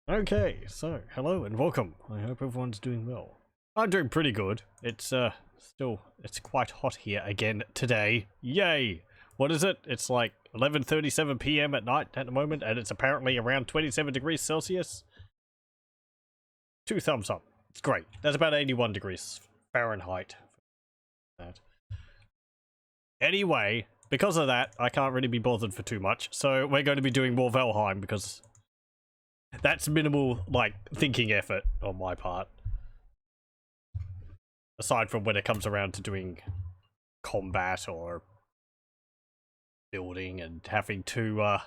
Okay, so hello and welcome. I hope everyone's doing well. I'm doing pretty good. It's it's quite hot here again today. Yay! What is it? It's like 11:37 p.m. at night at the moment, and it's apparently around 27 degrees Celsius. 2 thumbs up. It's great. That's about 81 degrees Fahrenheit. That. Anyway, because of that, I can't really be bothered for too much. So we're going to be doing more Valheim because that's minimal, like, thinking effort on my part. Aside from when it comes around to doing combat or building and having to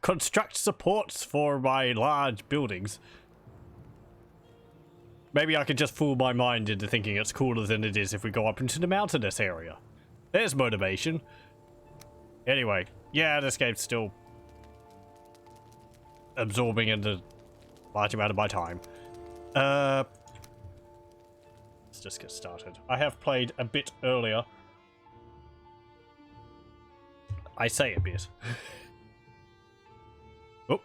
construct supports for my large buildings. Maybe I could just fool my mind into thinking it's cooler than it is if we go up into the mountainous area. There's motivation. Anyway, yeah, this game's still absorbing into large amount of my time. Let's just get started. I have played a bit earlier. I say a bit. Oh.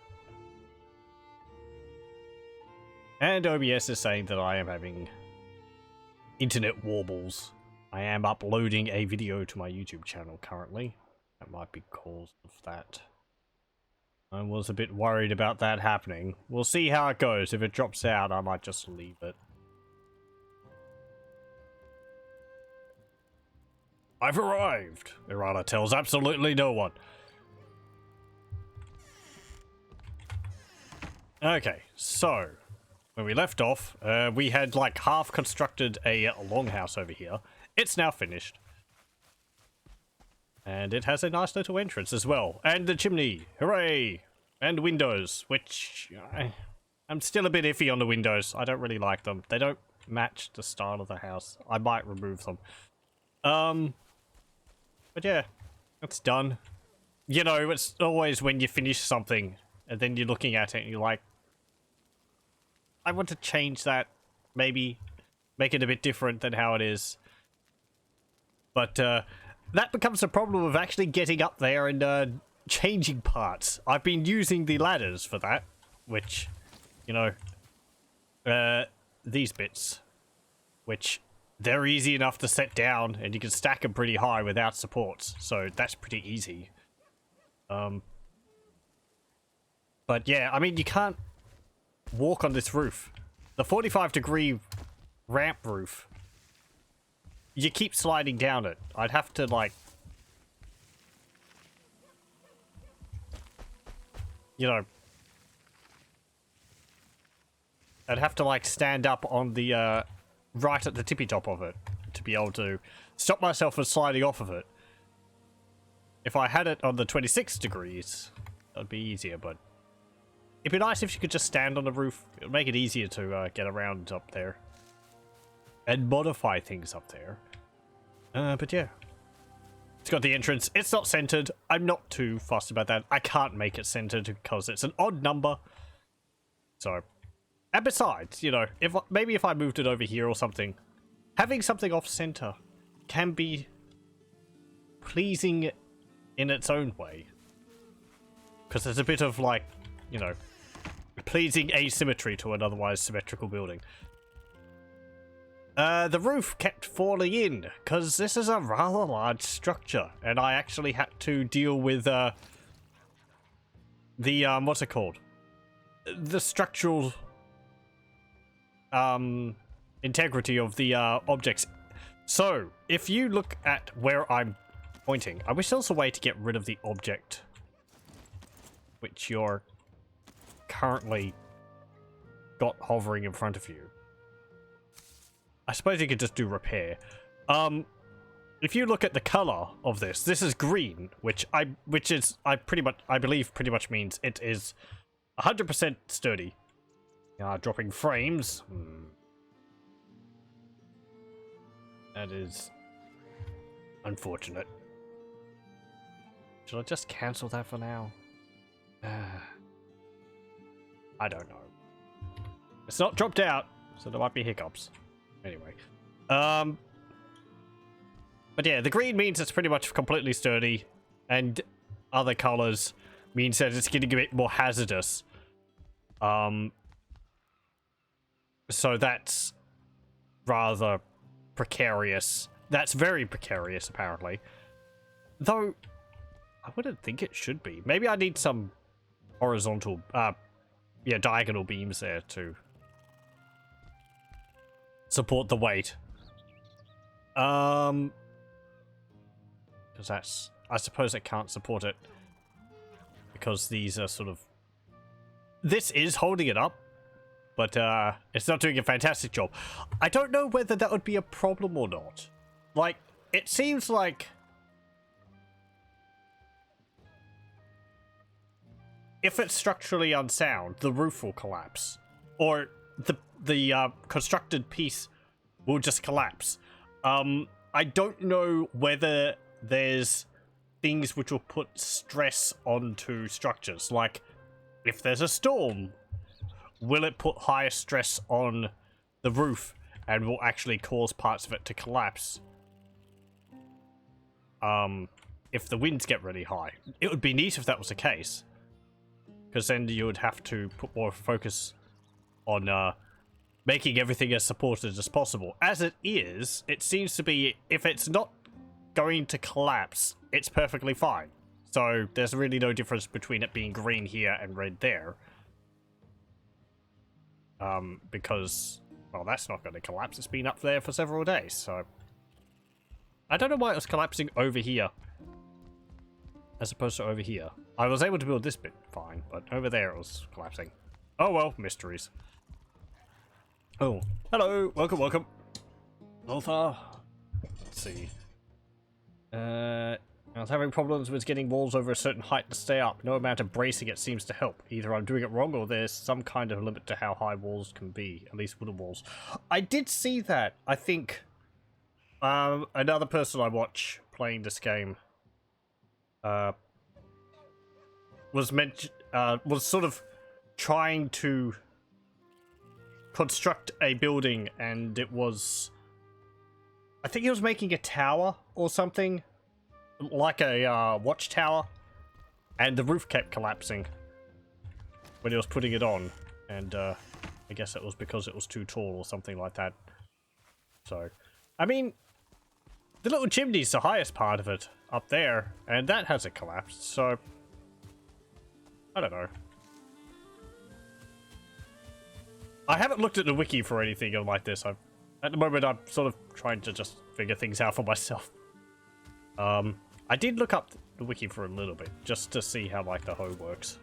And OBS is saying that I am having internet warbles. I am uploading a video to my YouTube channel currently. That might be cause of that. I was a bit worried about that happening. We'll see how it goes. If it drops out, I might just leave it. I've arrived! Erala tells absolutely no one. Okay, so when we left off, we had like half constructed a longhouse over here. It's now finished. And it has a nice little entrance as well. And the chimney, hooray! And windows, which I'm still a bit iffy on the windows. I don't really like them. They don't match the style of the house. I might remove them. But yeah, it's done. You know, it's always when you finish something and then you're looking at it and you're like, I want to change that, maybe make it a bit different than how it is. But that becomes a problem of actually getting up there and changing parts. I've been using the ladders for that, which, you know, these bits, which they're easy enough to set down and you can stack them pretty high without supports, so that's pretty easy. But yeah, I mean, you can't walk on this roof. The 45-degree ramp roof, you keep sliding down it. I'd have to, like, you know, I'd have to, like, stand up on the, right at the tippy top of it to be able to stop myself from sliding off of it. If I had it on the 26 degrees, that'd be easier, but it'd be nice if you could just stand on the roof. It would make it easier to get around up there and modify things up there. But yeah, it's got the entrance. It's not centered. I'm not too fussed about that. I can't make it centered because it's an odd number. So, and besides, you know, maybe if I moved it over here or something, having something off center can be pleasing in its own way. Because there's a bit of, like, you know, pleasing asymmetry to an otherwise symmetrical building. The roof kept falling in, because this is a rather large structure, and I actually had to deal with, what's it called? The structural, integrity of the, objects. So, if you look at where I'm pointing, I wish there was a way to get rid of the object which you're currently got hovering in front of you. I suppose you could just do repair. If you look at the color of this is green, which I believe pretty much means it is 100% sturdy. Dropping frames. That is unfortunate. Should I just cancel that for now? I don't know. It's not dropped out, so there might be hiccups. Anyway. But yeah, the green means it's pretty much completely sturdy, and other colors means that it's getting a bit more hazardous. So that's rather precarious. That's very precarious, apparently. Though, I wouldn't think it should be. Maybe I need some horizontal, yeah, diagonal beams there to support the weight. Because that's... I suppose it can't support it. Because these are sort of... This is holding it up. But, it's not doing a fantastic job. I don't know whether that would be a problem or not. Like, it seems like... If it's structurally unsound, the roof will collapse. Or the constructed piece will just collapse. I don't know whether there's things which will put stress onto structures. Like, if there's a storm, will it put higher stress on the roof and will actually cause parts of it to collapse? If the winds get really high. It would be neat if that was the case. Because then you would have to put more focus on making everything as supported as possible. As it is, it seems to be, if it's not going to collapse, it's perfectly fine. So there's really no difference between it being green here and red there. Because, well, that's not going to collapse. It's been up there for several days, so... I don't know why it was collapsing over here, as opposed to over here. I was able to build this bit fine, but over there it was collapsing. Oh well, mysteries. Oh, hello, welcome, welcome. Lothar. Let's see. I was having problems with getting walls over a certain height to stay up. No amount of bracing it seems to help. Either I'm doing it wrong or there's some kind of limit to how high walls can be. At least wooden walls. I did see that. I think another person I watch playing this game was sort of trying to construct a building, and it was... I think he was making a tower or something. Like a watchtower, and the roof kept collapsing when he was putting it on, and I guess it was because it was too tall or something like that. So, I mean, the little chimney's the highest part of it up there, and that hasn't collapsed, so I don't know. I haven't looked at the wiki for anything like this. At the moment, I'm sort of trying to just figure things out for myself. I did look up the wiki for a little bit, just to see how, like, the hoe works.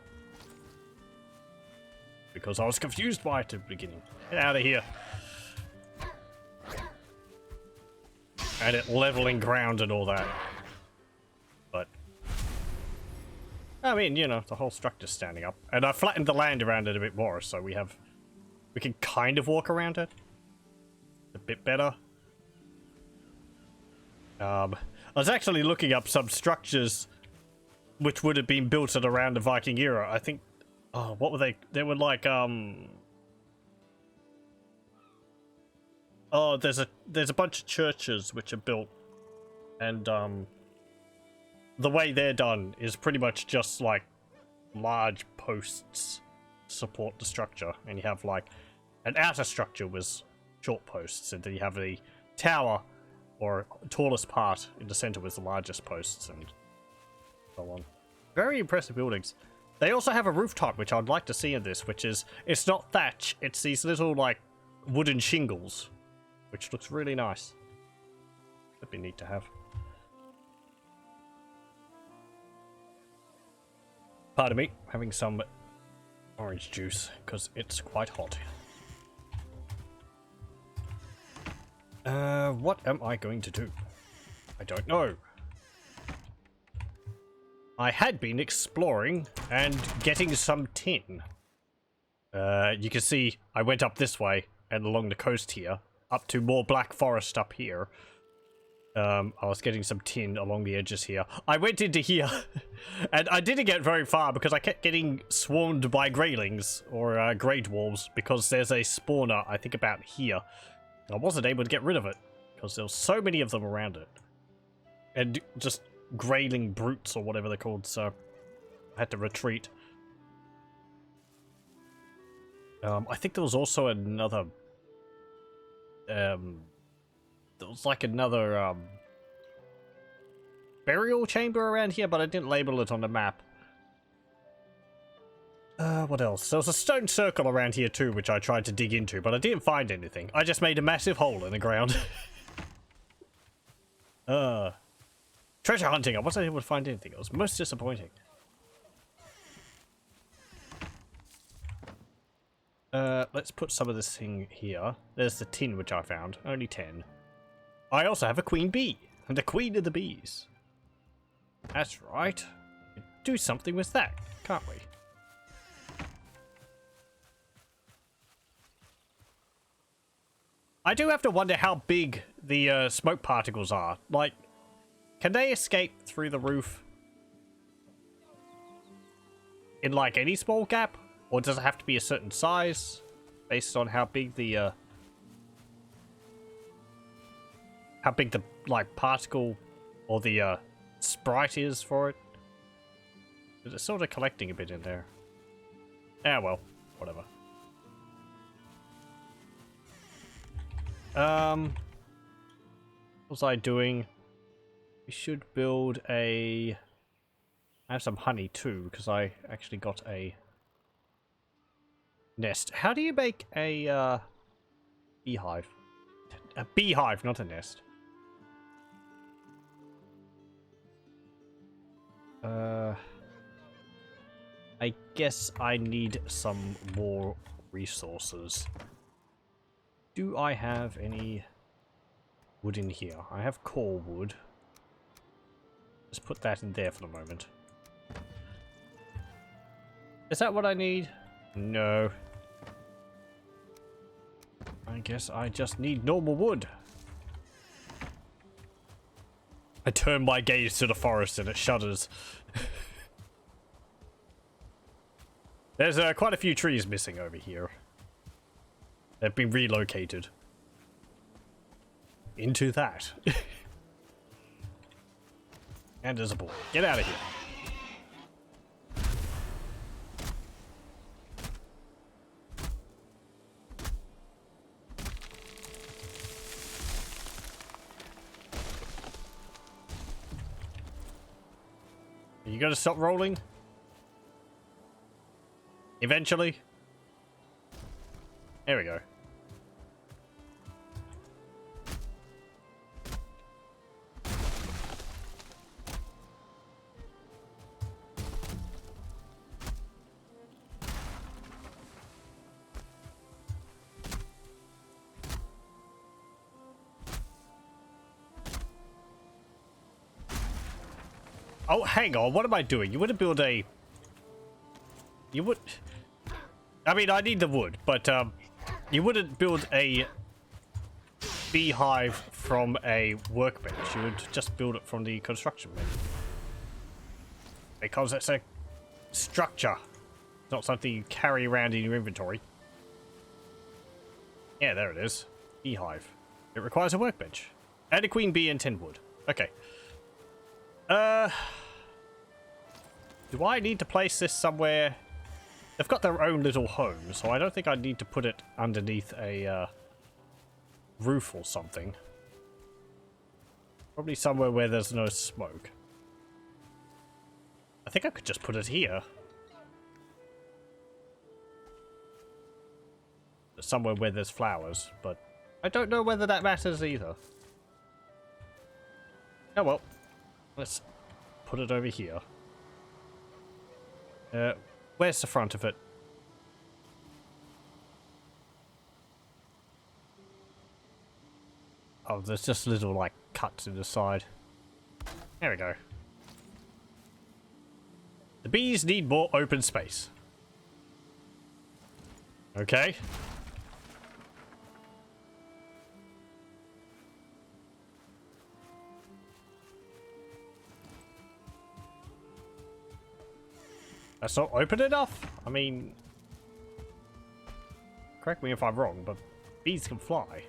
Because I was confused by it at the beginning. Get out of here. And it leveling ground and all that. But, I mean, you know, the whole structure's standing up. And I flattened the land around it a bit more, so we can kind of walk around it a bit better. I was actually looking up some structures which would have been built at around the Viking era. I think... Oh, what were they? They were like, Oh, there's a bunch of churches which are built, and, the way they're done is pretty much just, like, large posts support the structure. And you have, like, an outer structure with short posts, and then you have the tower, or tallest part in the center with the largest posts, and so on. Very impressive buildings. They also have a rooftop, which I'd like to see in this, which is, it's not thatch, it's these little, like, wooden shingles, which looks really nice. That'd be neat to have. Pardon me, having some orange juice, because it's quite hot. What am I going to do? I don't know. I had been exploring and getting some tin. You can see I went up this way and along the coast here, up to more black forest up here. I was getting some tin along the edges here. I went into here, and I didn't get very far because I kept getting swarmed by greylings, or grey dwarves, because there's a spawner, I think about here. I wasn't able to get rid of it, because there were so many of them around it. And just grayling brutes, or whatever they're called, so... I had to retreat. I think there was also another... there was like another, burial chamber around here, but I didn't label it on the map. What else? There was a stone circle around here too, which I tried to dig into, but I didn't find anything. I just made a massive hole in the ground. Treasure hunting. I wasn't able to find anything. It was most disappointing. Let's put some of this thing here. There's the tin which I found. Only 10. I also have a queen bee. I'm the queen of the bees. That's right. Do something with that, can't we? I do have to wonder how big the smoke particles are. Like, can they escape through the roof in like any small gap? Or does it have to be a certain size based on how big the like particle or the sprite is for it? It's sort of collecting a bit in there. Ah, well, whatever. What was I doing? We should build a... I have some honey too, because I actually got a nest. How do you make a beehive? A beehive, not a nest. I guess I need some more resources. Do I have any wood in here? I have core wood. Let's put that in there for the moment. Is that what I need? No. I guess I just need normal wood. I turn my gaze to the forest and it shudders. There's quite a few trees missing over here. They've been relocated. Into that. And there's a boy. Get out of here. Are you gonna stop rolling? Eventually? There we go. Oh, hang on. What am I doing? You wouldn't build a... You would... I mean, I need the wood, but you wouldn't build a beehive from a workbench. You would just build it from the construction bin. Because it's a structure. It's not something you carry around in your inventory. Yeah, there it is. Beehive. It requires a workbench. And a queen bee and 10 wood. Okay. Do I need to place this somewhere? They've got their own little home, so I don't think I need to put it underneath a roof or something. Probably somewhere where there's no smoke. I think I could just put it here. Somewhere where there's flowers, but I don't know whether that matters either. Oh well. Let's put it over here. Where's the front of it? Oh, there's just little, like, cuts in the side. There we go. The bees need more open space. Okay. That's not open enough? I mean... Correct me if I'm wrong, but bees can fly.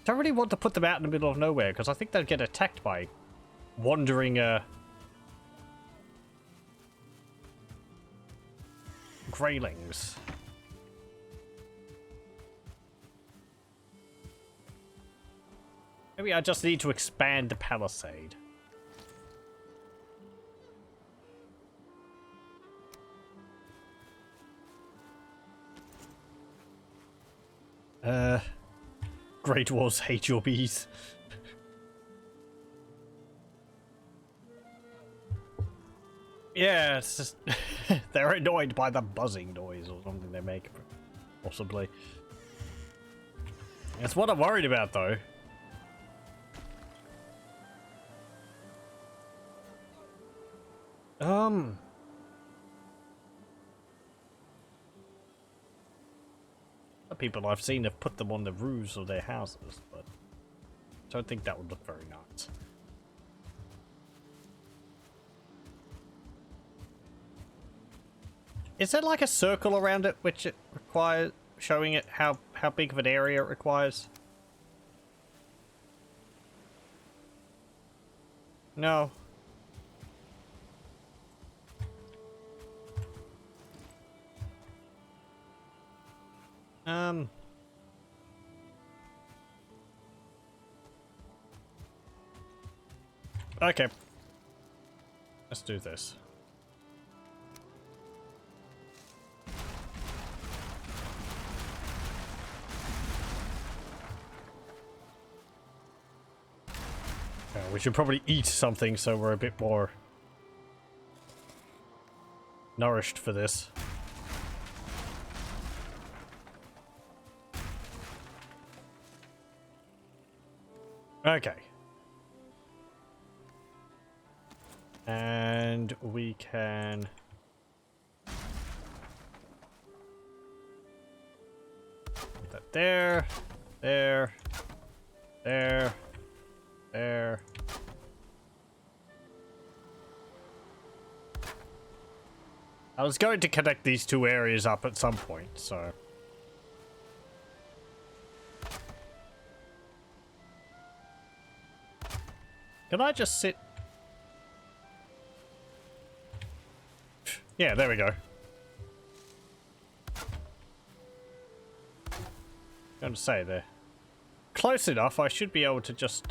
Don't really want to put them out in the middle of nowhere, because I think they'd get attacked by wandering oak railings. Maybe I just need to expand the palisade. Great Walls hate your bees. Yeah, it's just they're annoyed by the buzzing noise or something they make, possibly. That's what I'm worried about, though. The people I've seen have put them on the roofs of their houses, but I don't think that would look very nice. Is there like a circle around it which it requires, showing it how big of an area it requires? No. Okay. Let's do this. We should probably eat something so we're a bit more nourished for this. Okay. And we can... put that there, there, there, there. I was going to connect these two areas up at some point, so... Can I just sit... Yeah, there we go. Going to say there. Close enough, I should be able to just,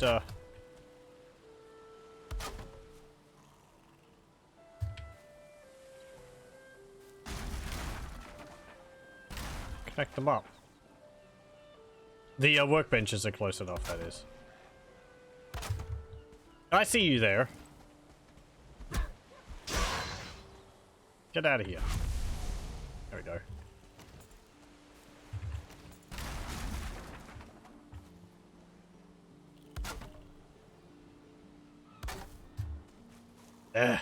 connect them up. The workbenches are close enough, that is. I see you there. Get out of here. There we go. Ugh.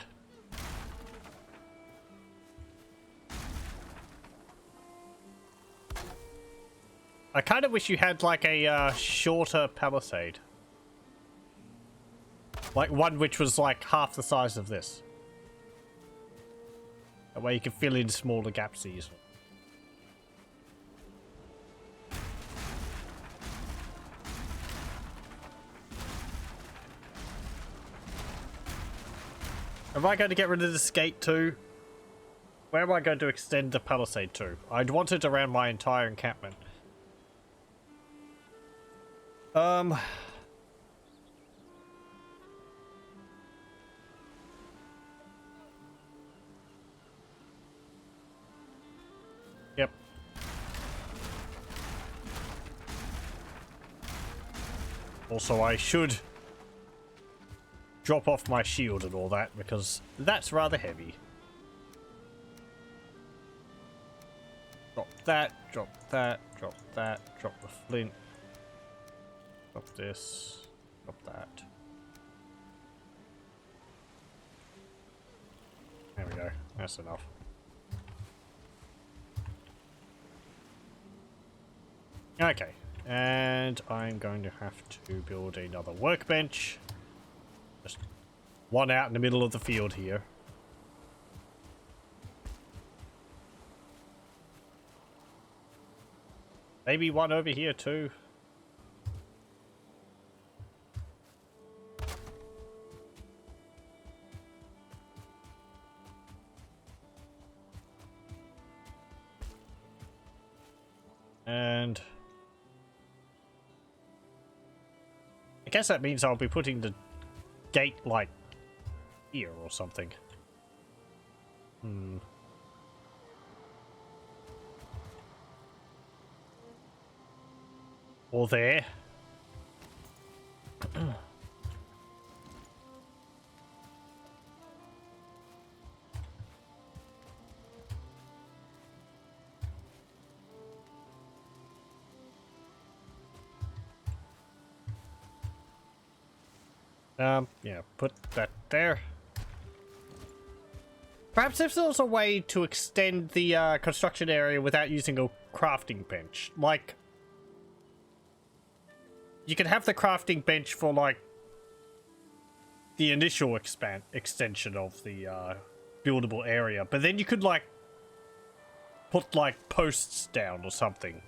I kind of wish you had like a shorter palisade. Like one which was like half the size of this. That way you can fill in smaller gaps easily. Am I going to get rid of this gate too? Where am I going to extend the palisade to? I'd want it around my entire encampment. Yep. Also, I should drop off my shield and all that, because that's rather heavy. Drop that, drop that, drop that, drop the flint. Drop this, drop that. There we go, that's enough. Okay, and I'm going to have to build another workbench. Just one out in the middle of the field here. Maybe one over here too. And I guess that means I'll be putting the gate like here or something. Or there. Yeah, put that there. Perhaps if there was a way to extend the construction area without using a crafting bench. Like, you could have the crafting bench for, like, the initial extension of the buildable area. But then you could, like, put, like, posts down or something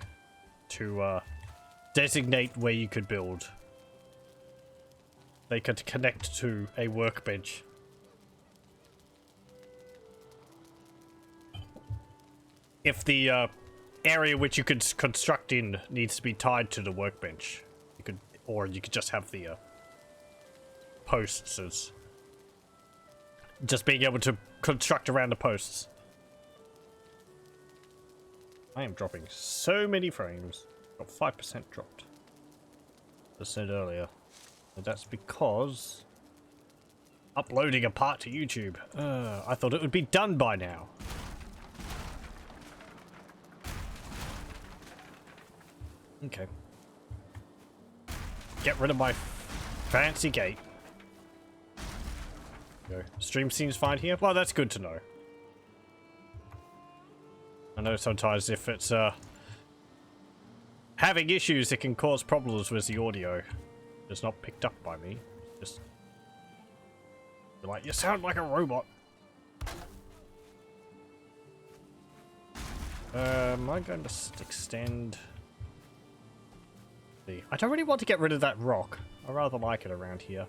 to designate where you could build. They could connect to a workbench. If the area which you could construct in needs to be tied to the workbench, you could, or you could just have the posts as just being able to construct around the posts. I am dropping so many frames. Got 5% dropped. As I said earlier. And that's because uploading a part to YouTube. I thought it would be done by now. Okay. Get rid of my fancy gate. Go. Stream seems fine here. Well, that's good to know. I know sometimes if it's having issues, it can cause problems with the audio. It's not picked up by me. Just you're like, you sound like a robot. Am I going to extend? I don't really want to get rid of that rock. I rather like it around here.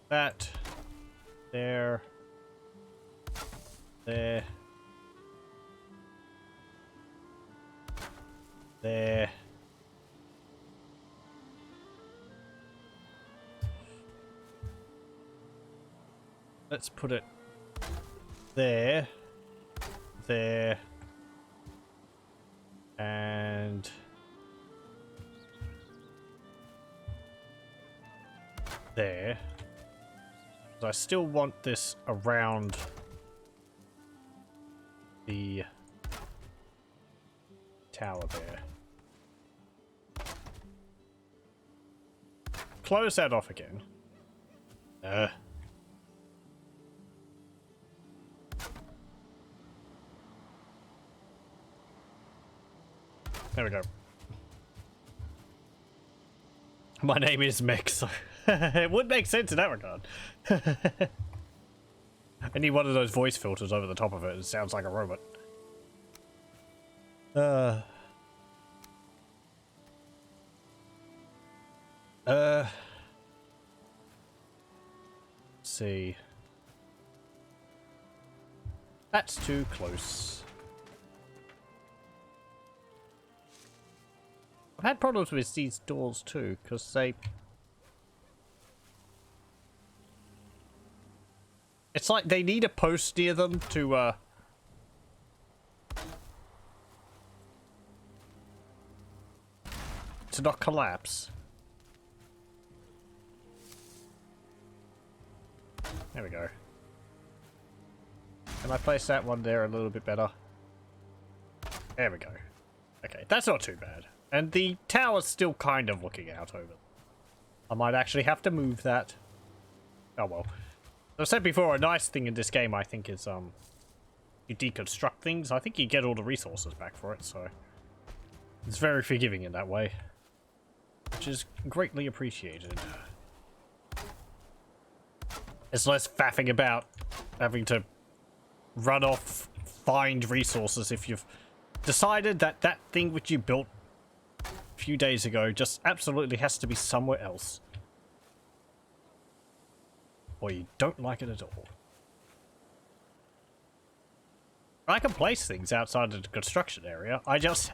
That. There. There. There. Let's put it there. There. And there. I still want this around the tower there. Close that off again. There we go. My name is Mech, so it would make sense in that regard. I need one of those voice filters over the top of it. It sounds like a robot. Let's see. That's too close. I've had problems with these doors too, because they... It's like they need a post near them to not collapse. There we go. Can I place that one there a little bit better? There we go. Okay, that's not too bad. And the tower's still kind of looking out over. I might actually have to move that. Oh well. As I said before, a nice thing in this game, I think, is you deconstruct things. I think you get all the resources back for it, so it's very forgiving in that way, which is greatly appreciated. It's less faffing about having to run off, find resources if you've decided that that thing which you built a few days ago just absolutely has to be somewhere else. Or you don't like it at all. I can place things outside of the construction area. I just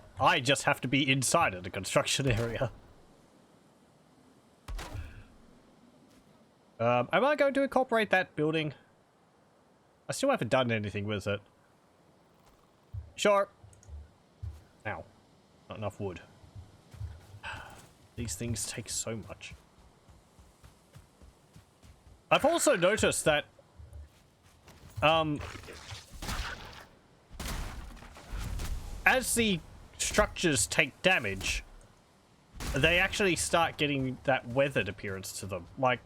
have to be inside of the construction area. Am I going to incorporate that building? I still haven't done anything with it. Sure. Ow. Not enough wood. These things take so much. I've also noticed that as the structures take damage, they actually start getting that weathered appearance to them. Like,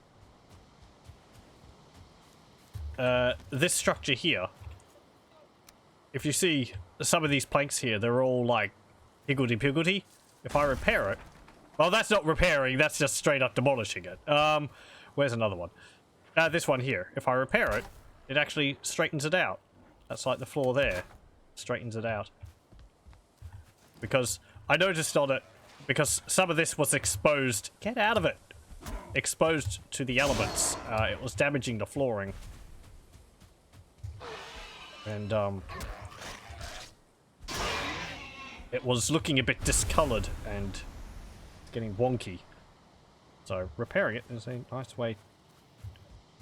this structure here, if you see some of these planks here, they're all like higgledy-piggledy. If I repair it, well, that's not repairing, that's just straight up demolishing it. Where's another one? This one here. If I repair it, it actually straightens it out. That's like the floor there. Straightens it out. Because I noticed on it, because some of this was exposed. Get out of it! Exposed to the elements. It was damaging the flooring. And, it was looking a bit discolored and getting wonky. So, repairing it is a nice way.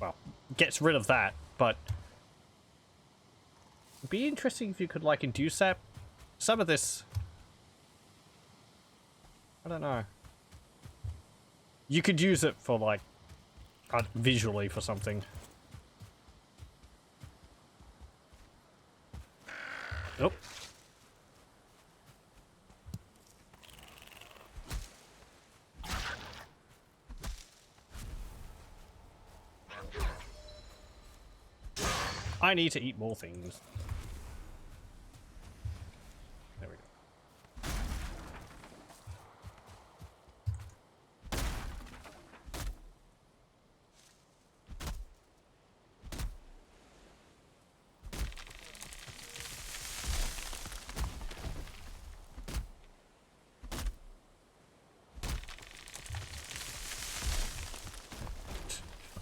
Well, gets rid of that, but it'd be interesting if you could, like, induce that. Some of this, I don't know. You could use it for, like, visually for something. Nope. I need to eat more things. There we go.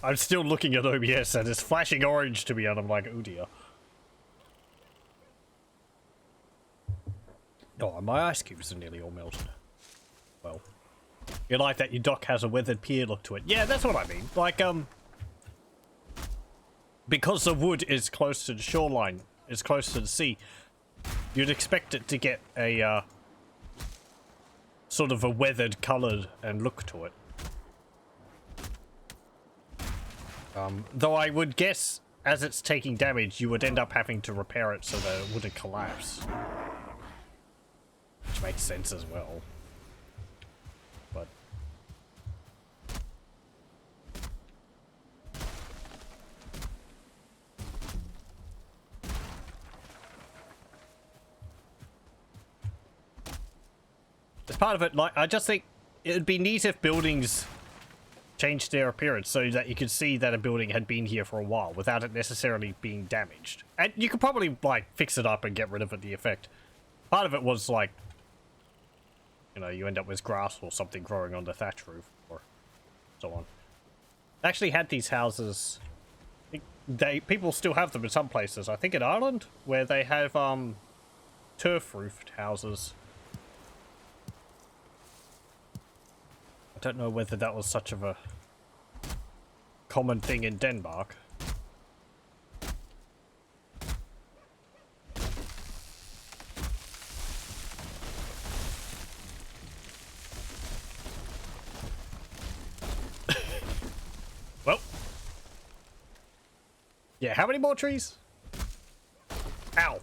I'm still looking at OBS and it's flashing orange to me and I'm like, oh dear. Oh, my ice cubes are nearly all melted. Well, you like that your dock has a weathered pier look to it. Yeah, that's what I mean. Like, because the wood is close to the shoreline, it's close to the sea, you'd expect it to get a, sort of a weathered colour and look to it. Though I would guess, as it's taking damage, you would end up having to repair it so that it wouldn't collapse. Which makes sense as well. But as part of it, like, I just think it would be neat if buildings changed their appearance so that you could see that a building had been here for a while without it necessarily being damaged. And you could probably, like, fix it up and get rid of it, the effect. Part of it was, like, you know, you end up with grass or something growing on the thatch roof or so on. They actually had these houses. People still have them in some places. I think in Ireland, where they have, turf-roofed houses. I don't know whether that was such of a common thing in Denmark. Well. Yeah, how many more trees? Ow.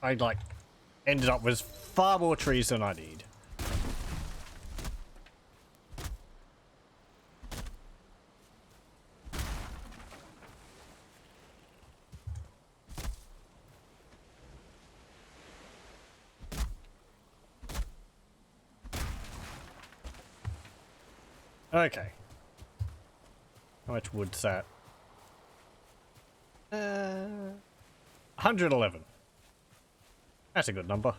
I, like, ended up with far more trees than I need. Okay. How much wood's that? 111. That's a good number.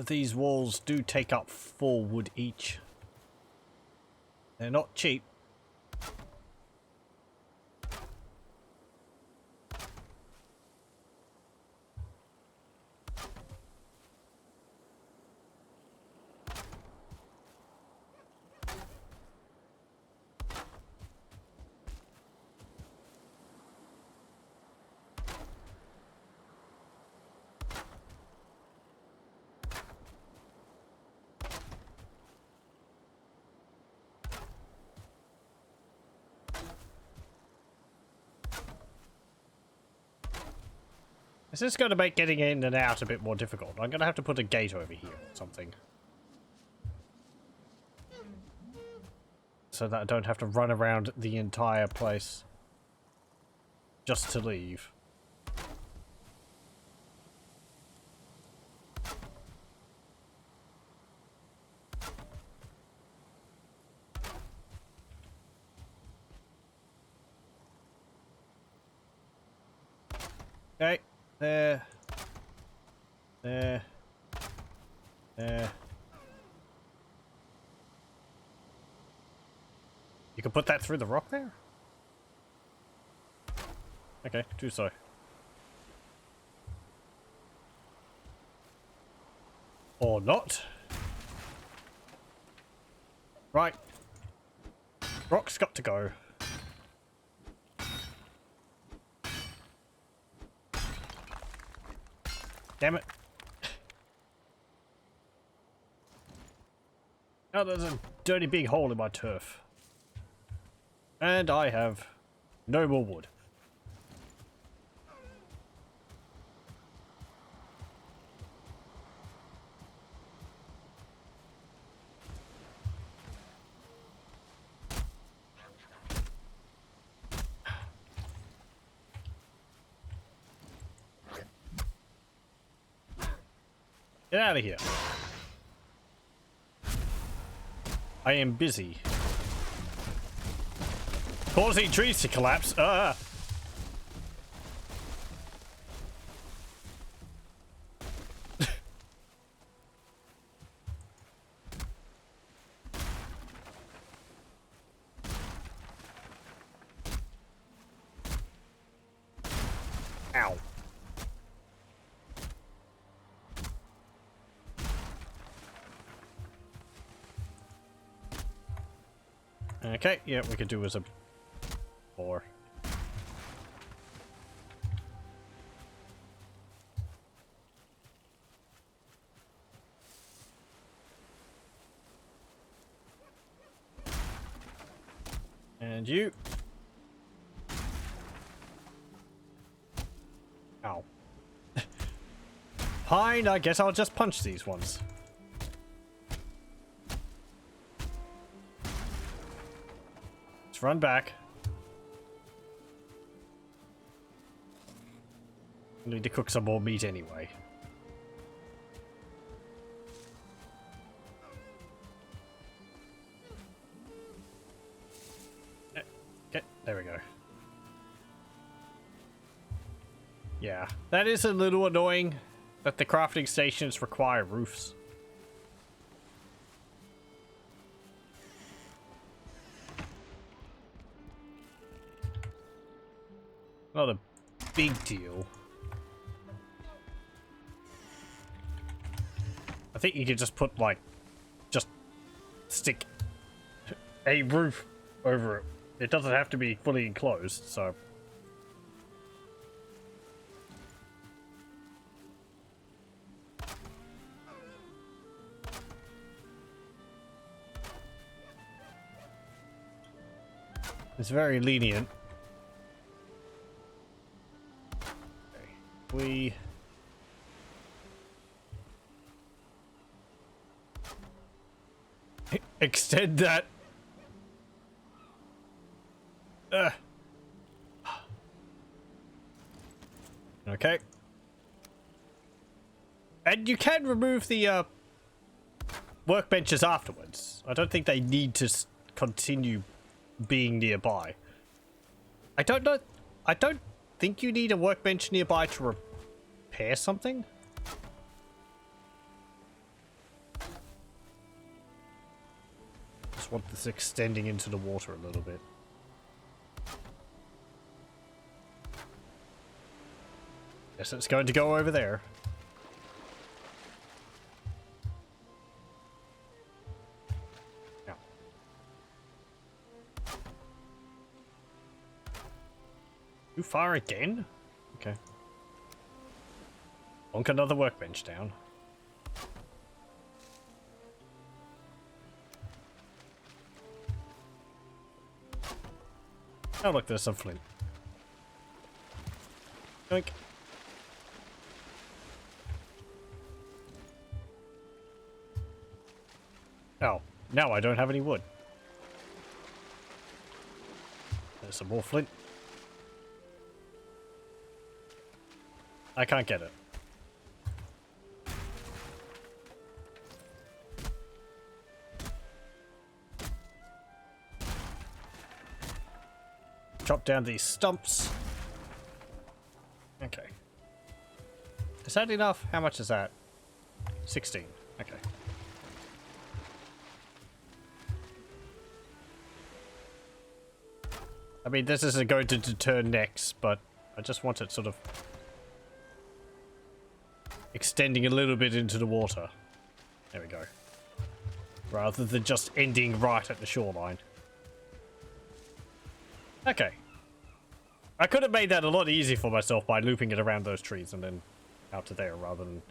These walls do take up 4 wood each. They're not cheap. Is this going to make getting in and out a bit more difficult? I'm going to have to put a gate over here or something. So that I don't have to run around the entire place just to leave. Okay. There. There. There. You can put that through the rock there? Okay, do so. Or not. Right. Rock's got to go. Damn it. Oh, there's a dirty big hole in my turf. And I have no more wood. Get out of here. I am busy. Causing trees to collapse. Ah. Ow. Okay, yeah, we could do as a 4. And you. Ow. Fine, I guess I'll just punch these ones. Let's run back. I need to cook some more meat anyway. Okay, there we go. Yeah, that is a little annoying that the crafting stations require roofs. Not a big deal. I think you could just put, like, just stick a roof over it. It doesn't have to be fully enclosed, so... It's very lenient. Okay. We... extend that. Okay. And you can remove the workbenches afterwards. I don't think they need to continue being nearby. I don't know. I don't think you need a workbench nearby to repair something. Just want this extending into the water a little bit. Guess it's going to go over there. Yeah. Too far again? Okay. Bonk another workbench down. Oh look, there's some flint. Yoink. Oh, now I don't have any wood. There's some more flint. I can't get it. Chop down these stumps. Okay. Is that enough? How much is that? 16. Okay. I mean, this isn't going to deter next, but I just want it sort of extending a little bit into the water. There we go. Rather than just ending right at the shoreline. Okay. I could have made that a lot easier for myself by looping it around those trees and then out to there rather than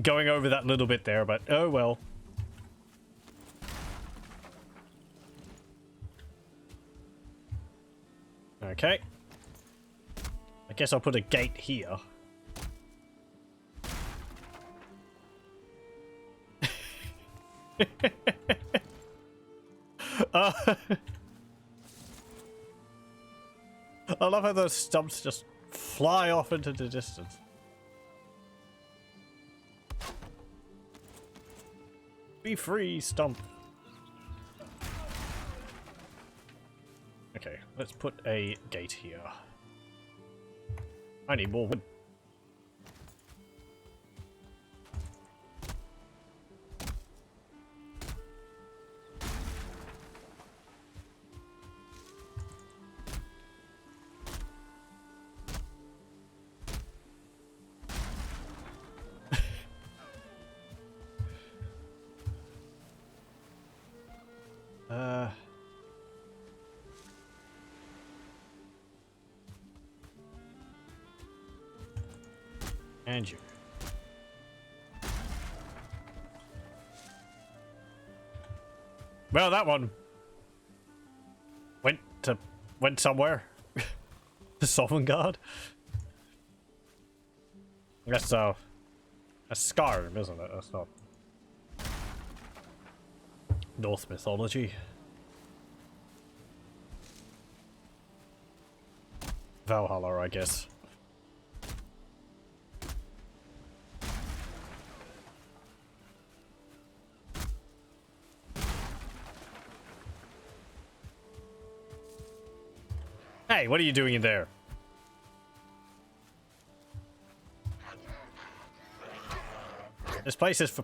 going over that little bit there, but oh well. Okay. I guess I'll put a gate here. I love how those stumps just fly off into the distance. Be free, stump. Okay, let's put a gate here. I need more wood. And you. Well, that one went somewhere. The Sovereign Guard. That's a Skyrim, isn't it? That's not Norse mythology. Valhalla, I guess. Hey, what are you doing in there? This place is for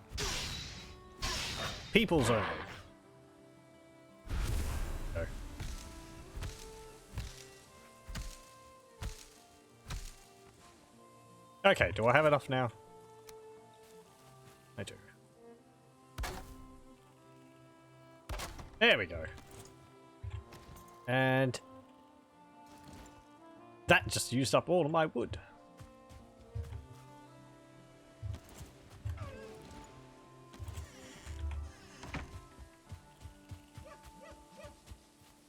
people's only. Okay. Okay, do I have enough now? I do. There we go. And that just used up all of my wood.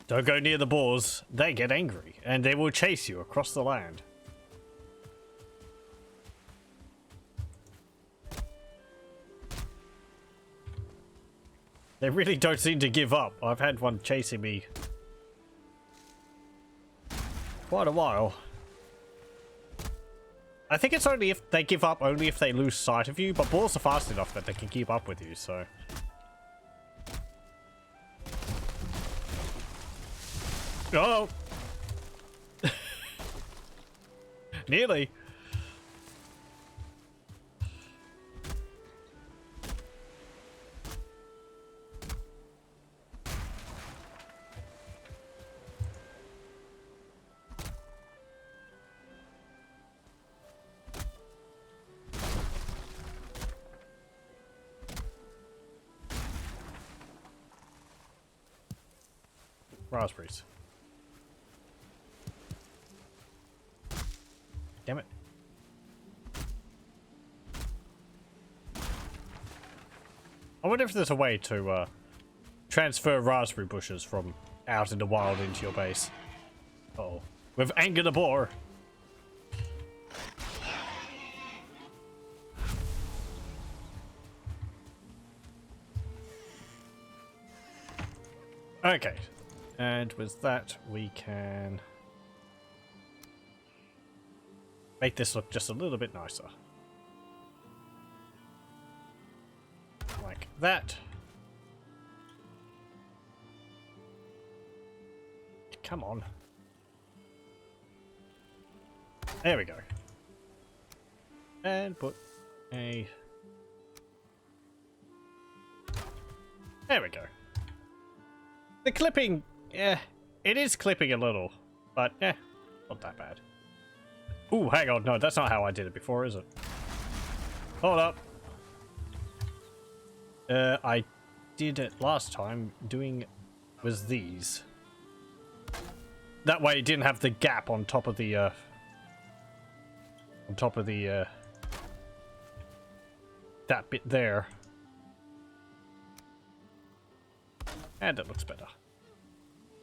Don't go near the boars. They get angry, and they will chase you across the land. They really don't seem to give up. I've had one chasing me quite a while. I think it's only if they give up, only if they lose sight of you, but balls are fast enough that they can keep up with you, so... Oh! Nearly. Raspberries. Damn it. I wonder if there's a way to transfer raspberry bushes from out in the wild into your base. Uh-oh. We've angered a boar. Okay. And with that, we can make this look just a little bit nicer. Like that. Come on. There we go. And put a... There we go. The clipping, yeah, it is clipping a little, but yeah, not that bad. Ooh, hang on, no, that's not how I did it before, is it? Hold up. I did it last time, was these. That way it didn't have the gap on top of the, that bit there. And it looks better.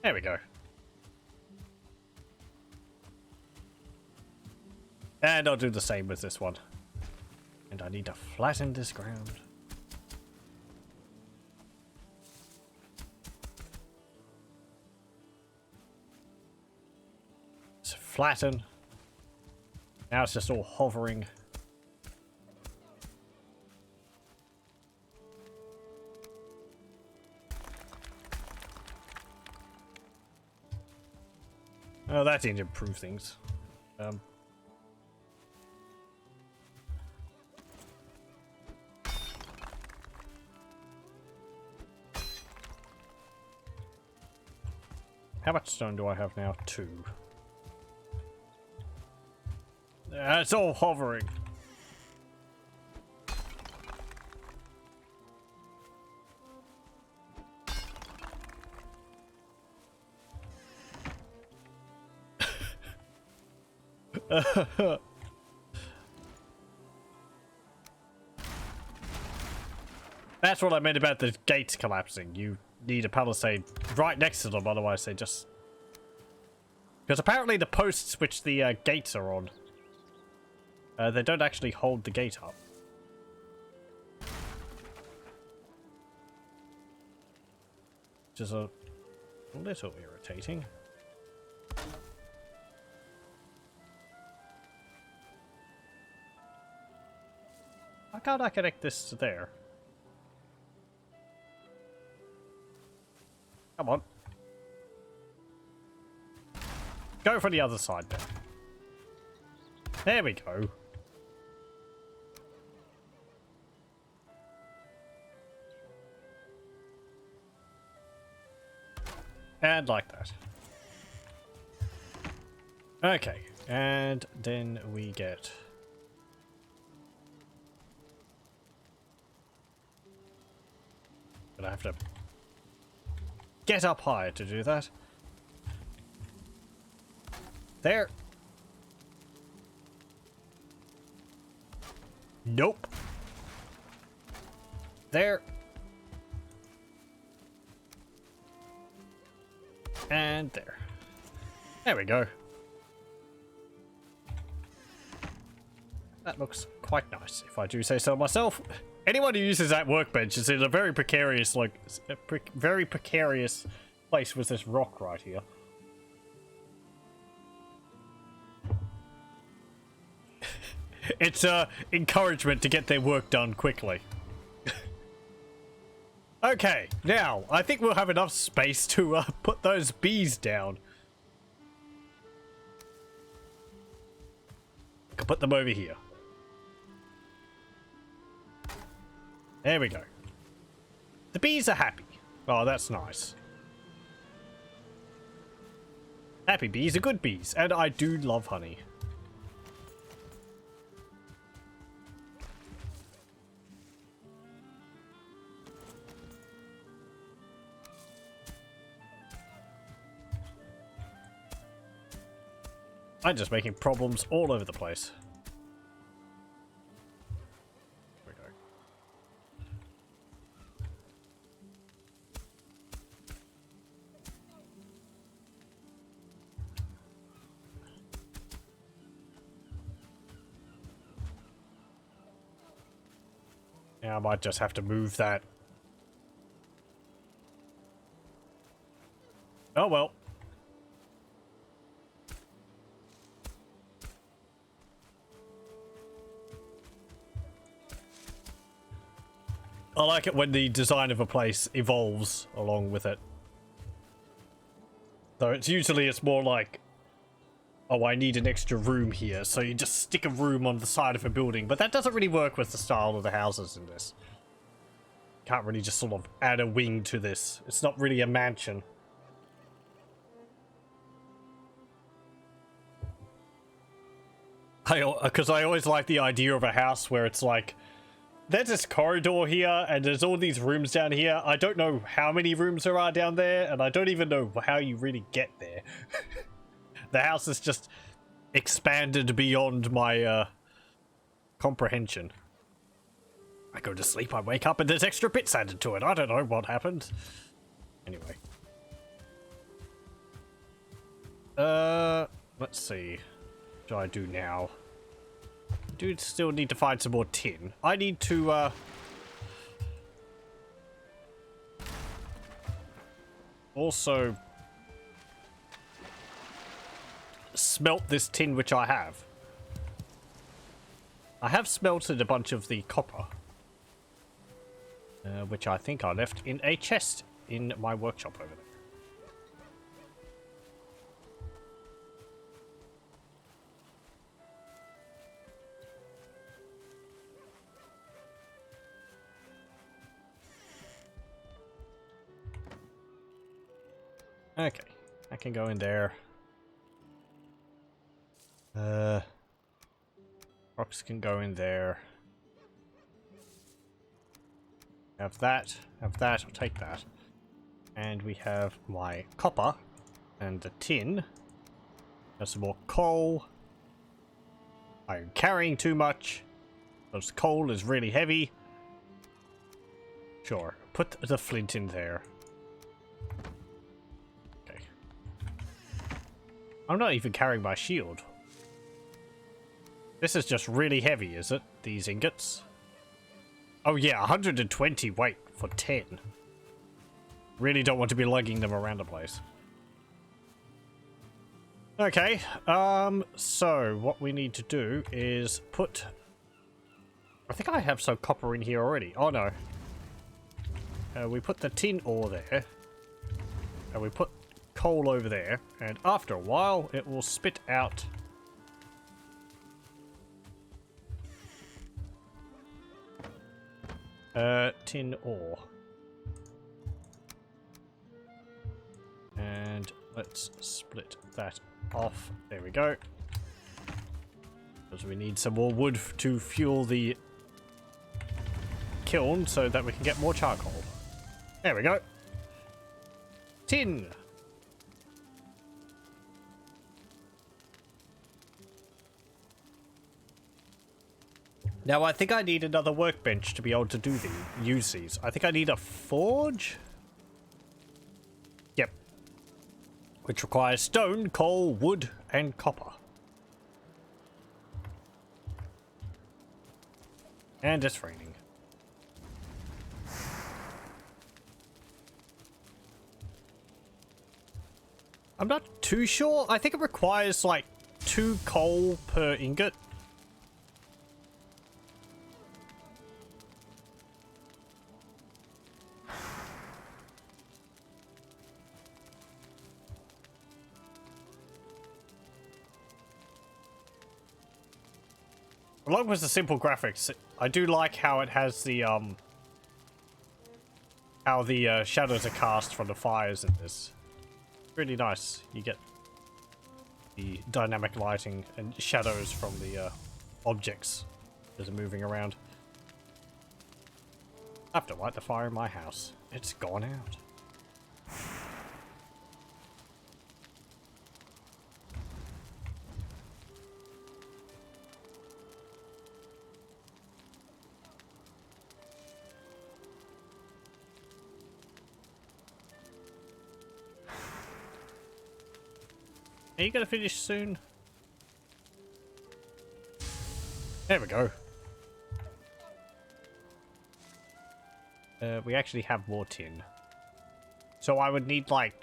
There we go. And I'll do the same with this one. And I need to flatten this ground. So flatten. Now it's just all hovering. Oh, that didn't improve things. How much stone do I have now? 2. It's all hovering. That's what I meant about the gates collapsing. You need a palisade right next to them, otherwise they just... Because apparently the posts which the gates are on, they don't actually hold the gate up. Which is a little irritating. Why can't I connect this to there? Come on. Go for the other side then. There we go. And like that. Okay, and then we get... But I have to get up higher to do that. There. Nope. There. And there. There we go. That looks quite nice, if I do say so myself. Anyone who uses that workbench is in a very precarious, very precarious place with this rock right here. It's encouragement to get their work done quickly. Okay, now I think we'll have enough space to put those bees down. I can put them over here. There we go. The bees are happy. Oh, that's nice. Happy bees are good bees, and I do love honey. I'm just making problems all over the place. There we go. Now I might just have to move that. Oh well. I like it when the design of a place evolves along with it. Though it's more like, oh, I need an extra room here, so you just stick a room on the side of a building. But that doesn't really work with the style of the houses in this. Can't really just sort of add a wing to this. It's not really a mansion. Because I always like the idea of a house where it's like, there's this corridor here, and there's all these rooms down here. I don't know how many rooms there are down there, and I don't even know how you really get there. The house is just expanded beyond my comprehension. I go to sleep, I wake up, and there's extra bits added to it. I don't know what happened. Anyway. Let's see. What do I do now? Do still need to find some more tin. I need to also smelt this tin which I have. I have smelted a bunch of the copper, which I think I left in a chest in my workshop over there. Okay, I can go in there. Rocks can go in there. Have that, I'll take that. And we have my copper and the tin. There's some more coal. I'm carrying too much. Because coal is really heavy. Sure, put the flint in there. I'm not even carrying my shield. This is just really heavy, is it? These ingots? Oh yeah, 120 weight for 10. Really don't want to be lugging them around the place. Okay, so what we need to do is put... I think I have some copper in here already. Oh no. We put the tin ore there. And we put coal over there, and after a while it will spit out tin ore. And let's split that off. There we go. Because we need some more wood to fuel the kiln so that we can get more charcoal. There we go. Tin. Now, I think I need another workbench to be able to use these. I think I need a forge? Yep. Which requires stone, coal, wood, and copper. And it's raining. I'm not too sure. I think it requires, like, 2 coal per ingot. Along with the simple graphics, I do like how it has the how the shadows are cast from the fires in this. Really nice. You get the dynamic lighting and shadows from the objects as they're moving around. I have to light the fire in my house. It's gone out. Are you gonna finish soon? There we go. We actually have more tin. So I would need like,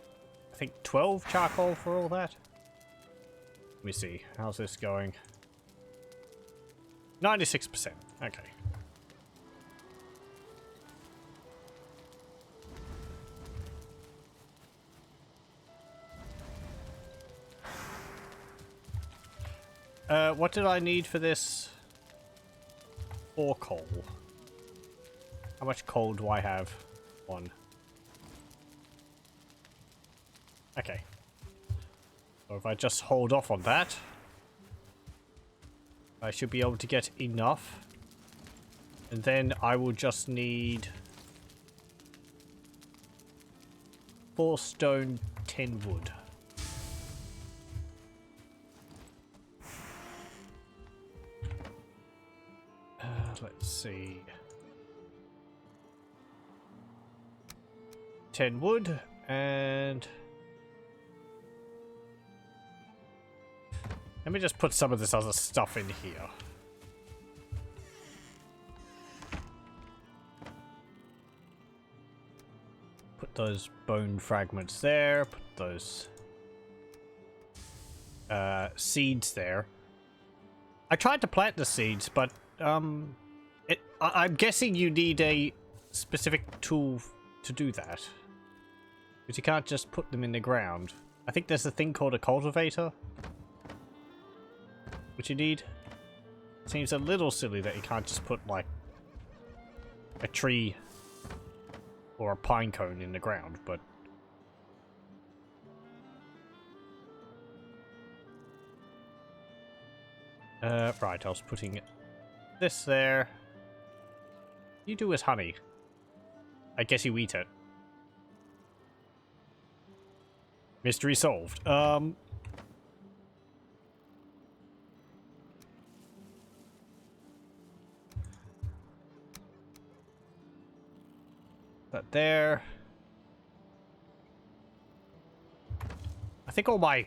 I think 12 charcoal for all that. Let me see. How's this going? 96%. Okay. What did I need for this? 4 coal. How much coal do I have? 1. Okay. So if I just hold off on that, I should be able to get enough. And then I will just need 4 stone, 10 wood. Let's see. 10 wood and let me just put some of this other stuff in here. Put those bone fragments there, put those seeds there. I tried to plant the seeds, but I'm guessing you need a specific tool to do that. Because you can't just put them in the ground. I think there's a thing called a cultivator, which you need. Seems a little silly that you can't just put, like, a tree or a pine cone in the ground, but... right, I was putting this there. You do as honey. I guess you eat it. Mystery solved. That there. I think all my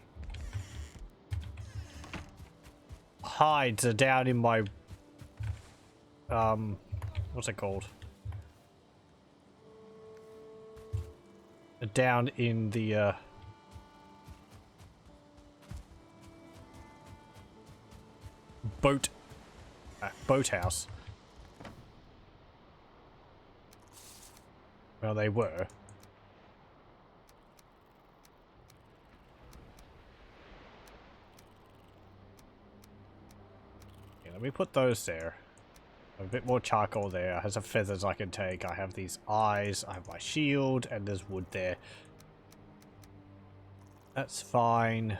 hides are down in my what's it called? Down in the boathouse. Well, they were. Yeah, let me put those there. A bit more charcoal there. Has some feathers I can take. I have these eyes. I have my shield, and there's wood there. That's fine.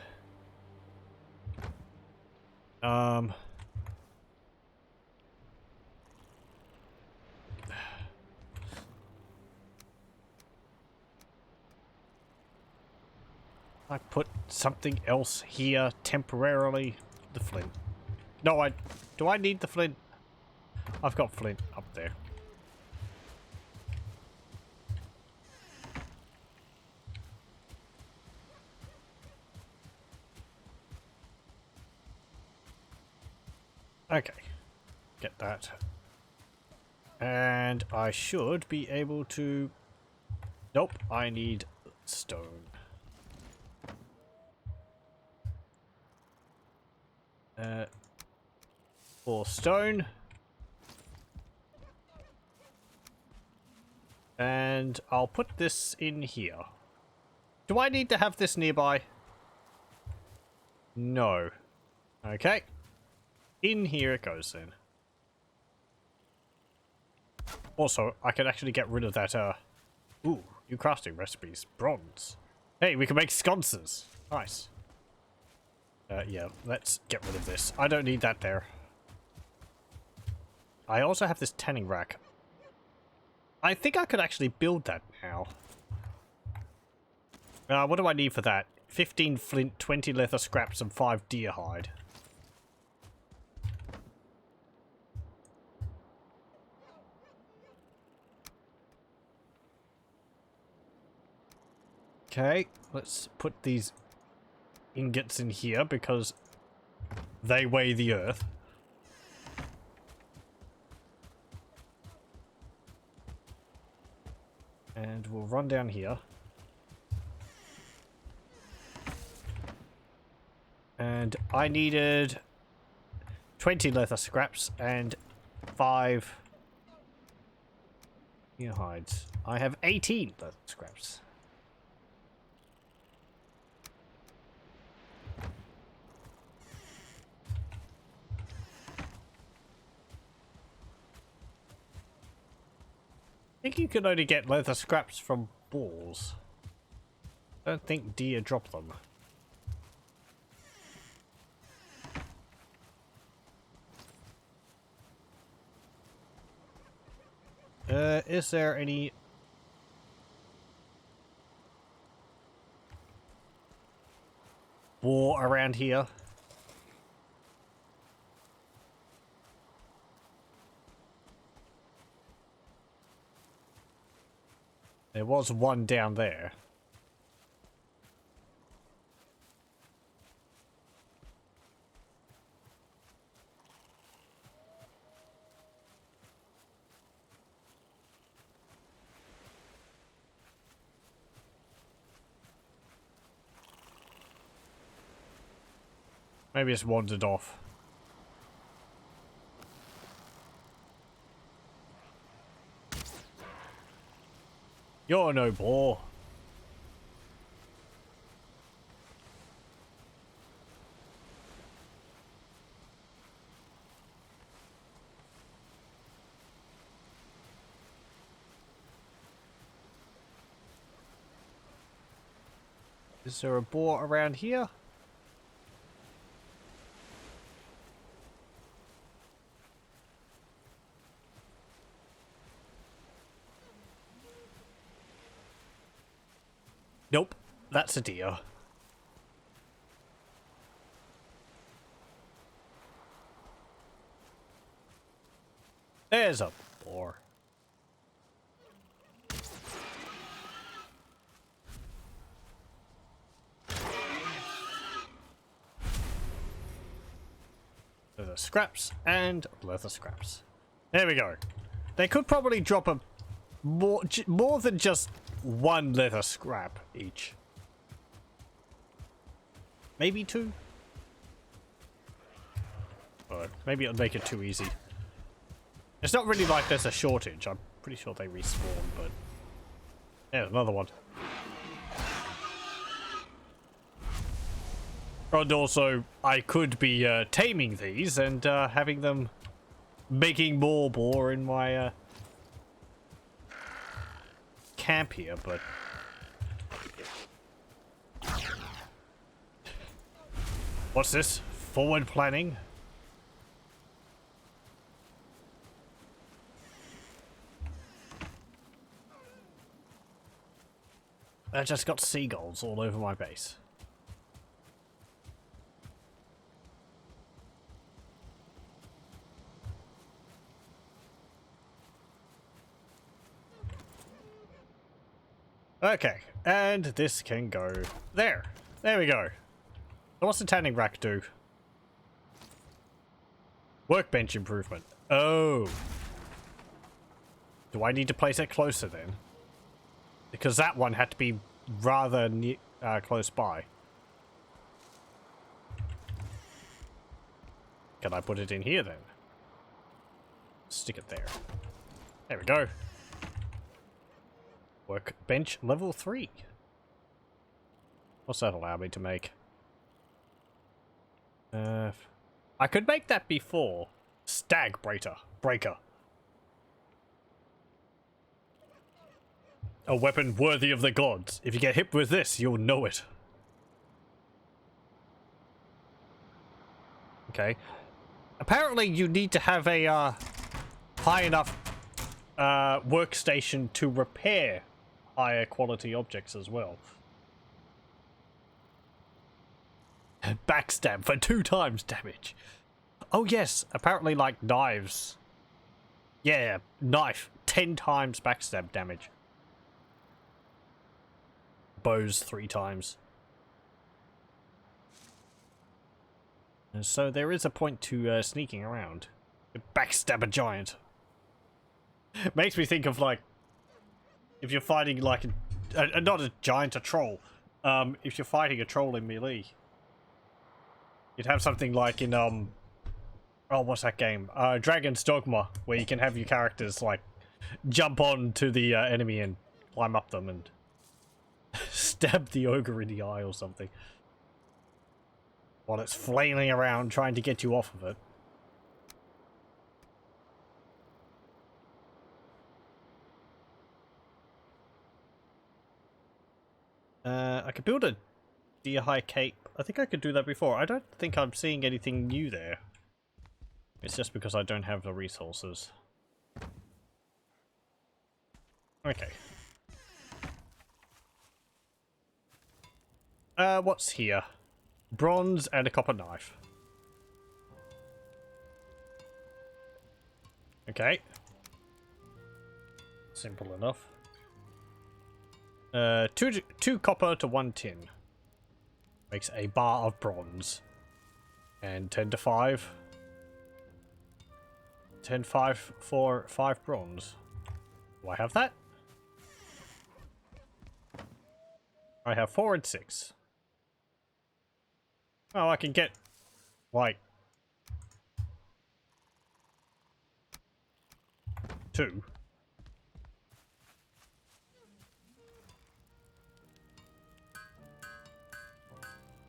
I put something else here temporarily. The flint. No, do I need the flint? I've got flint up there. Okay. Get that. And I should be able to... Nope, I need stone. For stone. And I'll put this in here. Do I need to have this nearby? No. Okay. In here it goes then. Also, I can actually get rid of that, ooh, new crafting recipes. Bronze. Hey, we can make sconces. Nice. Yeah, let's get rid of this. I don't need that there. I also have this tanning rack. I think I could actually build that now. What do I need for that? 15 flint, 20 leather scraps, and 5 deer hide. Okay, let's put these ingots in here because they weigh the earth. And we'll run down here. And I needed 20 leather scraps and 5 deer hides. I have 18 leather scraps. I think you can only get leather scraps from boars. I don't think deer drop them. Is there any... boar around here? There was one down there. Maybe it's wandered off. You're no boar. Is there a boar around here? Nope, that's a deer. There's a boar. Leather scraps and leather scraps. There we go. They could probably drop a more than just one leather scrap each. Maybe 2? Or maybe it'll make it too easy. It's not really like there's a shortage. I'm pretty sure they respawn, but... yeah, another one. And also, I could be taming these and having them making more boar in my camp here, but... what's this? Forward planning? I just got seagulls all over my base. Okay, and this can go there. There we go. So what's the tanning rack do? Workbench improvement. Oh. Do I need to place it closer then? Because that one had to be rather close by. Can I put it in here then? Stick it there. There we go. Workbench level 3. What's that allow me to make? I could make that before. Stag breaker. A weapon worthy of the gods. If you get hit with this, you'll know it. Okay. Apparently you need to have a high enough workstation to repair higher quality objects as well. Backstab for 2 times damage. Oh yes, apparently like knives. Yeah, knife. 10 times backstab damage. Bows 3 times. And so there is a point to sneaking around. Backstab a giant. Makes me think of like, if you're fighting like not a giant, a troll. If you're fighting a troll in melee, you'd have something like in oh, what's that game? Dragon's Dogma, where you can have your characters like jump on to the enemy and climb up them and stab the ogre in the eye or something while it's flailing around trying to get you off of it. I could build a deer high cape. I think I could do that before. I don't think I'm seeing anything new there. It's just because I don't have the resources. Okay. What's here? Bronze and a copper knife. Okay. Simple enough. 2 copper to 1 tin. Makes a bar of bronze. And 10 to 5. 10, 5 for 5 bronze. Do I have that? I have 4 and 6. Oh, I can get, like, 2.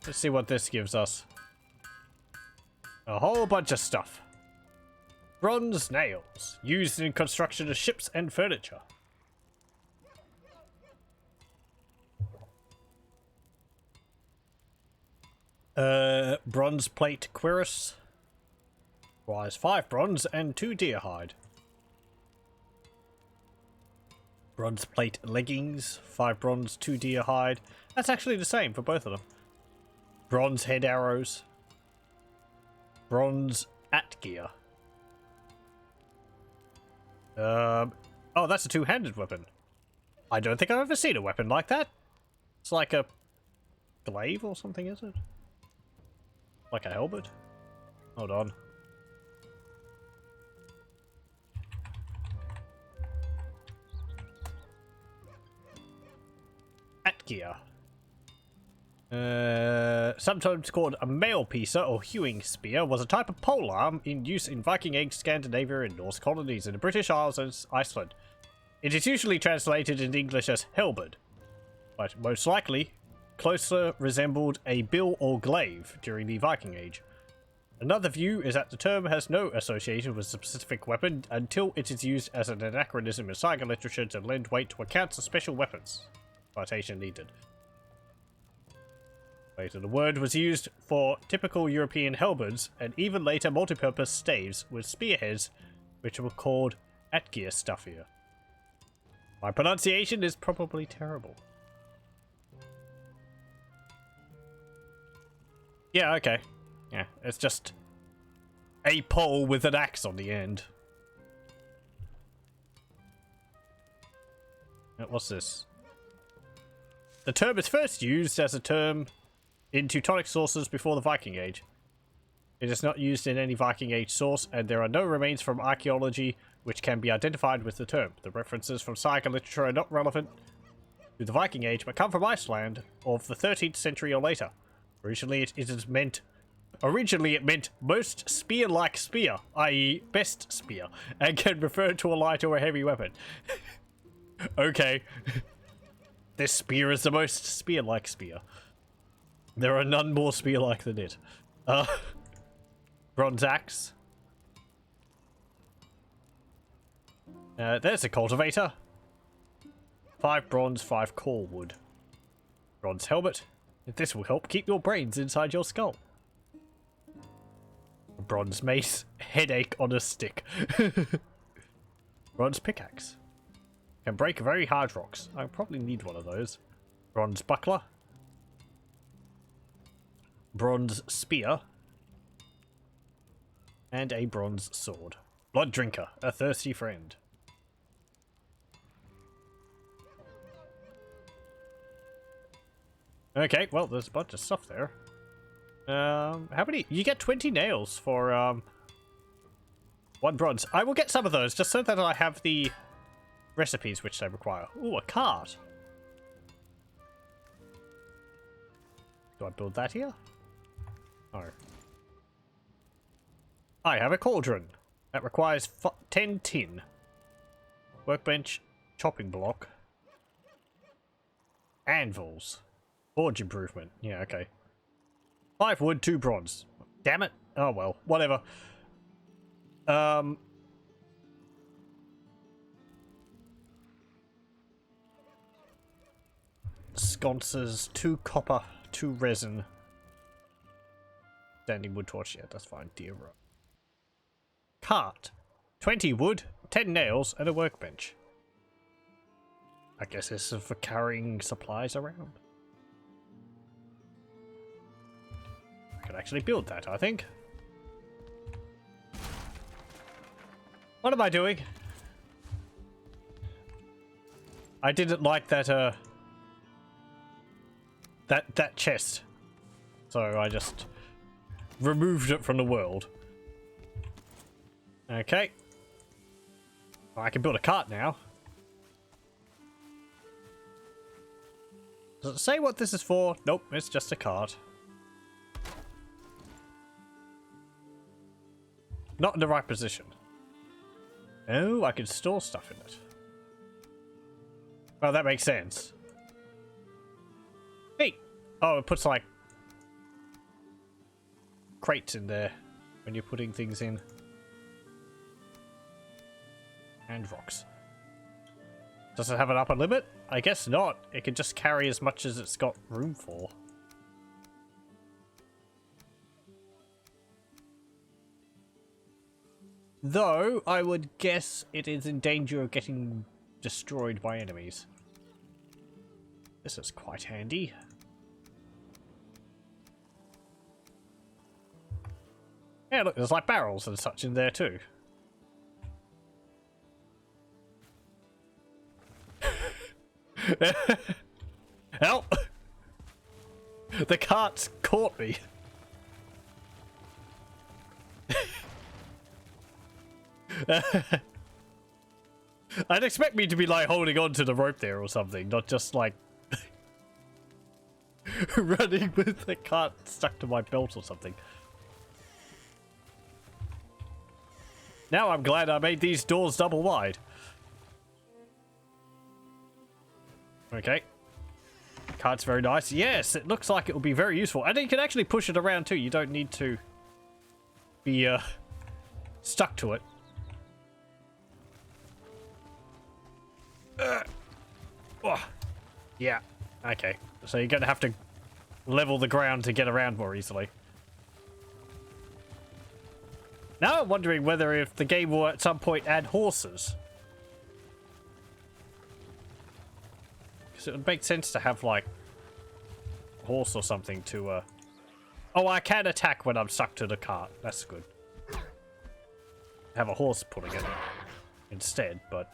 Let's see what this gives us. A whole bunch of stuff. Bronze nails, used in construction of ships and furniture. Bronze plate cuirass. Requires 5 bronze and 2 deer hide. Bronze plate leggings, 5 bronze, 2 deer hide. That's actually the same for both of them. Bronze head arrows. Bronze atgear. Oh, that's a 2-handed weapon. I don't think I've ever seen a weapon like that. It's like a glaive or something, is it? Like a halberd? Hold on. Atgear. Sometimes called a mail piecer or hewing spear, was a type of polearm in use in Viking Age, Scandinavia, and Norse colonies in the British Isles and Iceland. It is usually translated in English as halberd, but most likely closer resembled a bill or glaive during the Viking Age. Another view is that the term has no association with a specific weapon until it is used as an anachronism in saga literature to lend weight to accounts of special weapons. Citation needed. Later, the word was used for typical European halberds, and even later multipurpose staves with spearheads, which were called atgeir stafir. My pronunciation is probably terrible. Yeah, okay. Yeah, it's just a pole with an axe on the end. What's this? The term is first used as a term in Teutonic sources before the Viking Age. It is not used in any Viking Age source, and there are no remains from archaeology which can be identified with the term. The references from saga literature are not relevant to the Viking Age, but come from Iceland of the 13th century or later. Originally it meant most spear-like spear, i.e. best spear, and can refer to a light or a heavy weapon. Okay. This spear is the most spear-like spear. There are none more spear-like than it. Bronze axe. There's a cultivator. 5 bronze, 5 core wood. Bronze helmet. This will help keep your brains inside your skull. Bronze mace. Headache on a stick. Bronze pickaxe. Can break very hard rocks. I probably need one of those. Bronze buckler. Bronze spear. And a bronze sword. Blood drinker. A thirsty friend. Okay, well, there's a bunch of stuff there. How many? You get 20 nails for, 1 bronze. I will get some of those, just so that I have the recipes which they require. Ooh, a cart. Do I build that here? No. I have a cauldron. That requires 10 tin. Workbench, chopping block. Anvils. Forge improvement. Yeah, okay. 5 wood, 2 bronze. Damn it. Oh well, whatever. Sconces, 2 copper, 2 resin. Standing wood torch, yeah, that's fine. Deer row. Cart. 20 wood, 10 nails, and a workbench. I guess this is for carrying supplies around. I could actually build that, I think. What am I doing? I didn't like that, that chest. So I just removed it from the world. Okay. Well, I can build a cart now. Does it say what this is for? Nope, it's just a cart. Not in the right position. Oh, I can store stuff in it. Well, that makes sense. Hey! Oh, it puts, like, crates in there when you're putting things in. And rocks. Does it have an upper limit? I guess not. It can just carry as much as it's got room for. Though, I would guess it is in danger of getting destroyed by enemies. This is quite handy. Yeah, look, there's like barrels and such in there too. Help! The cart's caught me. I'd expect me to be like holding on to the rope there or something, not just like running with the cart stuck to my belt or something. Now I'm glad I made these doors double wide. Okay. Cart's very nice. Yes, it looks like it will be very useful. And you can actually push it around too. You don't need to be stuck to it. Oh. Yeah. Okay. So you're going to have to level the ground to get around more easily. Now I'm wondering whether if the game will at some point add horses. Because it would make sense to have, like, a horse or something to, Oh, I can attack when I'm stuck to the cart. That's good. Have a horse pulling it instead, but...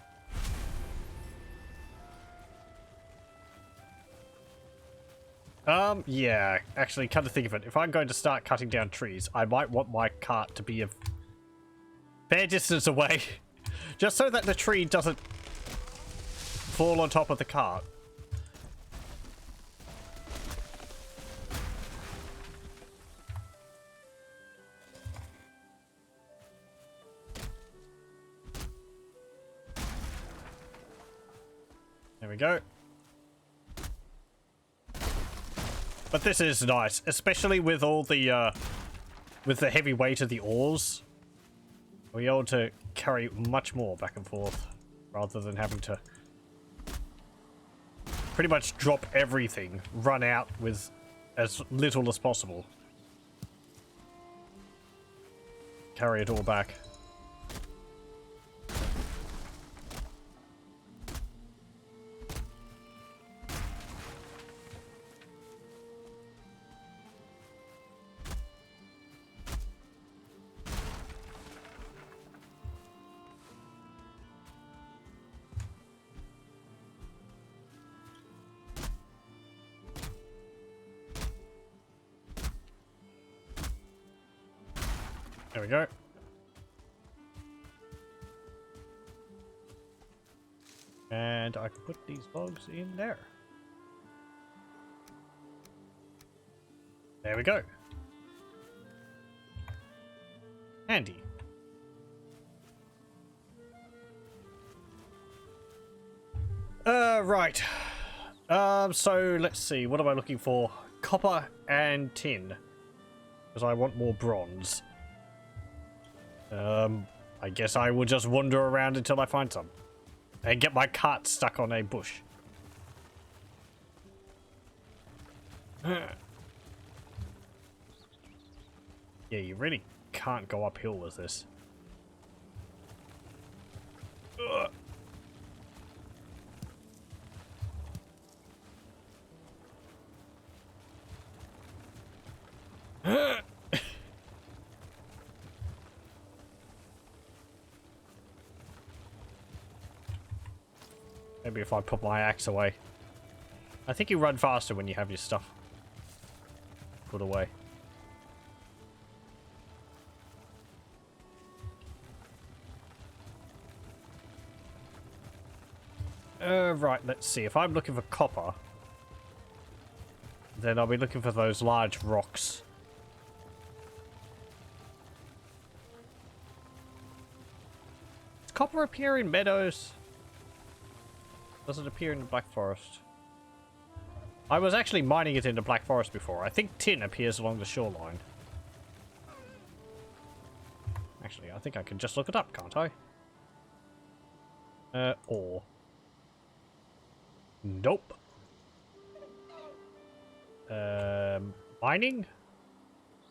yeah. Actually, come to think of it, if I'm going to start cutting down trees, I might want my cart to be a fair distance away. Just so that the tree doesn't fall on top of the cart. There we go. But this is nice, especially with all the with the heavy weight of the oars, we're able to carry much more back and forth rather than having to pretty much drop everything, run out with as little as possible. Carry it all back. There we go. And I can put these logs in there. There we go. Handy. Right. So let's see. What am I looking for? Copper and tin. Because I want more bronze. I guess I will just wander around until I find some. And get my cart stuck on a bush. Yeah, you really can't go uphill with this. Maybe if I put my axe away. I think you run faster when you have your stuff put away. Right, let's see. If I'm looking for copper, then I'll be looking for those large rocks. Does copper appear in meadows? Does it appear in the Black Forest? I was actually mining it in the Black Forest before. I think tin appears along the shoreline. Actually, I think I can just look it up, can't I? Ore. Nope. Mining?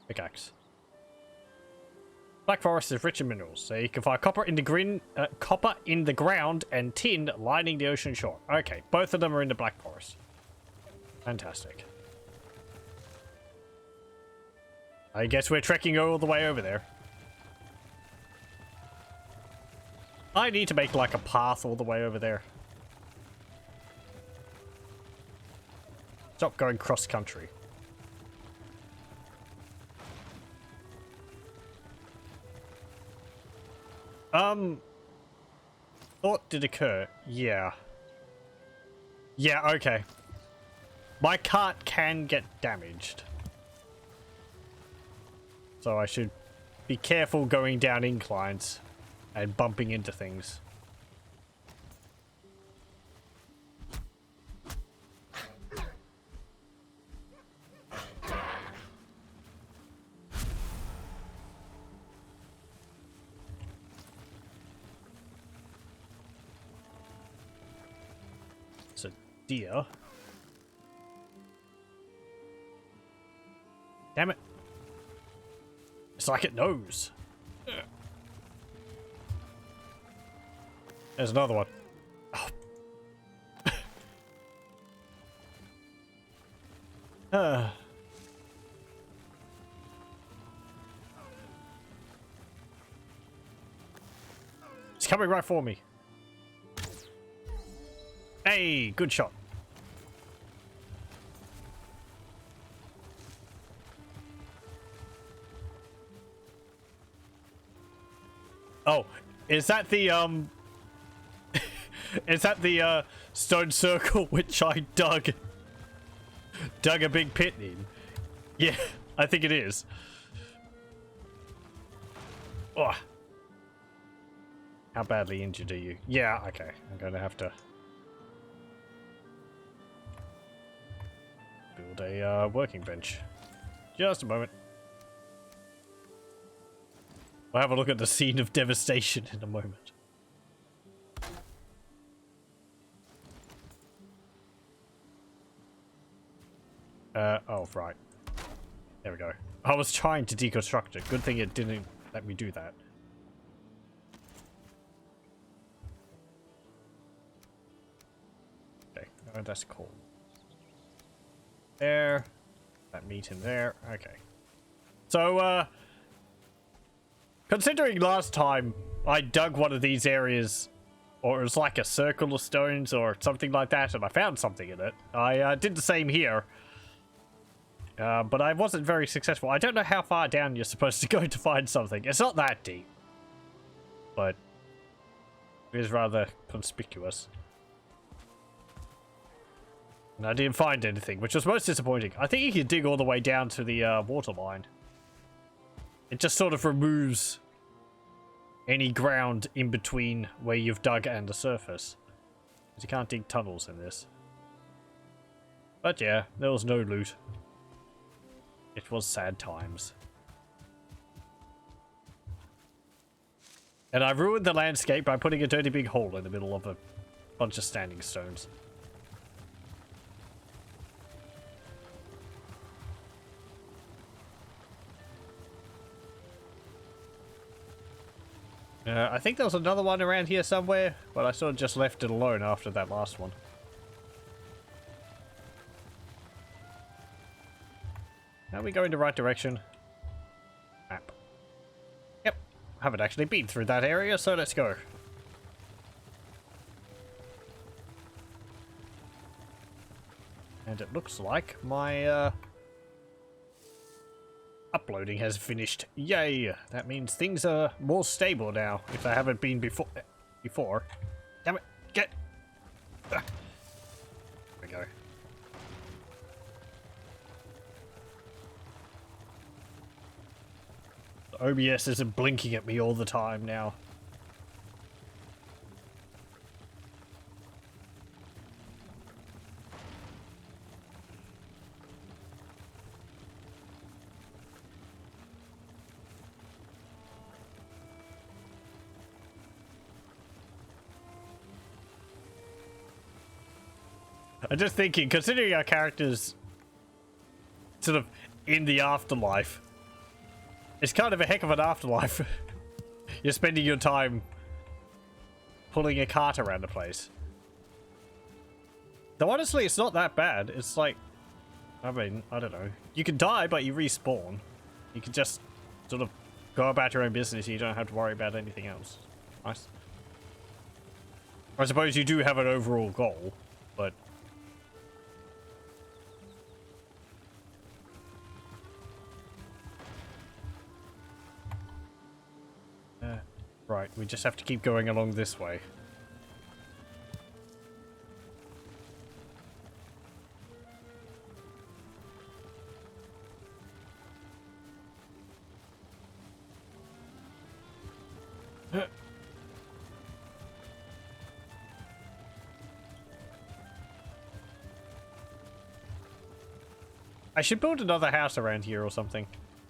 Pickaxe. Black Forest is rich in minerals, so you can find copper in the ground and tin lining the ocean shore. Okay, both of them are in the Black Forest. Fantastic. I guess we're trekking all the way over there. I need to make like a path all the way over there. Stop going cross country. Thought did occur. Yeah. Yeah, okay. My cart can get damaged. So I should be careful going down inclines and bumping into things. It's a deer. Damn it. It's like it knows. There's another one. Oh. It's coming right for me. Hey, good shot. Oh, is that the is that the stone circle which I dug a big pit in? Yeah, I think it is. Oh. How badly injured are you? Yeah, okay. I'm gonna have to build a working bench. Just a moment. We'll have a look at the scene of devastation in a moment. Oh, right. There we go. I was trying to deconstruct it. Good thing it didn't let me do that. Okay, oh, that's cool. There. That meat in there. Okay. So, considering last time I dug one of these areas, or it was like a circle of stones or something like that, and I found something in it, I did the same here. But I wasn't very successful. I don't know how far down you're supposed to go to find something. It's not that deep. But it is rather conspicuous. And I didn't find anything, which was most disappointing. I think you can dig all the way down to the water line. It just sort of removes any ground in between where you've dug and the surface. Because you can't dig tunnels in this. But yeah, there was no loot. It was sad times. And I ruined the landscape by putting a dirty big hole in the middle of a bunch of standing stones. I think there was another one around here somewhere, but I sort of just left it alone after that last one. Are we going the right direction? Map. Yep. Haven't actually been through that area, so let's go. And it looks like my uploading has finished. Yay! That means things are more stable now, if they haven't been before. Damn it! Get! There we go. The OBS isn't blinking at me all the time now. I'm just thinking, considering our characters sort of in the afterlife, it's kind of a heck of an afterlife. You're spending your time pulling a cart around the place. Though honestly, it's not that bad. It's like, I mean, I don't know. You can die, but you respawn. You can just sort of go about your own business. You don't have to worry about anything else. Nice. I suppose you do have an overall goal, but... right, we just have to keep going along this way. I should build another house around here or something,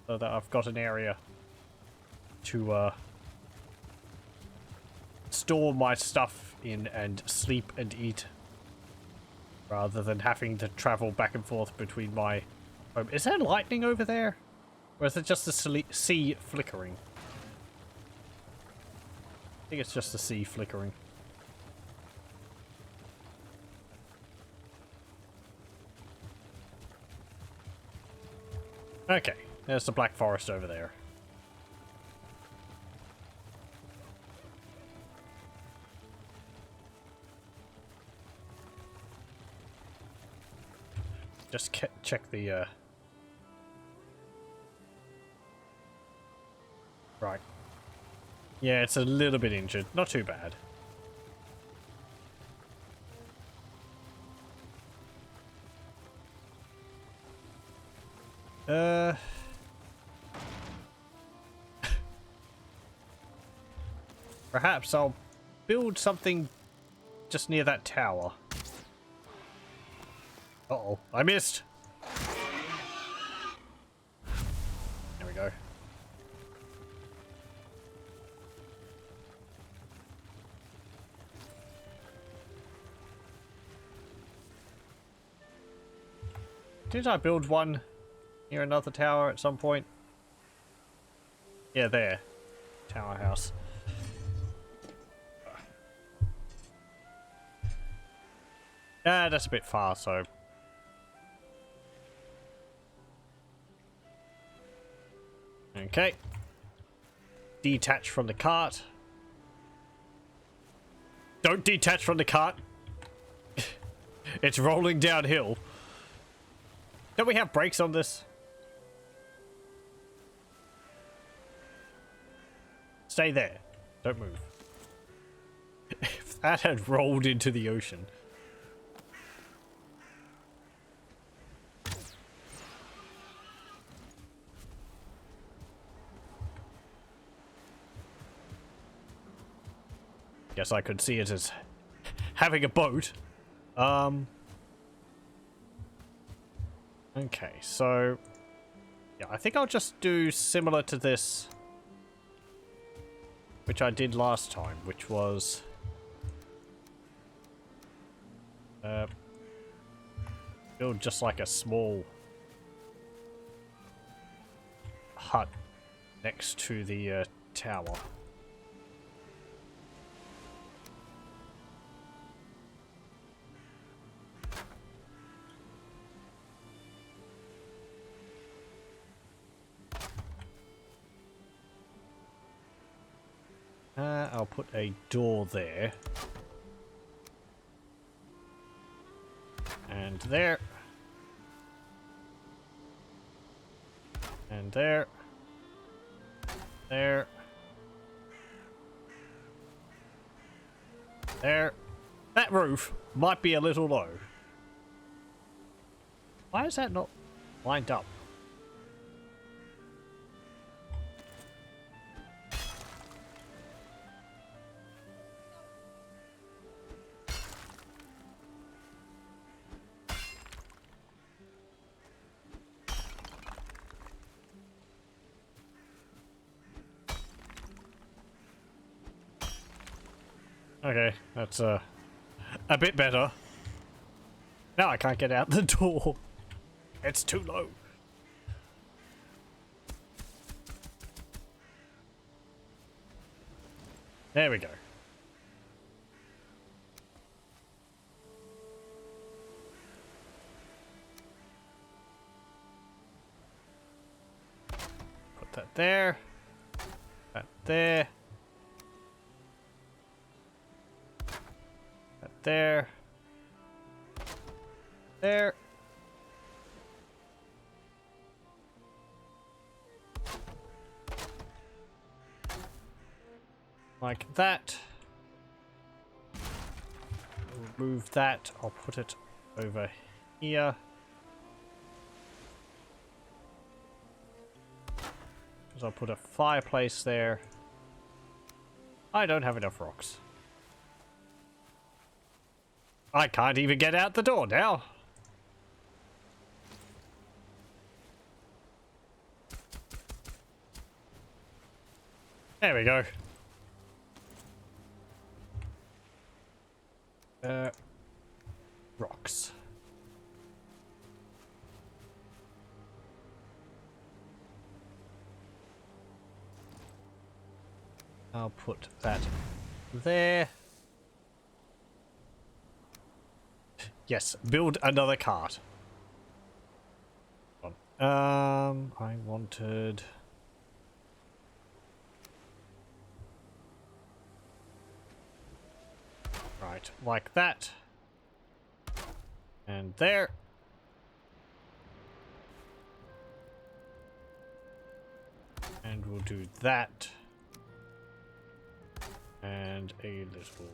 so that I've got an area to store my stuff in and sleep and eat, rather than having to travel back and forth between my home. Is there lightning over there? Or is it just the sea flickering? I think it's just the sea flickering. Okay, there's the Black Forest over there. Just check the, right. Yeah, it's a little bit injured. Not too bad. Perhaps I'll build something just near that tower. Uh-oh, I missed. There we go. did I build one near another tower at some point? Yeah, there. Tower house. Ah, that's a bit far, so... Okay. Detach from the cart. Don't detach from the cart. It's rolling downhill. Don't we have brakes on this? Stay there. Don't move. If that had rolled into the ocean. Guess I could see it as having a boat. Okay, so... yeah, I think I'll just do similar to this, which I did last time, which was... build just like a small hut next to the tower. I'll put a door there. And there. And there. There. There. That roof might be a little low. Why is that not lined up? Okay, that's a bit better. Now I can't get out the door. It's too low. There we go. Put that there. That there. There. There. Like that. Remove that. I'll put it over here. Because I'll put a fireplace there. I don't have enough rocks. I can't even get out the door now. There we go. Rocks. I'll put that there. Yes, build another cart. I wanted... right, like that. And there. And we'll do that. And a little...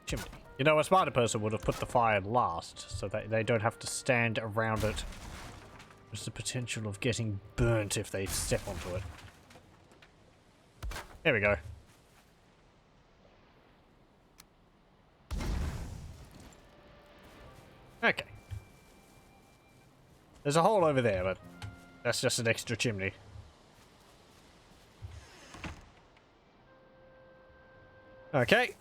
chimney. You know, a smarter person would have put the fire last, so that they don't have to stand around it. There's the potential of getting burnt if they step onto it. There we go. Okay. There's a hole over there, but that's just an extra chimney. Okay.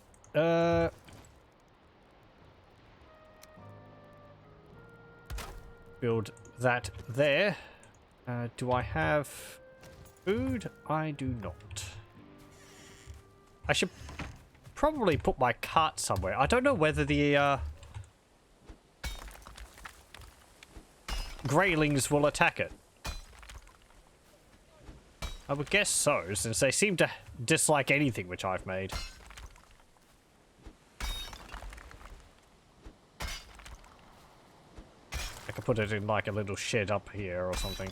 Build that there. Do I have food? I do not. I should probably put my cart somewhere. I don't know whether the Greylings will attack it. I would guess so, since they seem to dislike anything which I've made. I could put it in like a little shed up here or something.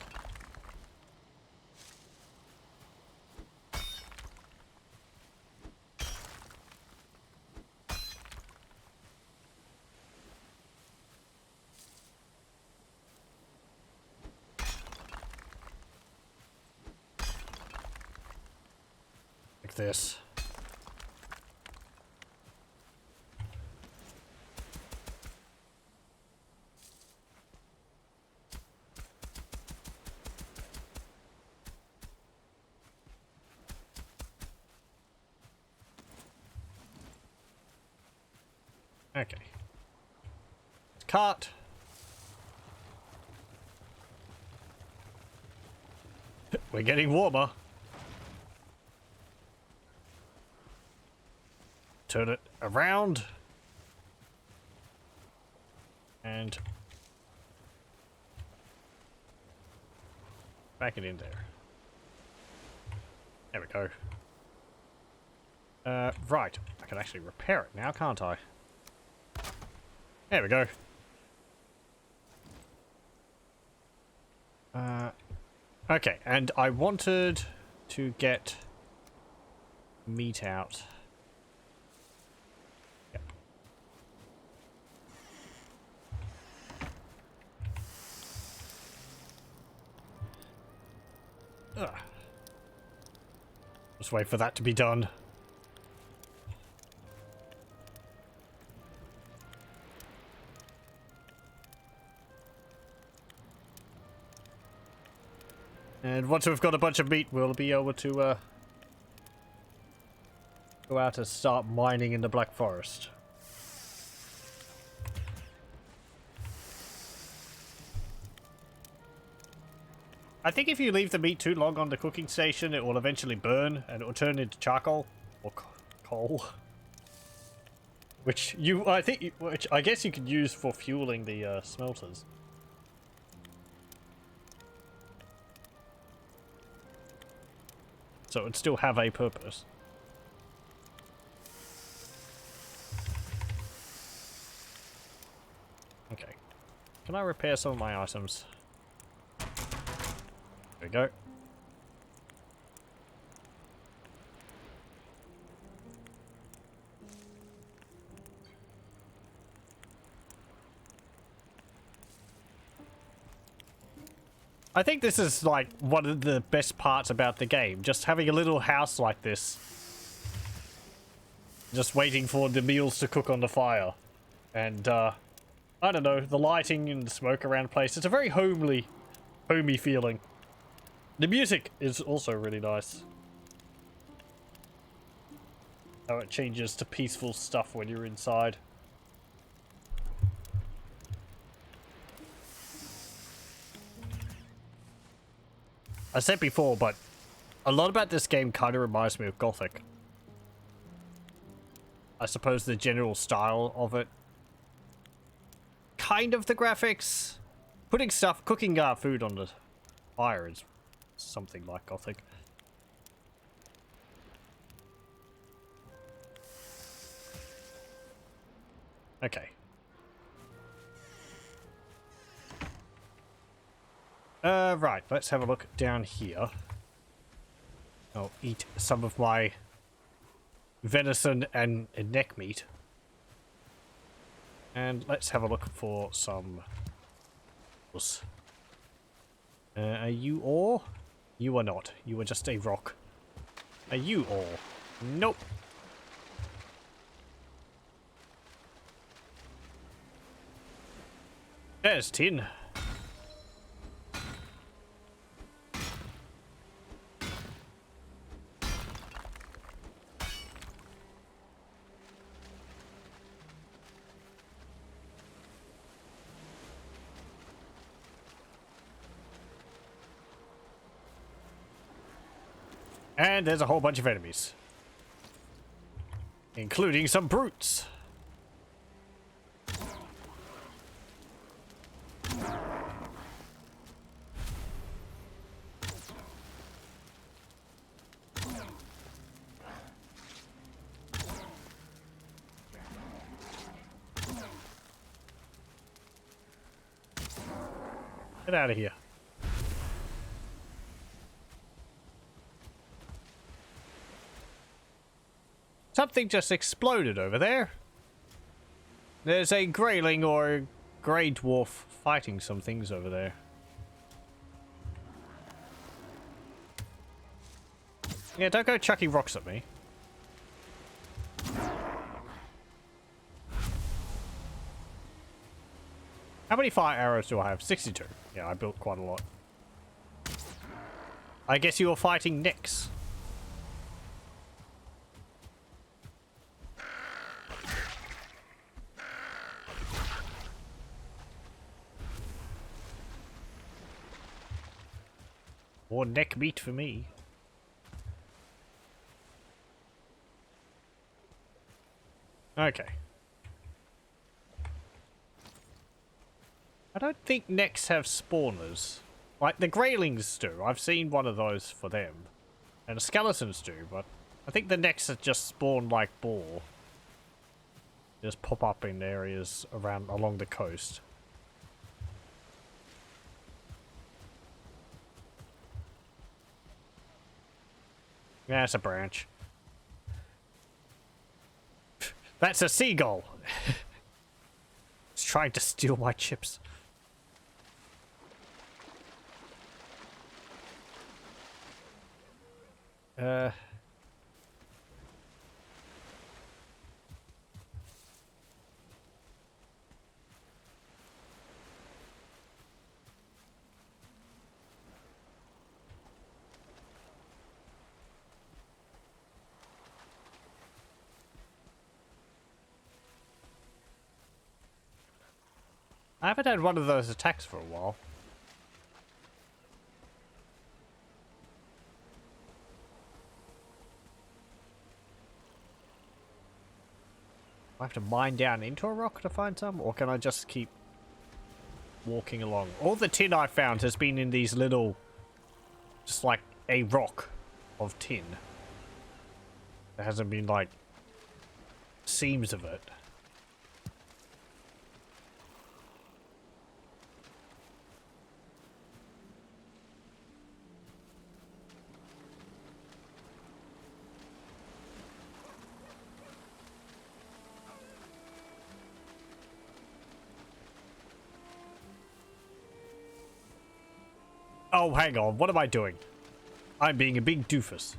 Like this. Okay. Cart. We're getting warmer. Turn it around. And back it in there. There we go. Right. I can actually repair it now, can't I? There we go. Okay, and I wanted to get meat out. Yep. Ugh. Just wait for that to be done. And once we've got a bunch of meat, we'll be able to go out and start mining in the Black Forest. I think if you leave the meat too long on the cooking station, it will eventually burn and it will turn into charcoal or coal, which I guess you could use for fueling the smelters. So it would still have a purpose. Okay. Can I repair some of my items? There we go. I think this is like one of the best parts about the game. Just having a little house like this. Just waiting for the meals to cook on the fire. And, I don't know, the lighting and the smoke around the place. It's a very homey feeling. The music is also really nice. How it changes to peaceful stuff when you're inside. I said before, but a lot about this game kind of reminds me of Gothic. I suppose the general style of it. Kind of the graphics. Cooking food on the fire is something like Gothic. Okay. Right, let's have a look down here. I'll eat some of my venison and neck meat. And let's have a look for some... are you ore? You are not. You are just a rock. Are you ore? Nope. There's tin. And there's a whole bunch of enemies. Including some brutes. Get out of here. Something just exploded over there. There's a greyling or grey dwarf fighting some things over there. Yeah, don't go chucking rocks at me. How many fire arrows do I have? 62. Yeah, I built quite a lot. I guess you were fighting Nyx. More neck meat for me. Okay. I don't think necks have spawners. Like, the greylings do. I've seen one of those for them. And the skeletons do, but I think the necks are just spawn like boar. Just pop up in areas around along the coast. Yeah, it's a branch. That's a seagull! It's trying to steal my chips. I haven't had one of those attacks for a while. I have to mine down into a rock to find some, or can I just keep walking along? All the tin I found has been in these little, just like a rock of tin. There hasn't been like seams of it. Oh, hang on. What am I doing? I'm being a big doofus.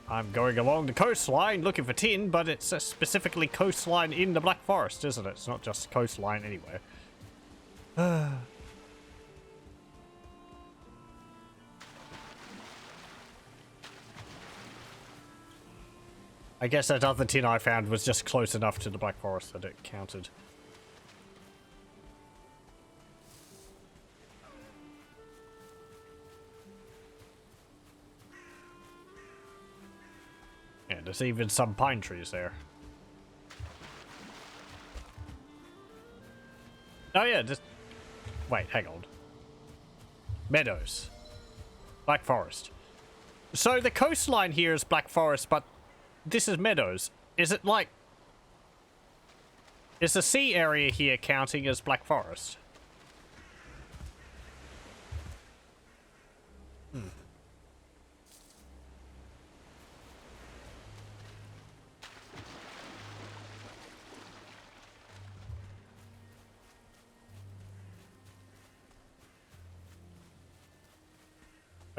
I'm going along the coastline looking for tin, but it's specifically coastline in the Black Forest, isn't it? It's not just coastline anywhere. I guess that other tin I found was just close enough to the Black Forest that it counted. Yeah, there's even some pine trees there. Oh yeah, just... Wait, hang on. Meadows. Black Forest. So the coastline here is Black Forest, but this is meadows. Is it like... Is the sea area here counting as Black Forest?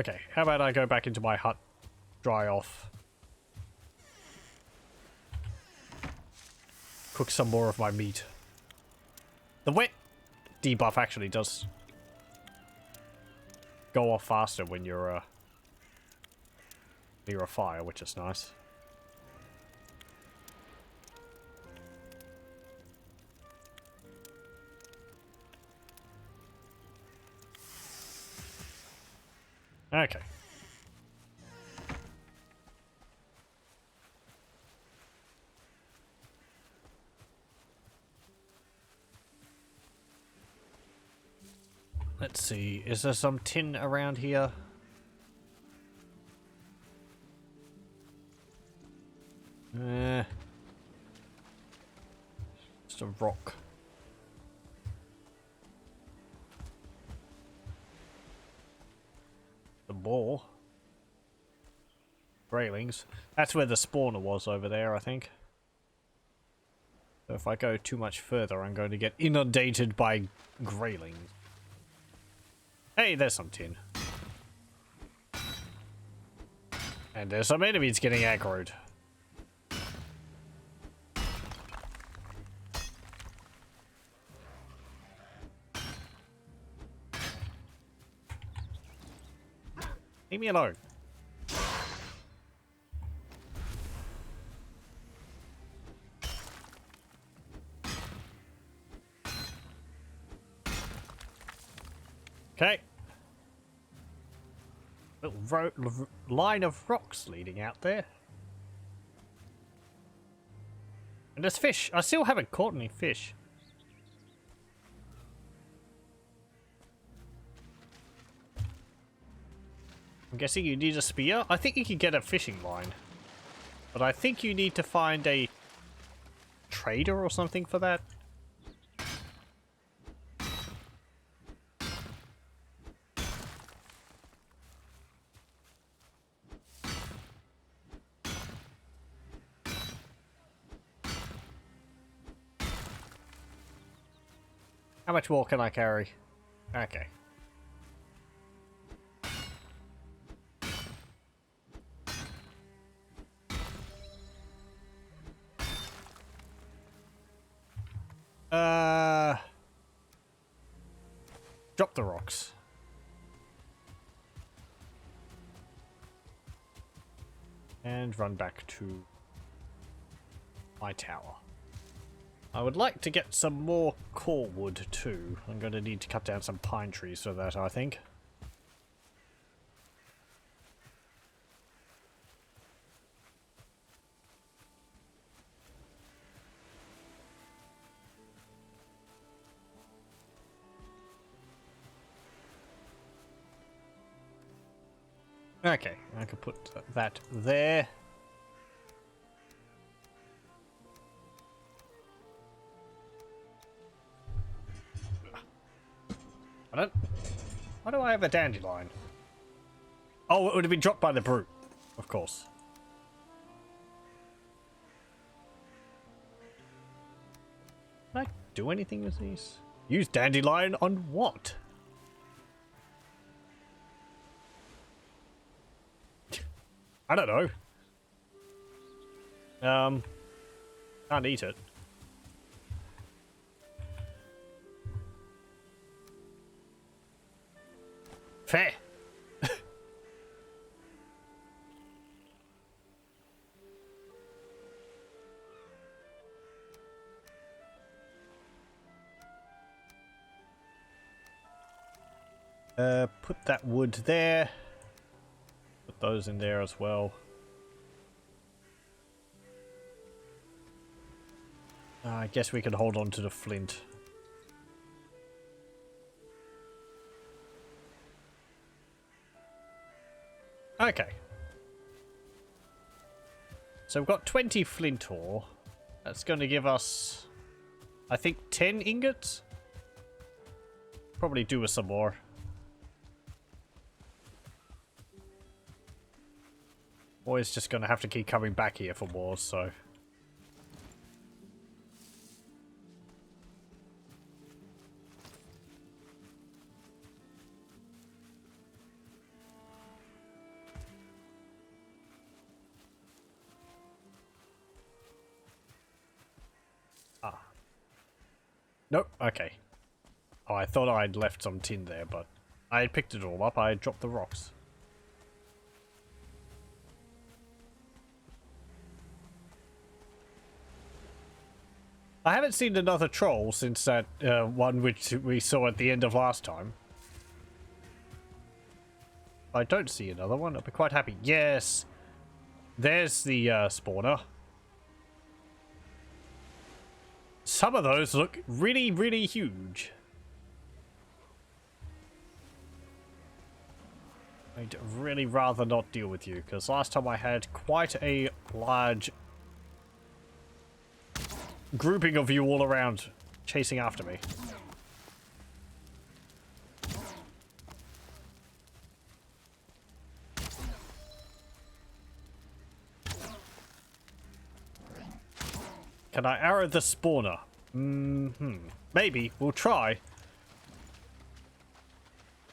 Okay, how about I go back into my hut, dry off, cook some more of my meat. The wet debuff actually does go off faster when you're near a fire, which is nice. Okay. Let's see. Is there some tin around here? Just a rock. The ball. Railings. That's where the spawner was over there, I think. So if I go too much further, I'm going to get inundated by graylings. Hey, there's some tin. And there's some enemies getting aggroed. Leave me alone. Okay. Little line of rocks leading out there. And there's fish. I still haven't caught any fish. I'm guessing you need a spear. I think you can get a fishing line. But I think you need to find a trader or something for that. How much more can I carry? Okay. Drop the rocks. And run back to my tower. I would like to get some more core wood too. I'm going to need to cut down some pine trees for that, I think. Okay, I can put that there. Why do I have a dandelion? Oh, it would have been dropped by the brute. Of course. Can I do anything with these? Use dandelion on what? I don't know. Can't eat it. Fair. Put that wood there. Put those in there as well. I guess we can hold on to the flint. Okay. So we've got 20 flint ore. That's going to give us, I think, 10 ingots. Probably do with some more. Always just going to have to keep coming back here for more, so. Nope, okay. Oh, I thought I'd left some tin there, but I had picked it all up. I dropped the rocks. I haven't seen another troll since that one which we saw at the end of last time. I don't see another one. I'll be quite happy. Yes! There's the spawner. Some of those look really, really huge. I'd really rather not deal with you, because last time I had quite a large grouping of you all around chasing after me. Can I arrow the spawner? Maybe. We'll try.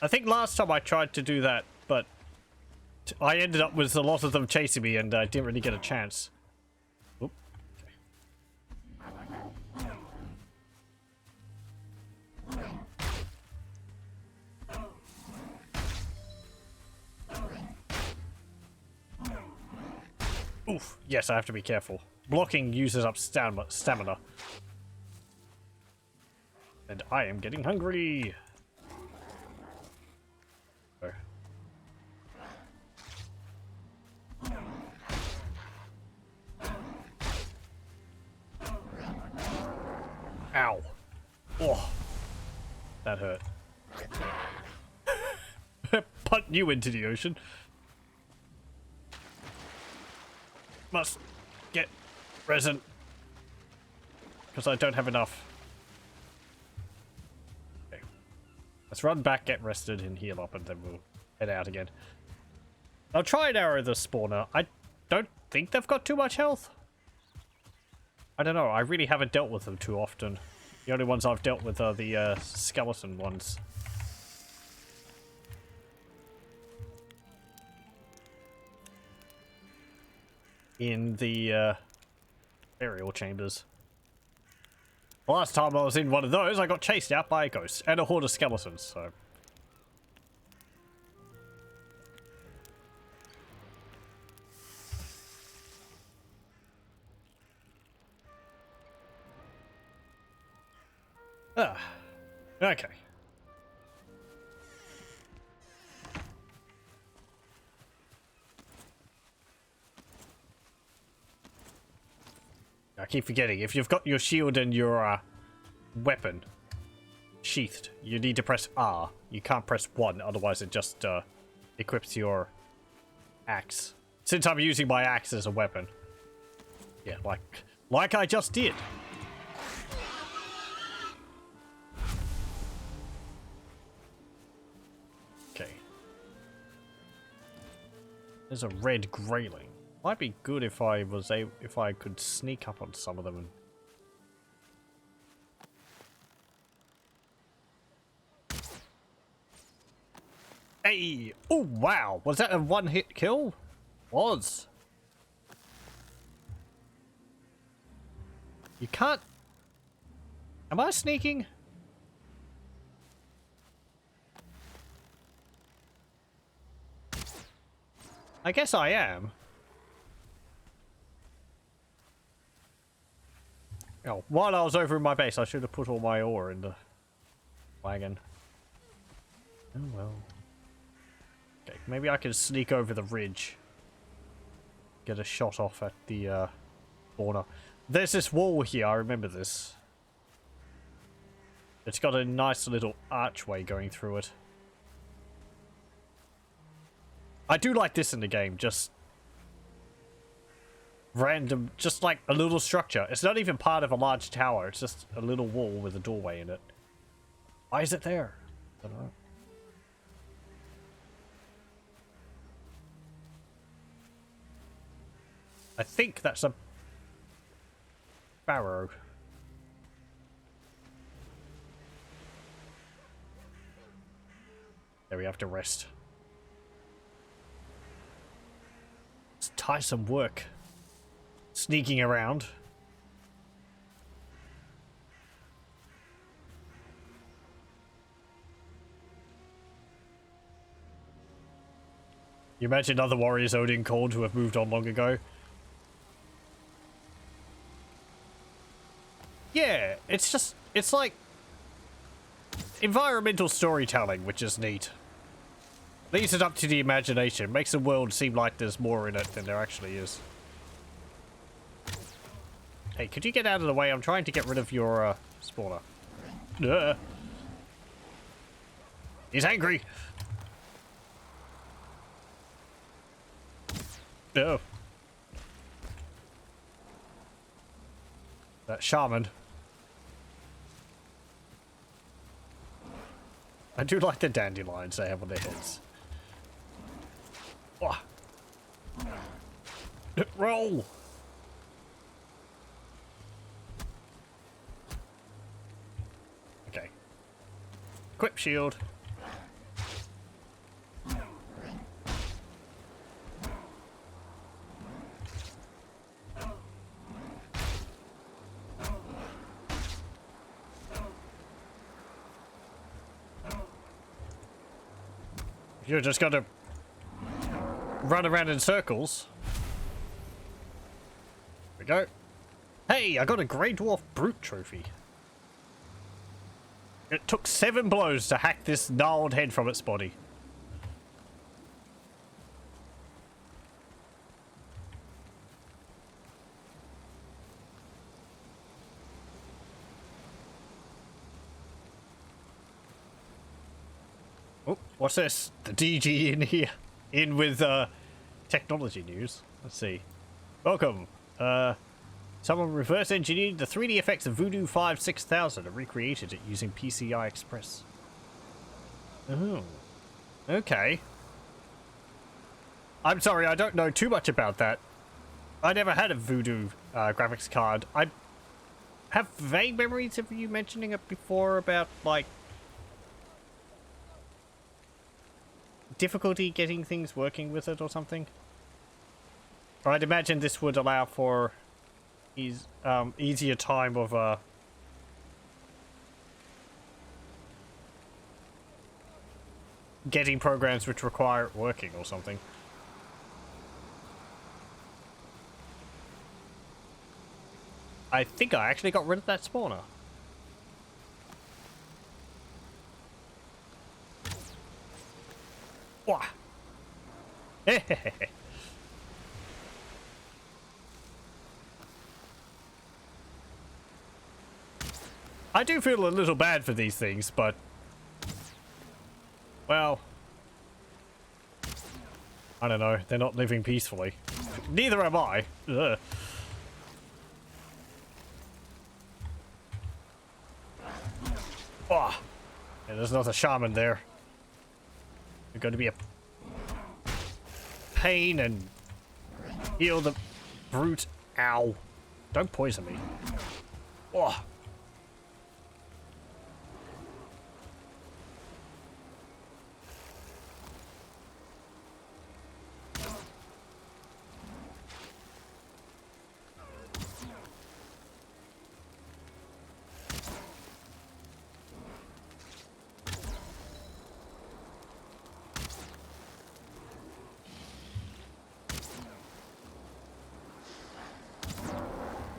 I think last time I tried to do that, but I ended up with a lot of them chasing me and I didn't really get a chance. Oop. Oof. Yes, I have to be careful. Blocking uses up stamina. And I am getting hungry. Oh. Ow. Oh. That hurt. Punt you into the ocean. Must get resin. Because I don't have enough. Okay. Let's run back, get rested, and heal up, and then we'll head out again. I'll try and arrow the spawner. I don't think they've got too much health. I don't know. I really haven't dealt with them too often. The only ones I've dealt with are the skeleton ones. In the burial chambers. The last time I was in one of those, I got chased out by a ghost and a horde of skeletons, so... Ah, okay. I keep forgetting, if you've got your shield and your weapon sheathed, you need to press R. You can't press 1, otherwise it just equips your axe. Since I'm using my axe as a weapon. Yeah, like I just did. Okay. There's a red grayling. Might be good if I could sneak up on some of them and... Hey! Oh wow! Was that a one-hit kill? Was. You can't... Am I sneaking? I guess I am. Oh, while I was over in my base, I should have put all my ore in the wagon. Oh well. Okay, maybe I can sneak over the ridge. Get a shot off at the spawner. There's this wall here, I remember this. It's got a nice little archway going through it. I do like this in the game, just... random, just like a little structure. It's not even part of a large tower, it's just a little wall with a doorway in it. Why is it there? I don't know. I think that's a barrow. There, we have to rest. It's tiresome work. Sneaking around. You imagine other warriors Odin called who have moved on long ago? Yeah, it's just, it's like environmental storytelling, which is neat. Leaves it up to the imagination, makes the world seem like there's more in it than there actually is. Hey, could you get out of the way? I'm trying to get rid of your spawner. He's angry. Oh. That shaman. I do like the dandelions they have on their heads. Oh. Roll! Okay. Equip shield. You're just gonna run around in circles. There we go. Hey, I got a Grey Dwarf Brute trophy. It took 7 blows to hack this gnarled head from its body. Oh, what's this? The DG in here. In with technology news. Let's see. Welcome. Someone reverse engineered the 3D effects of Voodoo 5 6000 and recreated it using PCI Express. Oh. Okay. I'm sorry, I don't know too much about that. I never had a Voodoo graphics card. I have vague memories of you mentioning it before about, like, difficulty getting things working with it or something. Or I'd imagine this would allow for easier time of getting programs which require it working or something. I think I actually got rid of that spawner. Wah. I do feel a little bad for these things, but... well... I don't know, they're not living peacefully. Neither am I. Ugh. Oh. Yeah, there's another shaman there. You're going to be a pain and heal the brute. Ow. Don't poison me. Oh.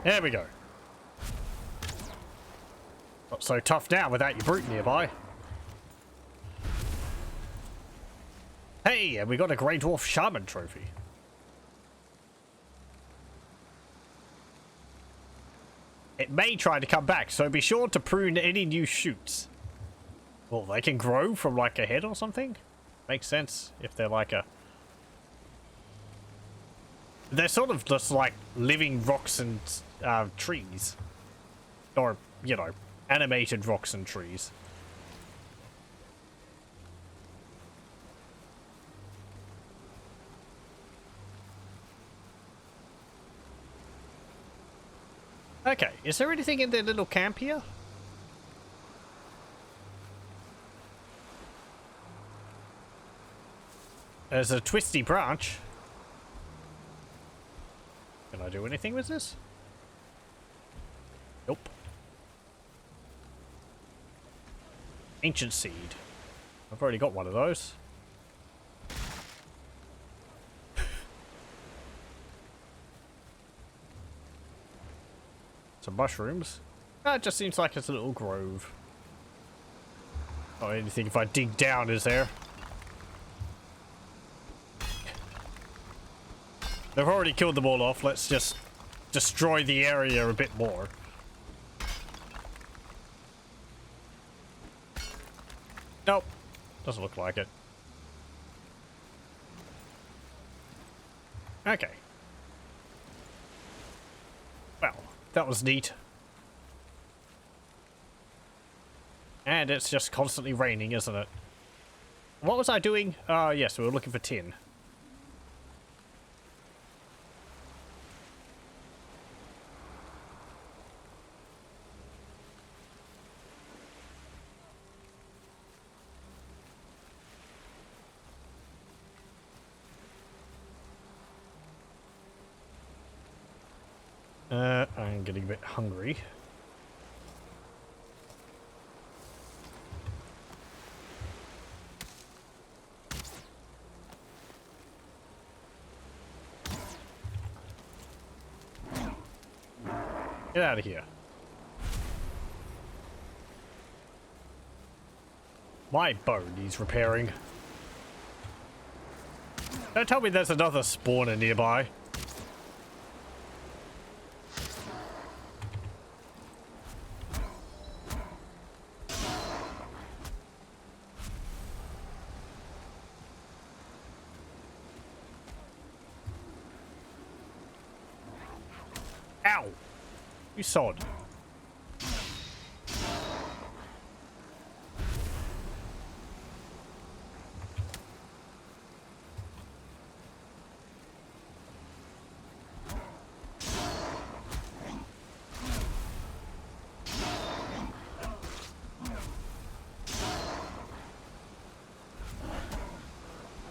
There we go. Not so tough now without your brute nearby. Hey, and we got a Grey Dwarf Shaman trophy. It may try to come back, so be sure to prune any new shoots. Well, they can grow from like a head or something? Makes sense if they're like a... they're sort of just like living rocks and trees. Or, you know, animated rocks and trees. Okay, is there anything in their little camp here? There's a twisty branch. Can I do anything with this? Nope. Ancient seed. I've already got one of those. Some mushrooms. Ah, it just seems like it's a little grove. Not anything if I dig down, is there? They've already killed them all off. Let's just destroy the area a bit more. Nope. Doesn't look like it. Okay. Well, that was neat. And it's just constantly raining, isn't it? What was I doing? Yes, we were looking for tin. I'm getting a bit hungry. Get out of here. My bow needs repairing. Don't tell me there's another spawner nearby. Ow! You sod.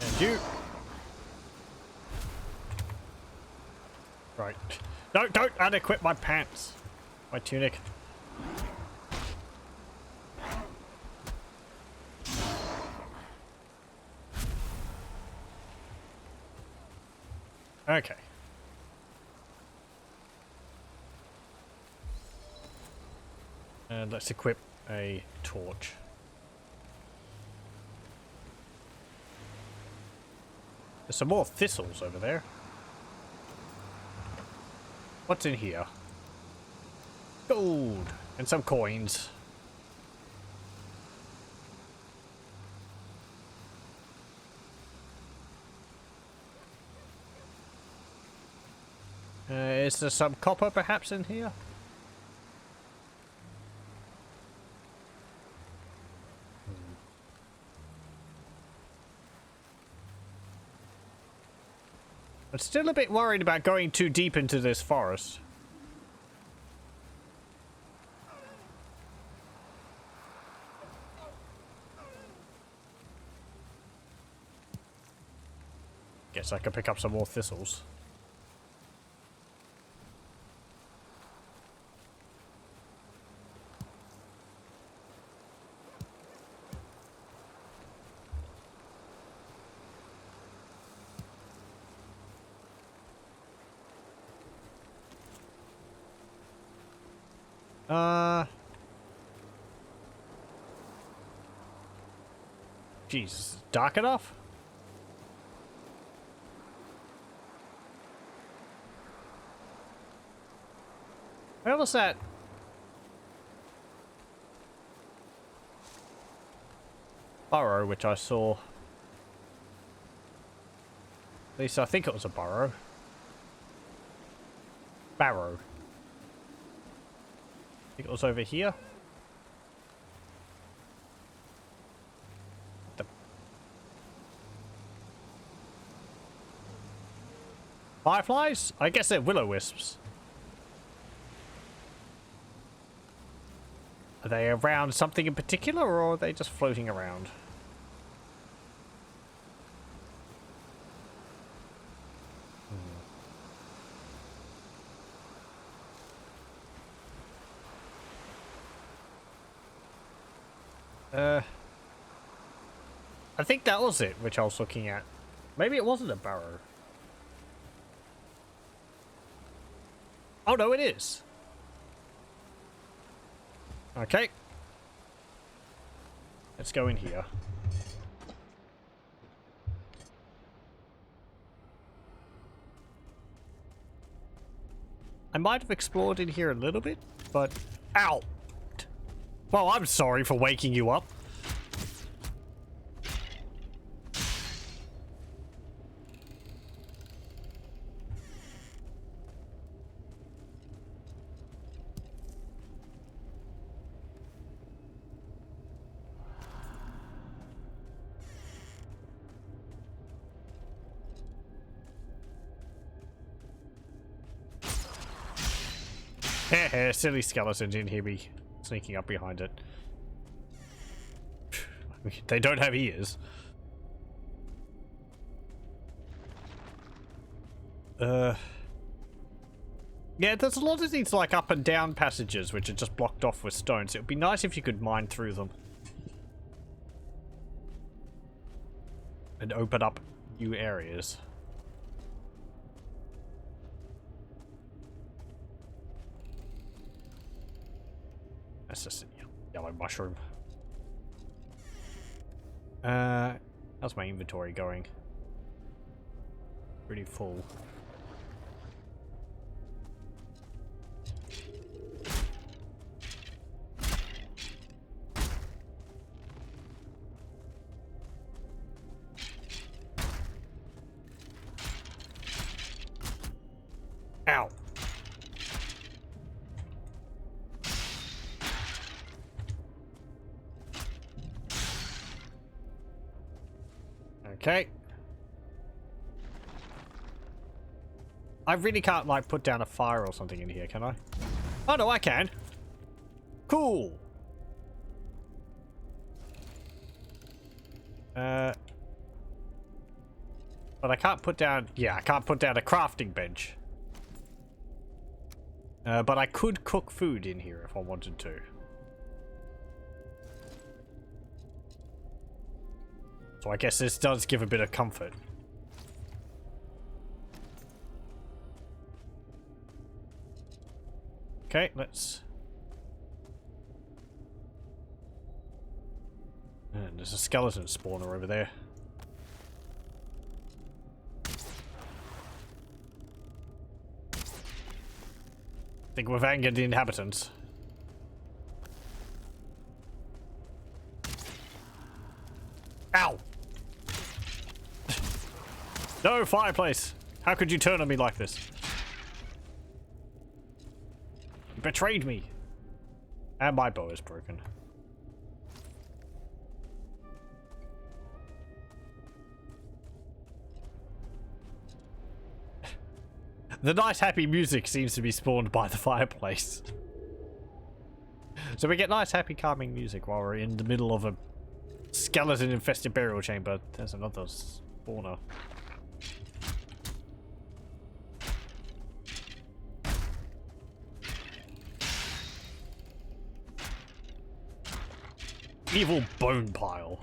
And you. Right. No, don't unequip my pants. My tunic. Okay. And let's equip a torch. There's some more thistles over there. What's in here? Gold and some coins. Is there some copper perhaps in here? I'm still a bit worried about going too deep into this forest. Guess I could pick up some more thistles. Jesus, dark enough? Where was that? Burrow, which I saw. At least I think it was a burrow. Barrow. I think it was over here. Fireflies? I guess they're will-o-wisps. Are they around something in particular, or are they just floating around? I think that was it, which I was looking at. Maybe it wasn't a burrow. Oh no, it is. Okay. Let's go in here. I might have explored in here a little bit, but... Ow! Well, I'm sorry for waking you up. Silly skeletons in here be sneaking up behind it. They don't have ears. Yeah, there's a lot of these like up and down passages which are just blocked off with stones. It would be nice if you could mine through them. And open up new areas. That's just a yellow mushroom. How's my inventory going? Pretty full. Ow. Okay. I really can't, like, put down a fire or something in here, can I? Oh, no, I can. Cool. But I can't put down... Yeah, I can't put down a crafting bench. But I could cook food in here if I wanted to. So I guess this does give a bit of comfort. Okay, let's... And there's a skeleton spawner over there. I think we've angered the inhabitants. Ow! No, fireplace! How could you turn on me like this? You betrayed me! And my bow is broken. The nice happy music seems to be spawned by the fireplace. So we get nice happy calming music while we're in the middle of a skeleton infested burial chamber. There's another spawner. Evil bone pile.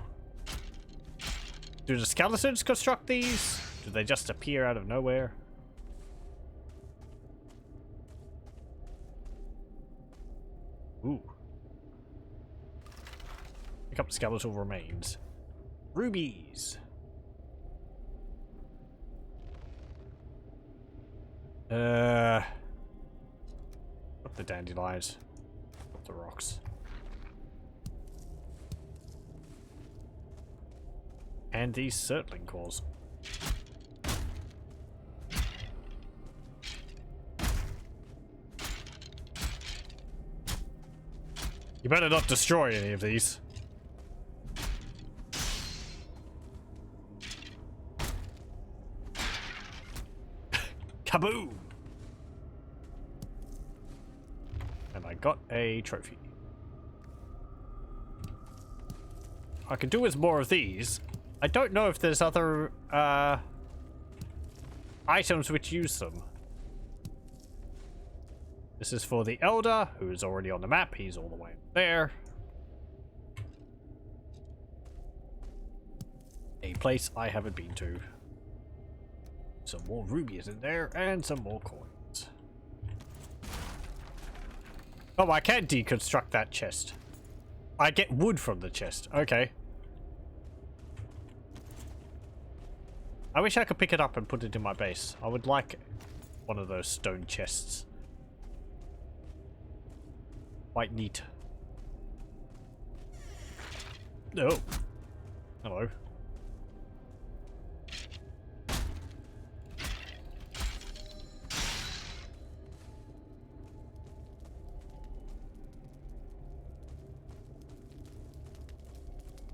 Do the skeletons construct these? Do they just appear out of nowhere? Ooh. Pick up the skeletal remains. Rubies. Up the dandelions. Up the rocks. And these surtling cores. You better not destroy any of these. Kaboom! And I got a trophy. I could do with more of these. I don't know if there's other items which use them. This is for the Elder, who is already on the map. He's all the way there. A place I haven't been to. Some more rubies in there, and some more coins. Oh, I can deconstruct that chest. I get wood from the chest. Okay. I wish I could pick it up and put it in my base. I would like one of those stone chests. Quite neat. Oh. Hello.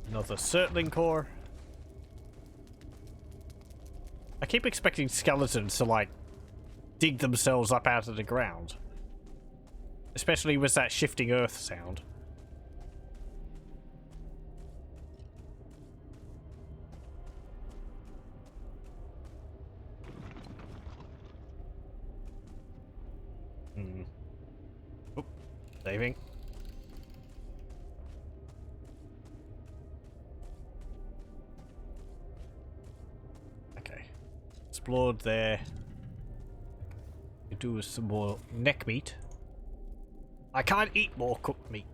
Another surtling core. I keep expecting skeletons to, like, dig themselves up out of the ground. Especially with that shifting earth sound. Oop, saving. Okay. Explored there. We do some more neck meat. I can't eat more cooked meat.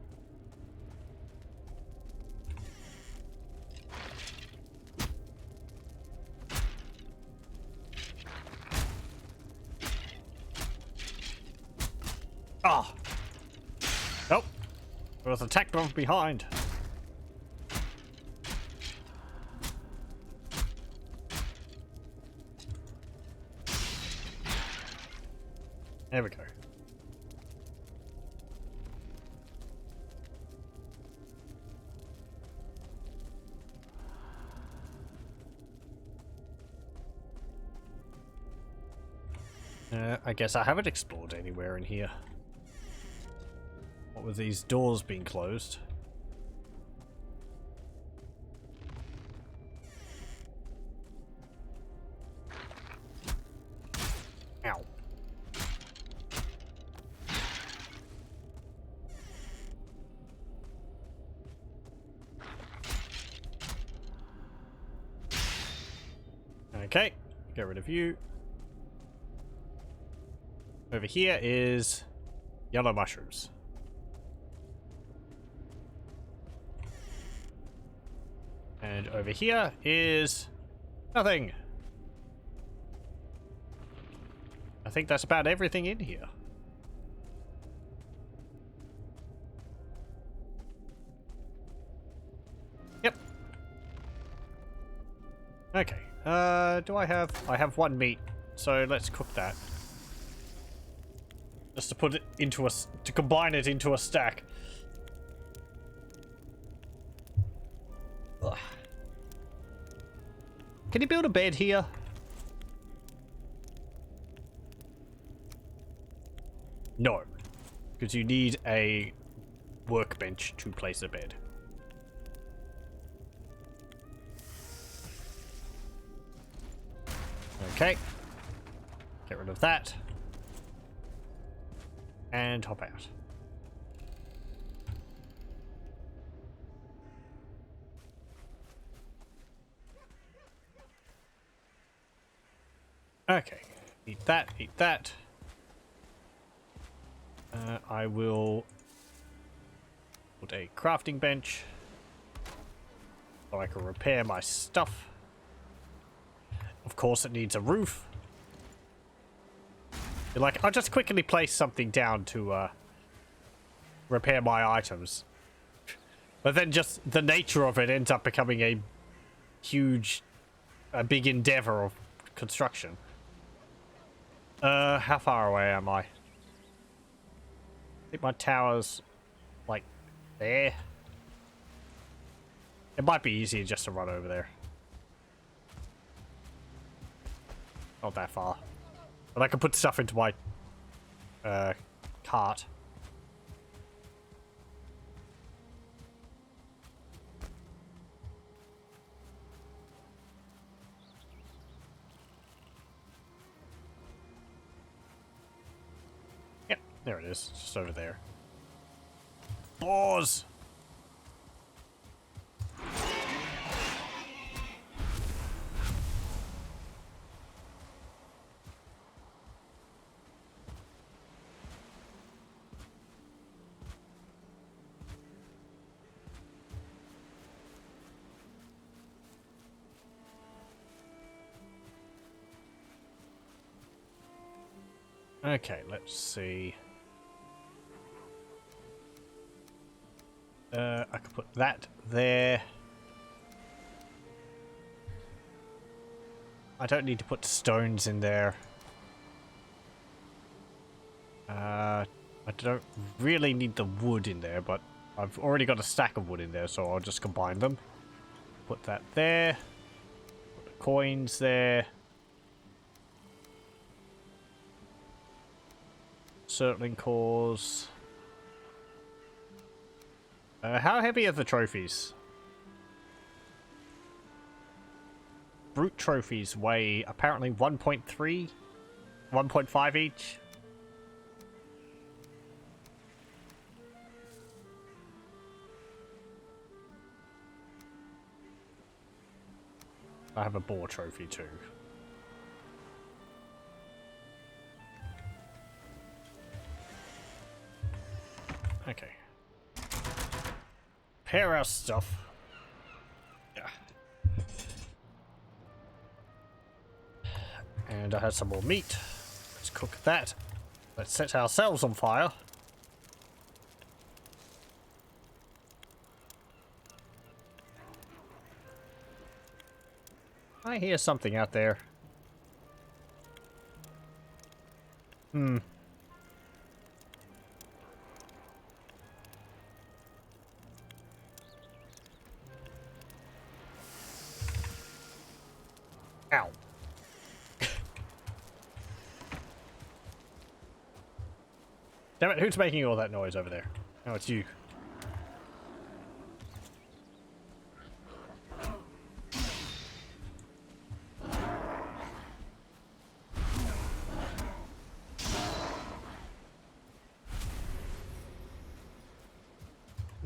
Ah! Nope. I was attacked from behind. There we go. I guess I haven't explored anywhere in here. What with these doors being closed? Ow. Okay, get rid of you. Over here is yellow mushrooms. And over here is nothing. I think that's about everything in here. Yep. Okay. Do I have one meat, so let's cook that. Just to put it into to combine it into a stack. Ugh. Can you build a bed here? No, because you need a workbench to place a bed. Okay. Get rid of that. And hop out. Okay. Eat that, eat that. I will put a crafting bench so I can repair my stuff. Of course it needs a roof. You're like, I'll just quickly place something down to repair my items. But then just the nature of it ends up becoming a big endeavor of construction. How far away am I? I think my tower's like there. It might be easier just to run over there. Not that far. But I can put stuff into my cart. Yep, there it is. Just over there. Boars! Okay, let's see. I could put that there. I don't need to put stones in there. I don't really need the wood in there, but I've already got a stack of wood in there, so I'll just combine them. Put that there. Put the coins there. Circling cores. How heavy are the trophies? Brute trophies weigh apparently 1.3, 1.5 each. I have a boar trophy too. Okay. Pair our stuff. Yeah. And I had some more meat. Let's cook that. Let's set ourselves on fire. I hear something out there. Hmm. Ow. Damn it, who's making all that noise over there? Oh, it's you.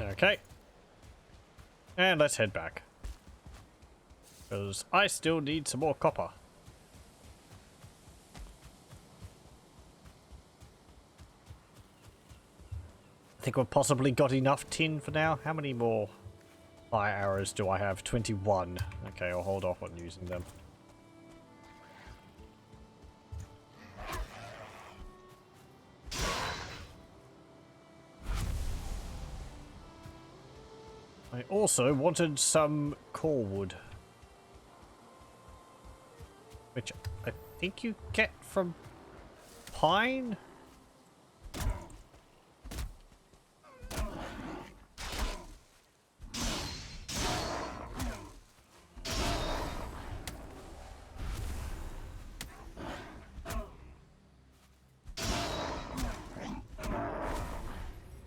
Okay. And let's head back. Because I still need some more copper. I think we've possibly got enough tin for now. How many more fire arrows do I have? 21. Okay, I'll hold off on using them. I also wanted some core wood. Which I think you get from pine?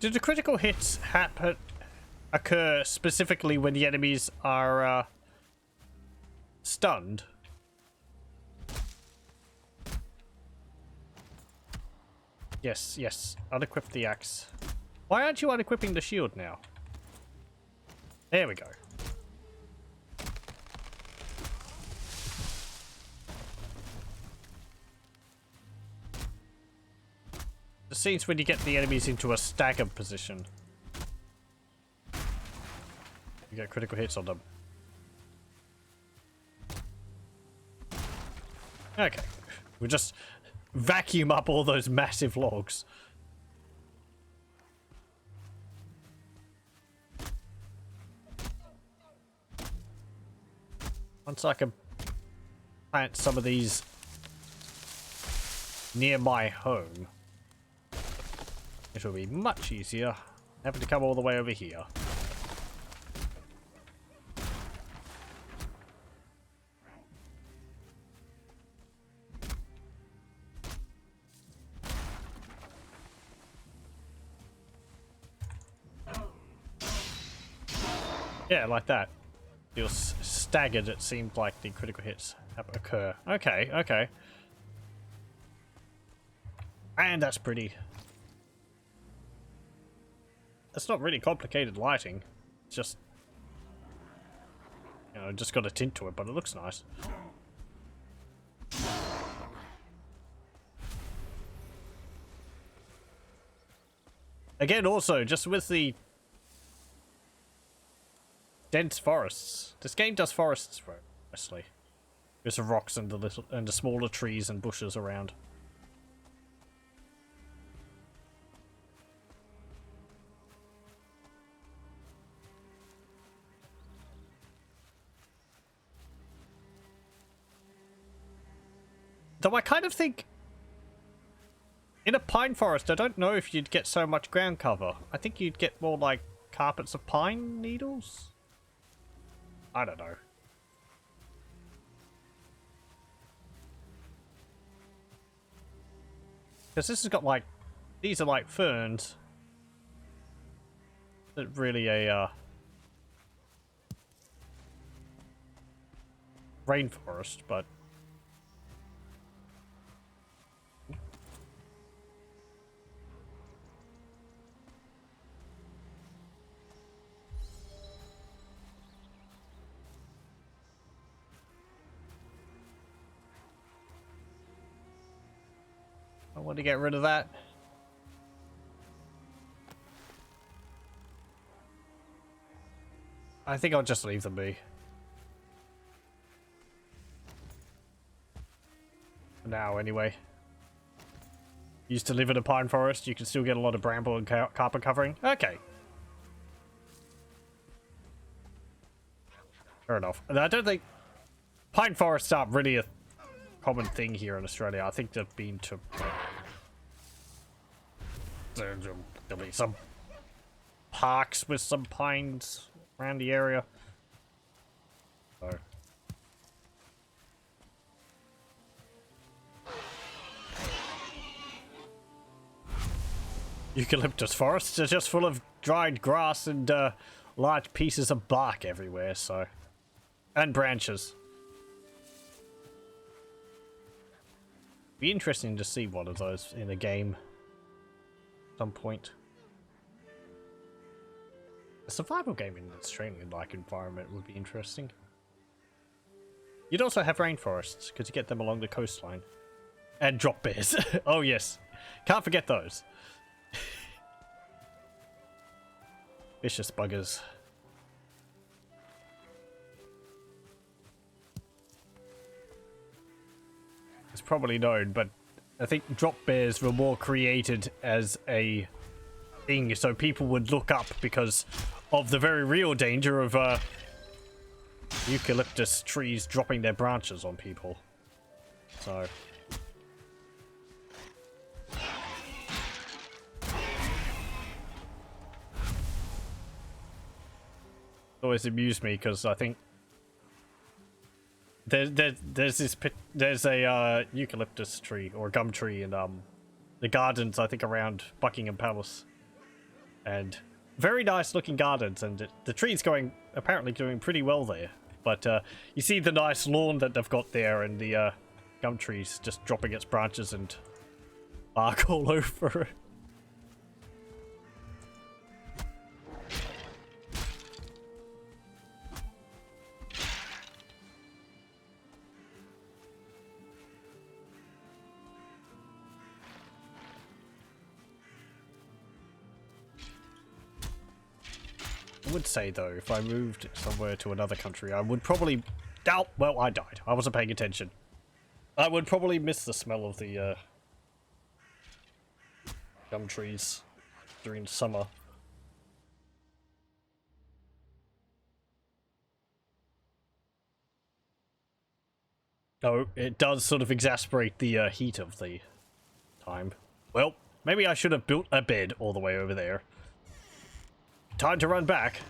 Do the critical hits occur specifically when the enemies are stunned? Yes, yes. Unequip the axe. Why aren't you unequipping the shield now? There we go. The scene's when you get the enemies into a staggered position. You get critical hits on them. Okay. We'll just vacuum up all those massive logs. Once I can plant some of these near my home, it will be much easier having to come all the way over here. Yeah, like that. You're staggered, it seemed like the critical hits occur. Okay, okay. And that's pretty. It's not really complicated lighting. It's just, you know, just got a tint to it, but it looks nice. Again, also, just with the dense forests. This game does forests mostly. There's the rocks and the smaller trees and bushes around. Though I kind of think in a pine forest, I don't know if you'd get so much ground cover. I think you'd get more like carpets of pine needles. I don't know. Because this has got like, these are like ferns. Not really a rainforest, but I want to get rid of that. I think I'll just leave them be. For now, anyway. Used to live in a pine forest, you can still get a lot of bramble and carpet covering. Okay. Fair enough. And I don't think pine forests aren't really a common thing here in Australia. I think they've been to... There'll be some parks with some pines around the area. So. Eucalyptus forests are just full of dried grass and large pieces of bark everywhere, so... And branches. Be interesting to see one of those in a game. At some point. A survival game in an Australian-like environment would be interesting. You'd also have rainforests, because you get them along the coastline. And drop bears. Oh yes. Can't forget those. Vicious buggers. It's probably known, but I think drop bears were more created as a thing, so people would look up because of the very real danger of eucalyptus trees dropping their branches on people. So... always amused me because I think there's a eucalyptus tree or gum tree in the gardens, I think, around Buckingham Palace, and very nice looking gardens, and the tree's apparently doing pretty well there. But you see the nice lawn that they've got there, and the gum tree's just dropping its branches and bark all over it. I would say, though, if I moved somewhere to another country, I would probably... Oh, well, I died. I wasn't paying attention. I would probably miss the smell of the gum trees during summer. Oh, it does sort of exasperate the heat of the time. Well, maybe I should have built a bed all the way over there. Time to run back.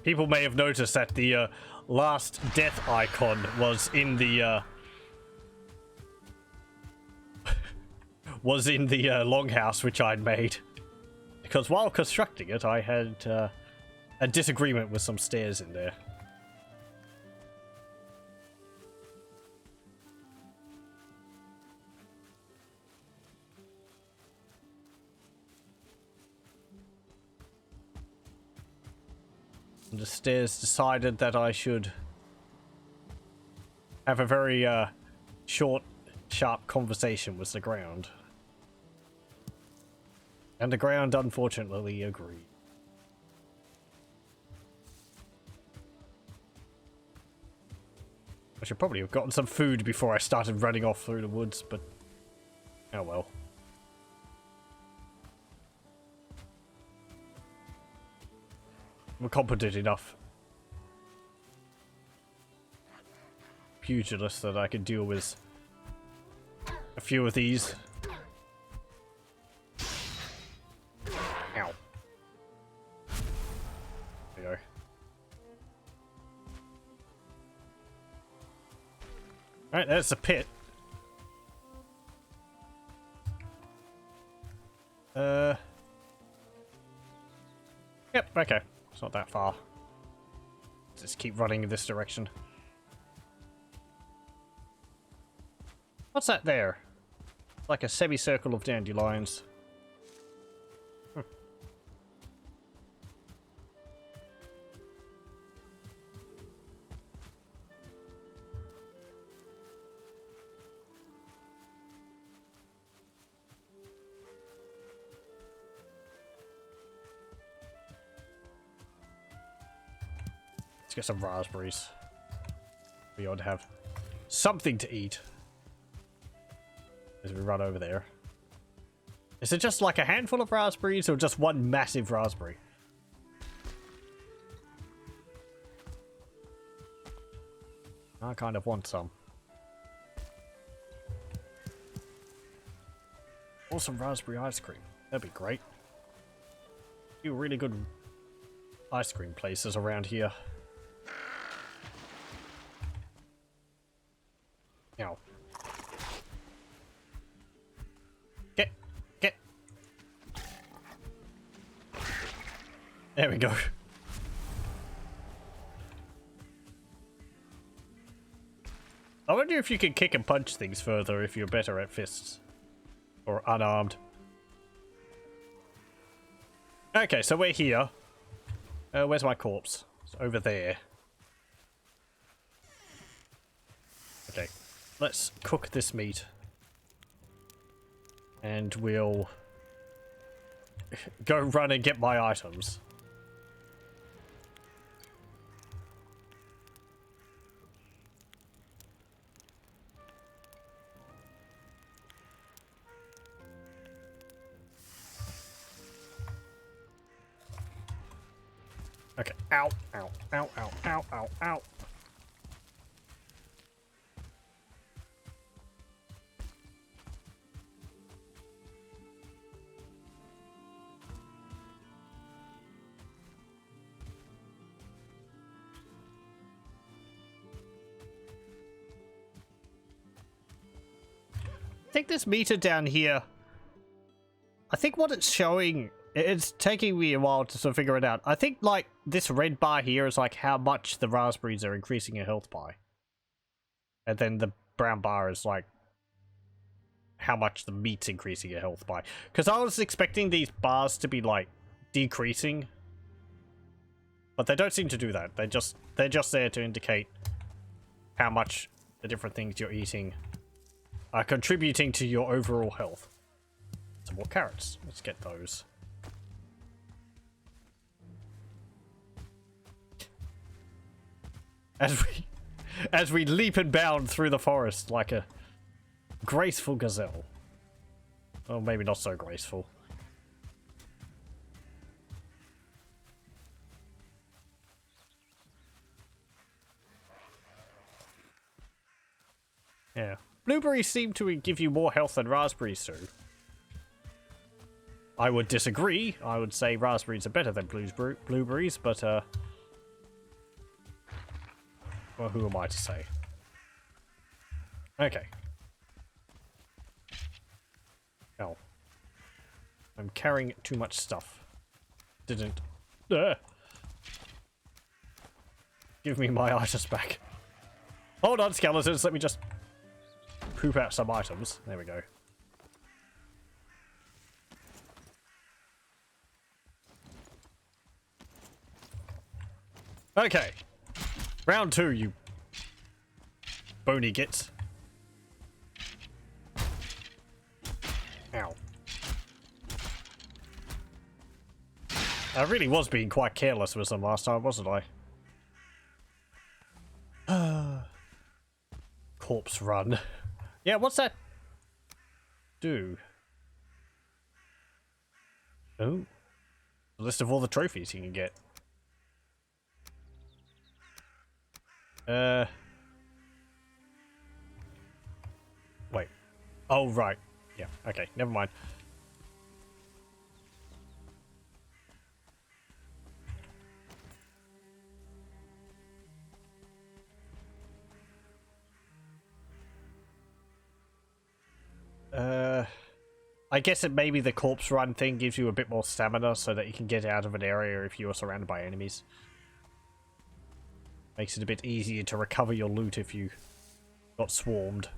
People may have noticed that the last death icon was in the longhouse which I'd made, because while constructing it, I had a disagreement with some stairs in there. And the stairs decided that I should have a very short, sharp conversation with the ground. And the ground, unfortunately, agreed. I should probably have gotten some food before I started running off through the woods, but oh well. I'm competent enough pugilist that I can deal with a few of these. Ow. There we go. Alright, there's the pit. Yep, okay. It's not that far. Just keep running in this direction. What's that there? Like a semicircle of dandelions. Let's get some raspberries. We ought to have something to eat as we run over there. Is it just like a handful of raspberries or just one massive raspberry? I kind of want some. Or some raspberry ice cream. That'd be great. A few really good ice cream places around here. Ow. Get. There we go. I wonder if you can kick and punch things further if you're better at fists. Or unarmed. Okay, so we're here. Where's my corpse? It's over there. Okay, let's cook this meat. And we'll go run and get my items. Okay, ow, ow, ow, ow, ow, ow, ow. I think this meter down here, I think what it's showing, it's taking me a while to sort of figure it out. I think like this red bar here is like how much the raspberries are increasing your health by. And then the brown bar is like how much the meat's increasing your health by. Because I was expecting these bars to be like decreasing. But they don't seem to do that. They're just there to indicate how much the different things you're eating are contributing to your overall health. Some more carrots. Let's get those. As we leap and bound through the forest like a graceful gazelle. Oh, maybe not so graceful. Yeah. Blueberries seem to give you more health than raspberries do. I would disagree. I would say raspberries are better than blueberries, but well, who am I to say? Okay. Oh. I'm carrying too much stuff. Didn't. Give me my items back. Hold on, skeletons. Let me just poop out some items. There we go. Okay. Round 2, you bony gits. Ow. I really was being quite careless with them last time, wasn't I? Corpse run. Yeah, what's that do? Oh. A list of all the trophies you can get. Wait. Oh, right. Yeah, okay, never mind. I guess it maybe the corpse run thing gives you a bit more stamina so that you can get out of an area if you are surrounded by enemies. Makes it a bit easier to recover your loot if you got swarmed.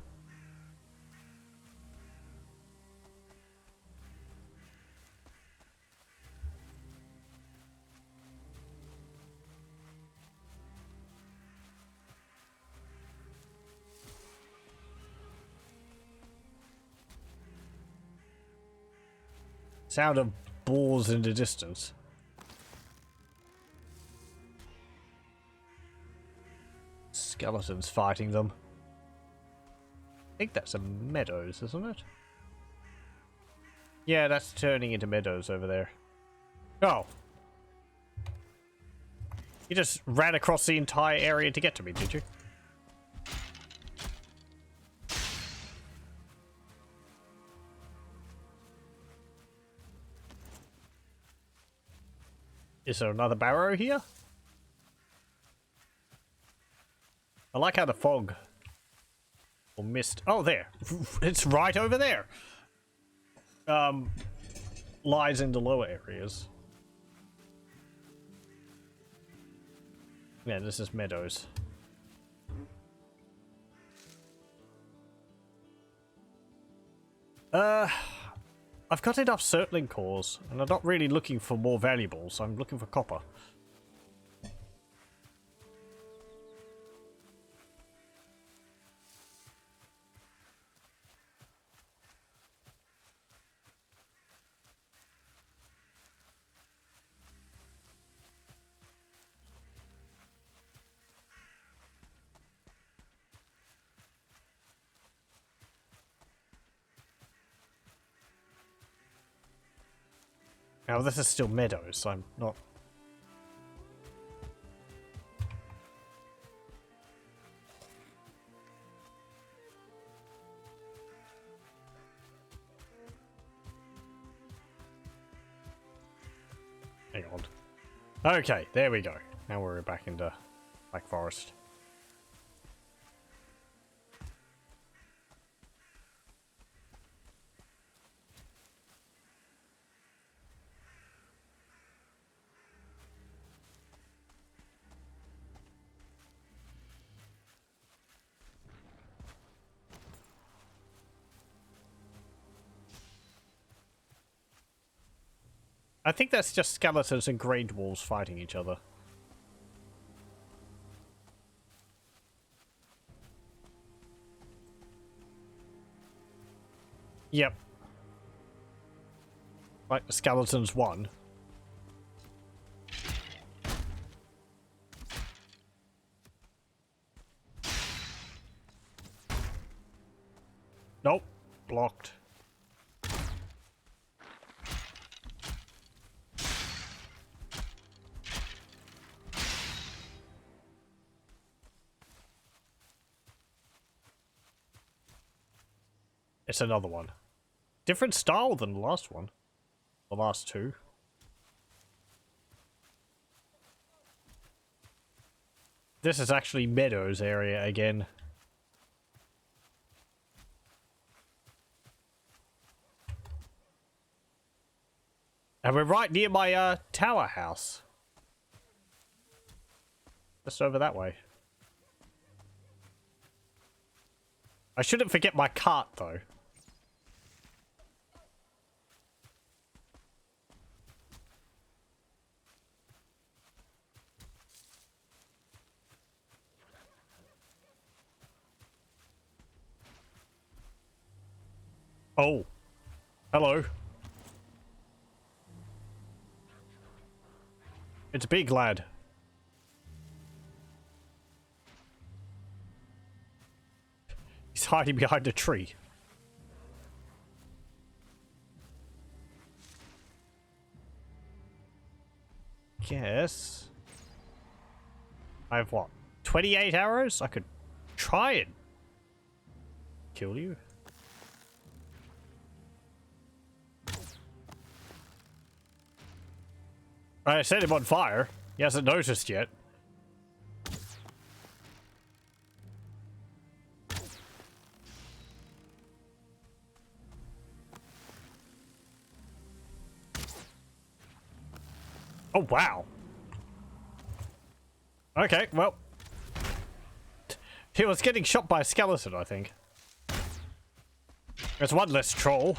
Sound of balls in the distance. Skeletons fighting them. I think that's a meadows, isn't it? Yeah, that's turning into meadows over there. Oh. You just ran across the entire area to get to me, did you? Is there another barrow here? I like how the fog or mist. Oh, there. It's right over there. Lies in the lower areas. Yeah, this is meadows. I've got enough circling cores, and I'm not really looking for more valuables. I'm looking for copper. Now this is still meadows, so I'm not... Hang on. Okay, there we go. Now we're back into Black Forest. I think that's just skeletons and grey dwarves fighting each other. Yep. Like the skeletons won. Nope. Blocked. It's another one. Different style than the last one. The last two. This is actually Meadows area again. And we're right near my tower house. Just over that way. I shouldn't forget my cart though. Oh. Hello. It's a big lad. He's hiding behind a tree. Guess. I have what? 28 arrows? I could try and kill you. I set him on fire. He hasn't noticed yet. Oh, wow. Okay, well. He was getting shot by a skeleton, I think. There's one less troll.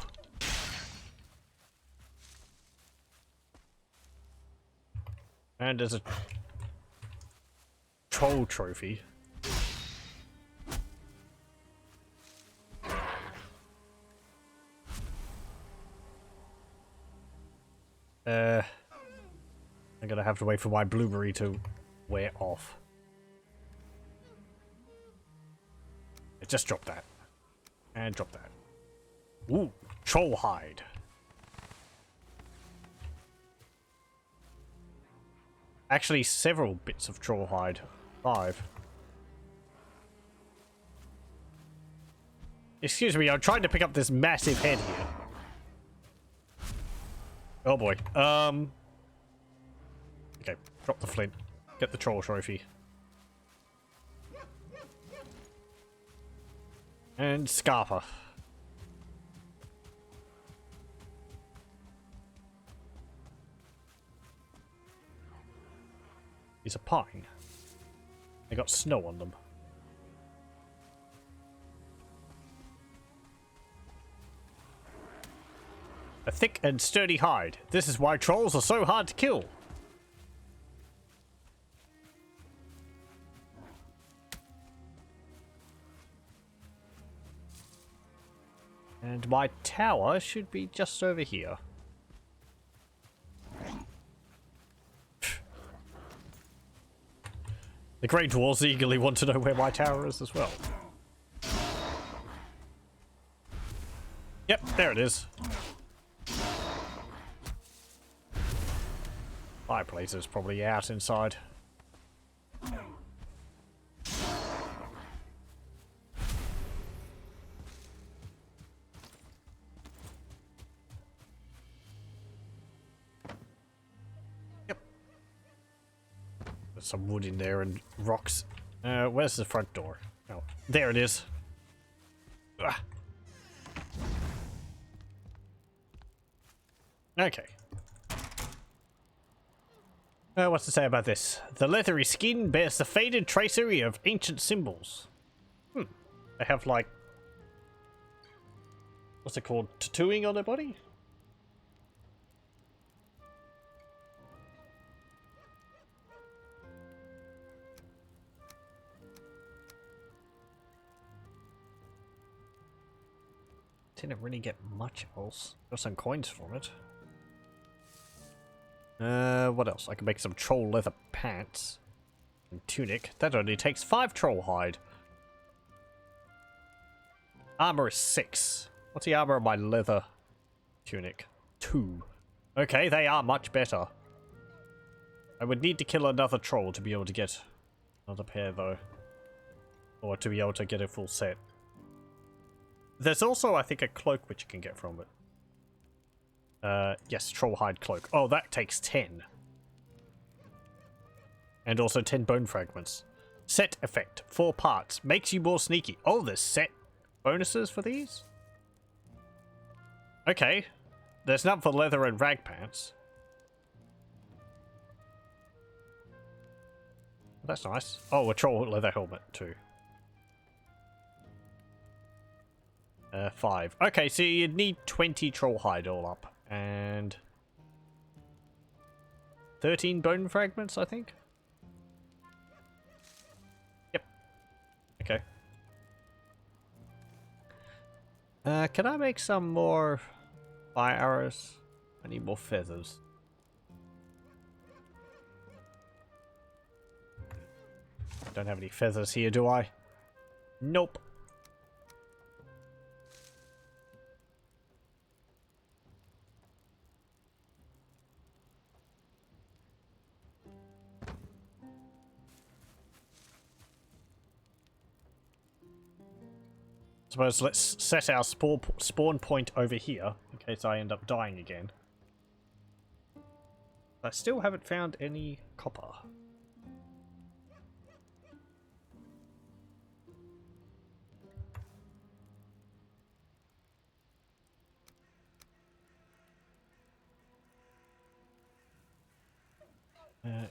And there's a troll trophy. I'm gonna have to wait for my blueberry to wear off. Just drop that. And drop that. Ooh, troll hide. Actually, several bits of troll hide. 5. Excuse me, I'm trying to pick up this massive head here. Oh boy. Okay, drop the flint. Get the troll trophy. And Scarpa. These are pine. They got snow on them. A thick and sturdy hide. This is why trolls are so hard to kill. And my tower should be just over here. The Grey Dwarves eagerly want to know where my tower is as well. Yep, there it is. Fireplace is probably out inside. Yep. There's some wood in there and rocks. Where's the front door? Oh, there it is. Ah. Okay. What's to say about this? The leathery skin bears the faded tracery of ancient symbols. They have, like... what's it called? Tattooing on their body? Didn't really get much else. Got some coins from it. What else? I can make some troll leather pants. And tunic. That only takes 5 troll hide. Armor is 6. What's the armor of my leather tunic? 2. Okay, they are much better. I would need to kill another troll to be able to get another pair, though. Or to be able to get a full set. There's also, I think, a cloak which you can get from it. Yes, troll hide cloak. Oh, that takes 10. And also 10 bone fragments. Set effect. 4 parts. Makes you more sneaky. Oh, there's set bonuses for these? Okay. There's none for leather and rag pants. That's nice. Oh, a troll leather helmet too. 5. Okay, so you'd need 20 troll hide all up. And 13 bone fragments, I think. Yep. Okay. Can I make some more fire arrows? I need more feathers. Don't have any feathers here, do I? Nope. Suppose let's set our spawn point over here in case I end up dying again. I still haven't found any copper.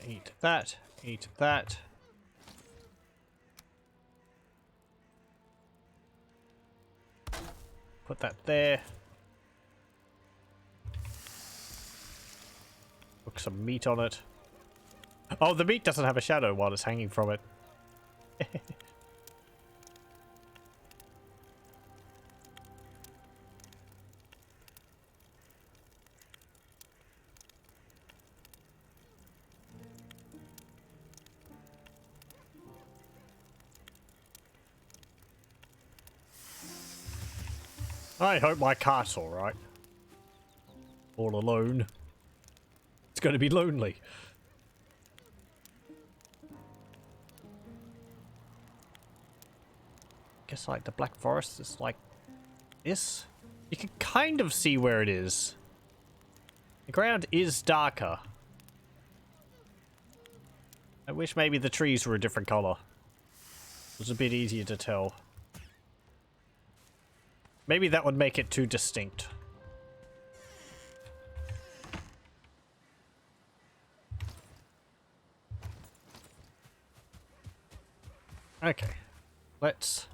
Eat that. Eat that. Put that there. Cook some meat on it. Oh, the meat doesn't have a shadow while it's hanging from it. I hope my cart's alright. All alone. It's going to be lonely. Guess like the Black Forest is like this. You can kind of see where it is. The ground is darker. I wish maybe the trees were a different color. It was a bit easier to tell. Maybe that would make it too distinct. Okay. Let's...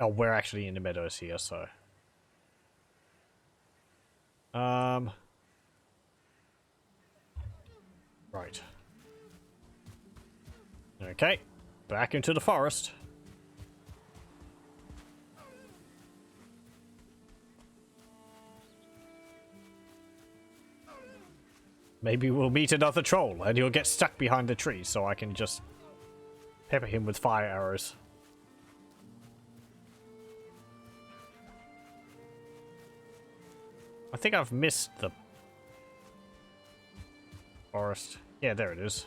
Oh, we're actually in the meadows here, so... Right. Okay. Back into the forest. Maybe we'll meet another troll and he'll get stuck behind the tree so I can just pepper him with fire arrows. I think I've missed the forest. Yeah, there it is.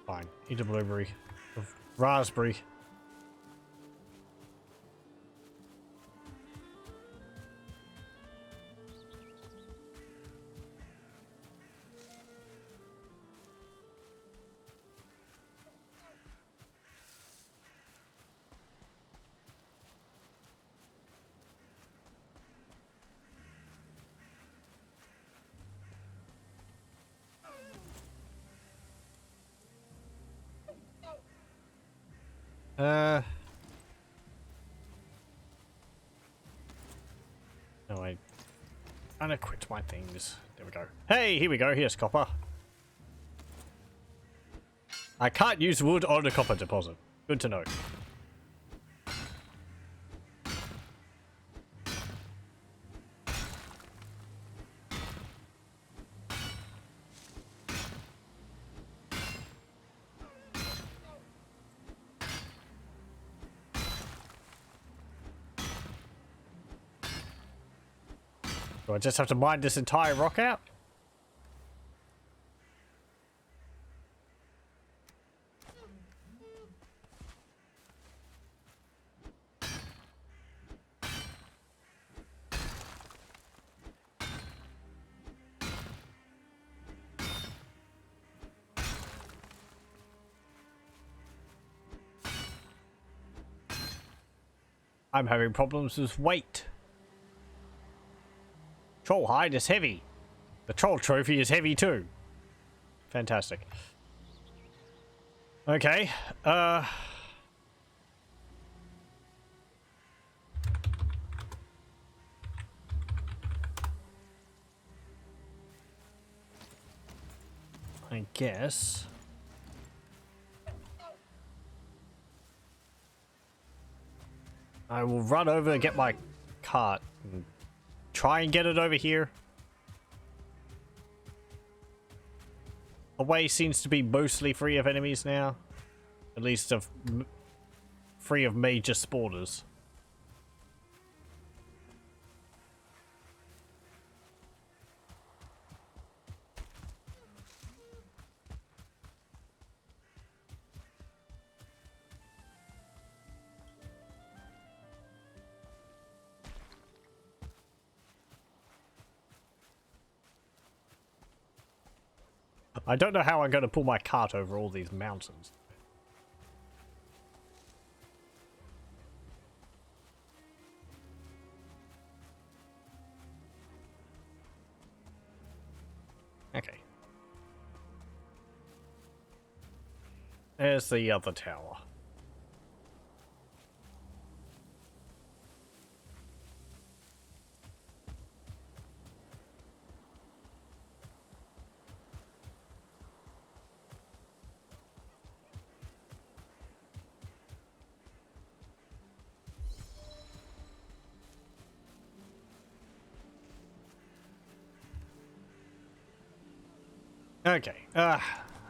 Fine. Eat a blueberry. Raspberry. No, I unequip my things. There we go. Hey, here we go. Here's copper. I can't use wood on a copper deposit. Good to know. Do I just have to mine this entire rock out? I'm having problems with weight. Troll hide is heavy. The troll trophy is heavy too. Fantastic. Okay. I guess. I will run over and get my cart and try and get it over here. The way seems to be mostly free of enemies now. At least of free of major spawners. I don't know how I'm going to pull my cart over all these mountains. Okay. There's the other tower. Okay. I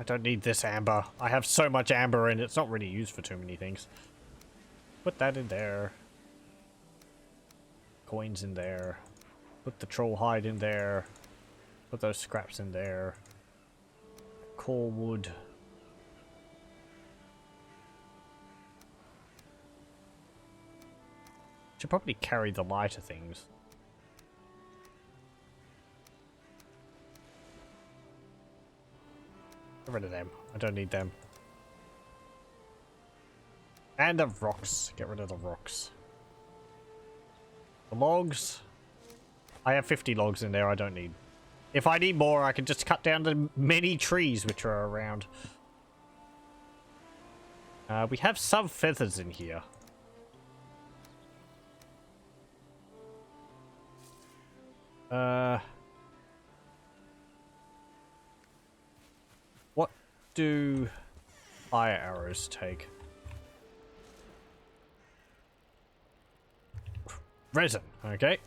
don't need this amber. I have so much amber and it's not really used for too many things. Put that in there. Coins in there. Put the troll hide in there. Put those scraps in there. Core wood. Should probably carry the lighter things. Get rid of them. I don't need them. And the rocks. Get rid of the rocks. The logs. I have 50 logs in there I don't need. If I need more, I can just cut down the many trees which are around. We have some feathers in here. What do fire arrows take? Resin, okay.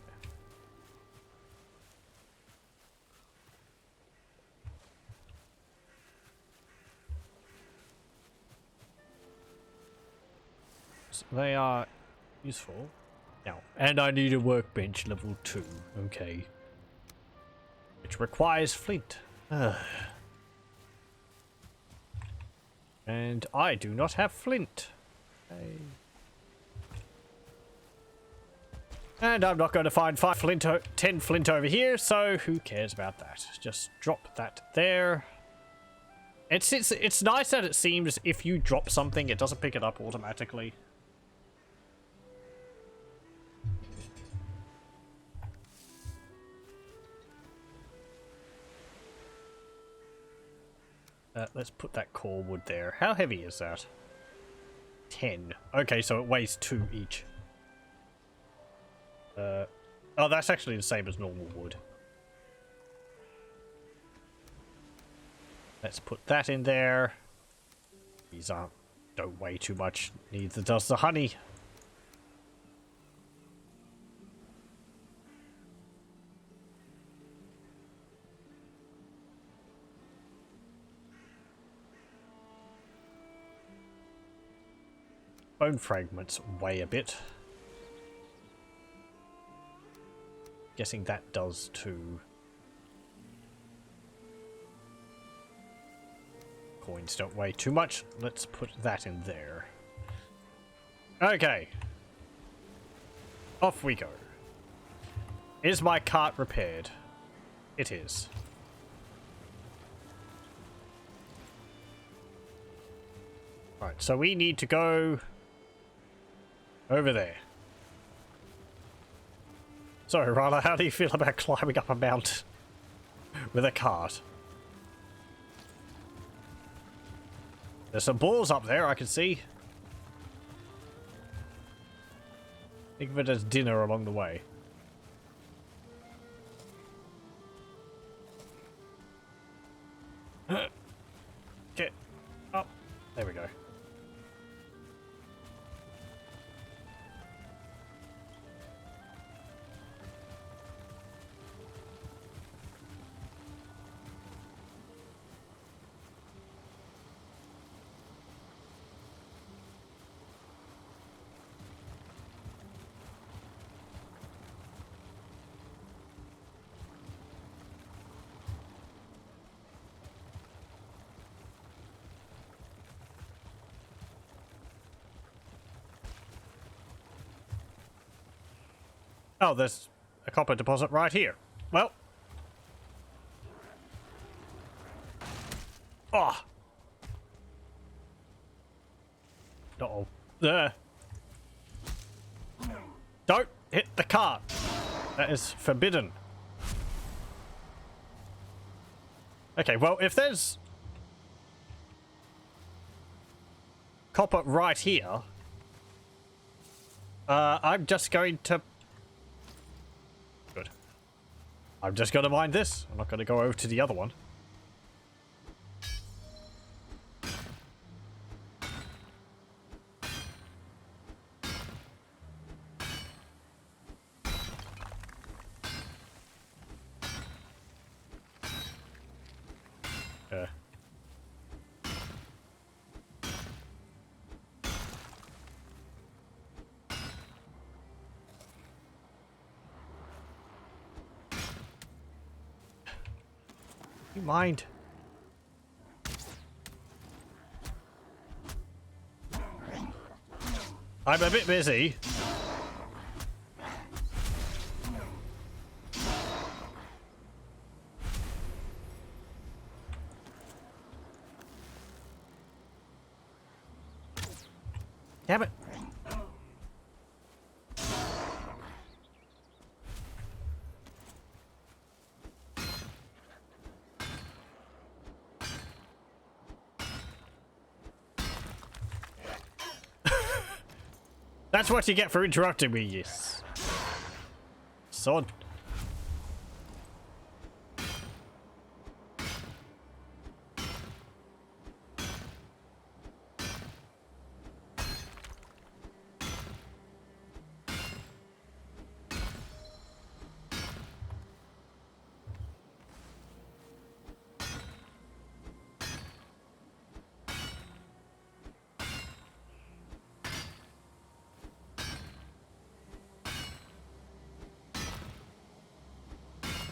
So they are useful. Now, and I need a workbench level 2, okay. Which requires flint. And I do not have flint. Okay. And I'm not going to find 10 flint over here, so who cares about that? Just drop that there. It's nice that it seems if you drop something, it doesn't pick it up automatically. Let's put that core wood there. How heavy is that? 10. Okay, so it weighs 2 each. Oh, that's actually the same as normal wood. Let's put that in there. These don't weigh too much. Neither does the honey. Bone fragments weigh a bit. Guessing that does too. Coins don't weigh too much. Let's put that in there. Okay. Off we go. Is my cart repaired? It is. Right, so we need to go over there. So, Erala, how do you feel about climbing up a mountain with a cart? There's some balls up there, I can see. Think of it as dinner along the way. Get up. There we go. Oh, there's a copper deposit right here. Well. Oh! Uh-oh. There. Don't hit the cart. That is forbidden. Okay, well, if there's copper right here, I'm just going to... Good. I'm just going to mine this. I'm not going to go over to the other one. You mind? I'm a bit busy. Damn it. That's what you get for interrupting me, yes. Sod.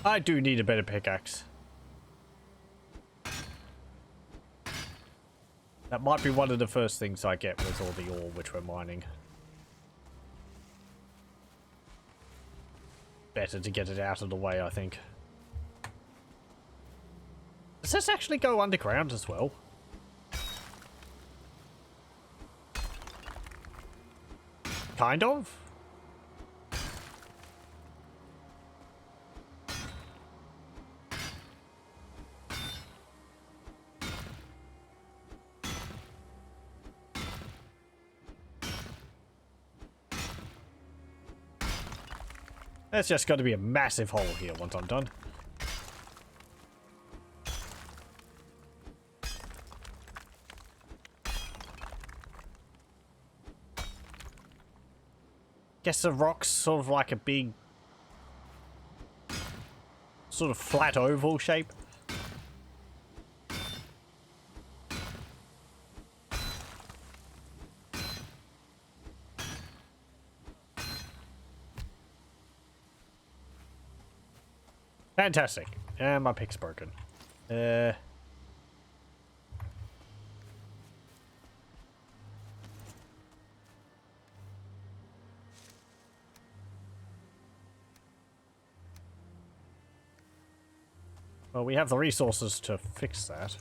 I do need a better pickaxe. That might be one of the first things I get with all the ore which we're mining. Better to get it out of the way, I think. Does this actually go underground as well? Kind of? There's just got to be a massive hole here once I'm done. Guess the rock's sort of like a big, sort of flat oval shape. Fantastic. And my pick's broken. Well, we have the resources to fix that.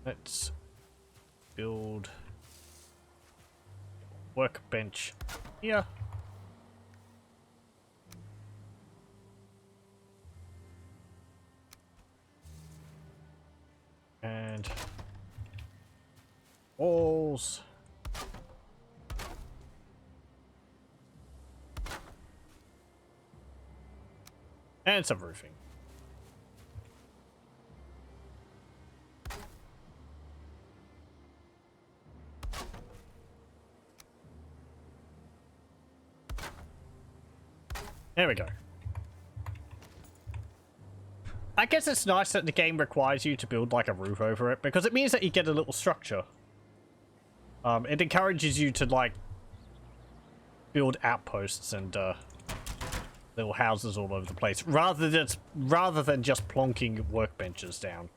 Let's build workbench here. And walls. And some roofing. There we go. I guess it's nice that the game requires you to build like a roof over it, because it means that you get a little structure. It encourages you to like build outposts and little houses all over the place, rather than just plonking workbenches down.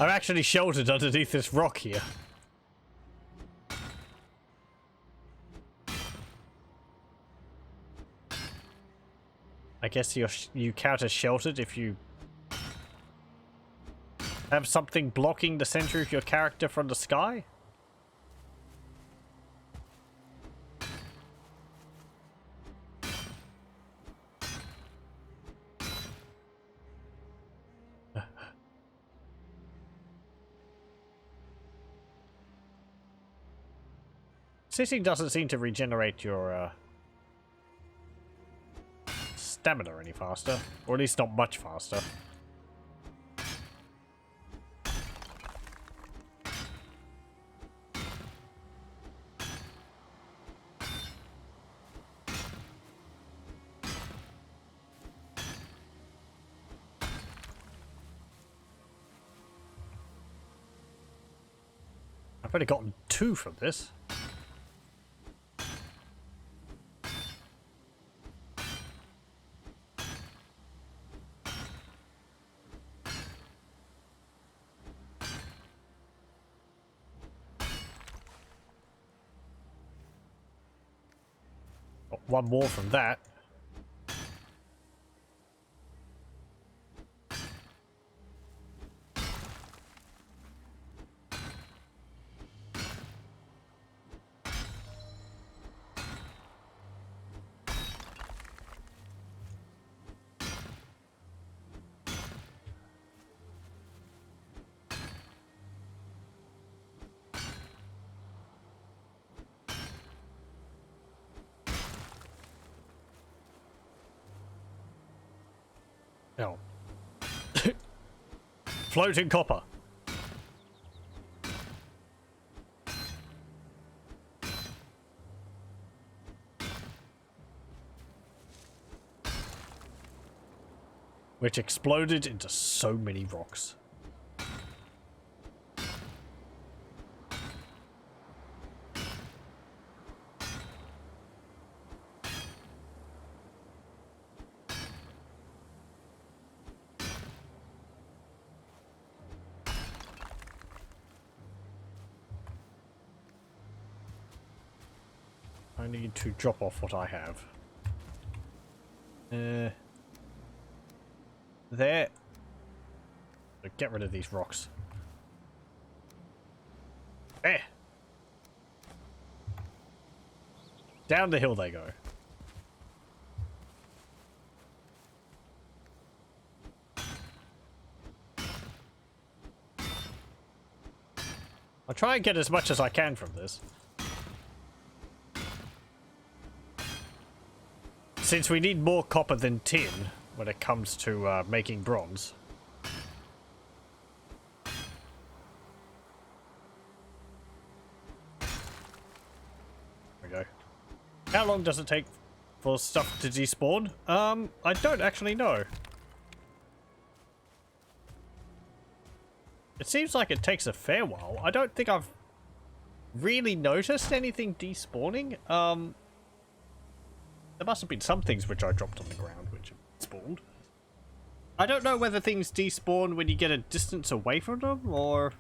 I'm actually sheltered underneath this rock here. I guess you count as sheltered if you have something blocking the center of your character from the sky? Sitting doesn't seem to regenerate your stamina any faster, or at least not much faster. I've only gotten 2 from this. Got 1 more from that. No. Floating copper. Which exploded into so many rocks. I need to drop off what I have. There. Get rid of these rocks. There. Down the hill they go. I'll try and get as much as I can from this. Since we need more copper than tin when it comes to making bronze. There we go. How long does it take for stuff to despawn? I don't actually know. It seems like it takes a fair while. I don't think I've really noticed anything despawning. There must have been some things which I dropped on the ground which have spawned. I don't know whether things despawn when you get a distance away from them, or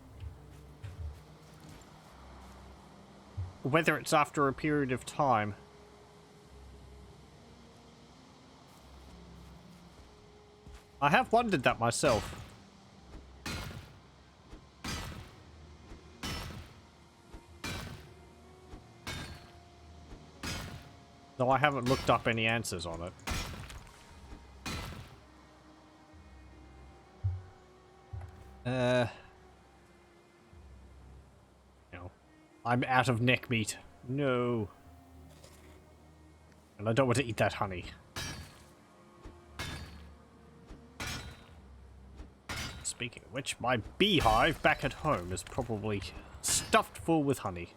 whether it's after a period of time. I have wondered that myself. Though I haven't looked up any answers on it. No. I'm out of neck meat. No. And I don't want to eat that honey. Speaking of which, my beehive back at home is probably stuffed full with honey.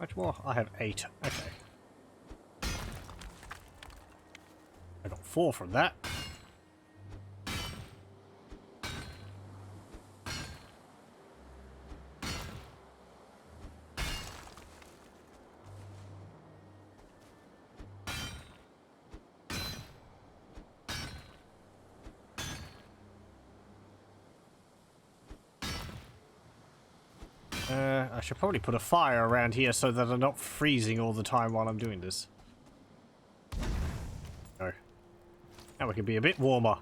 Much more? I have 8. Okay. I got 4 from that. I should probably put a fire around here so that I'm not freezing all the time while I'm doing this. No. Now we can be a bit warmer.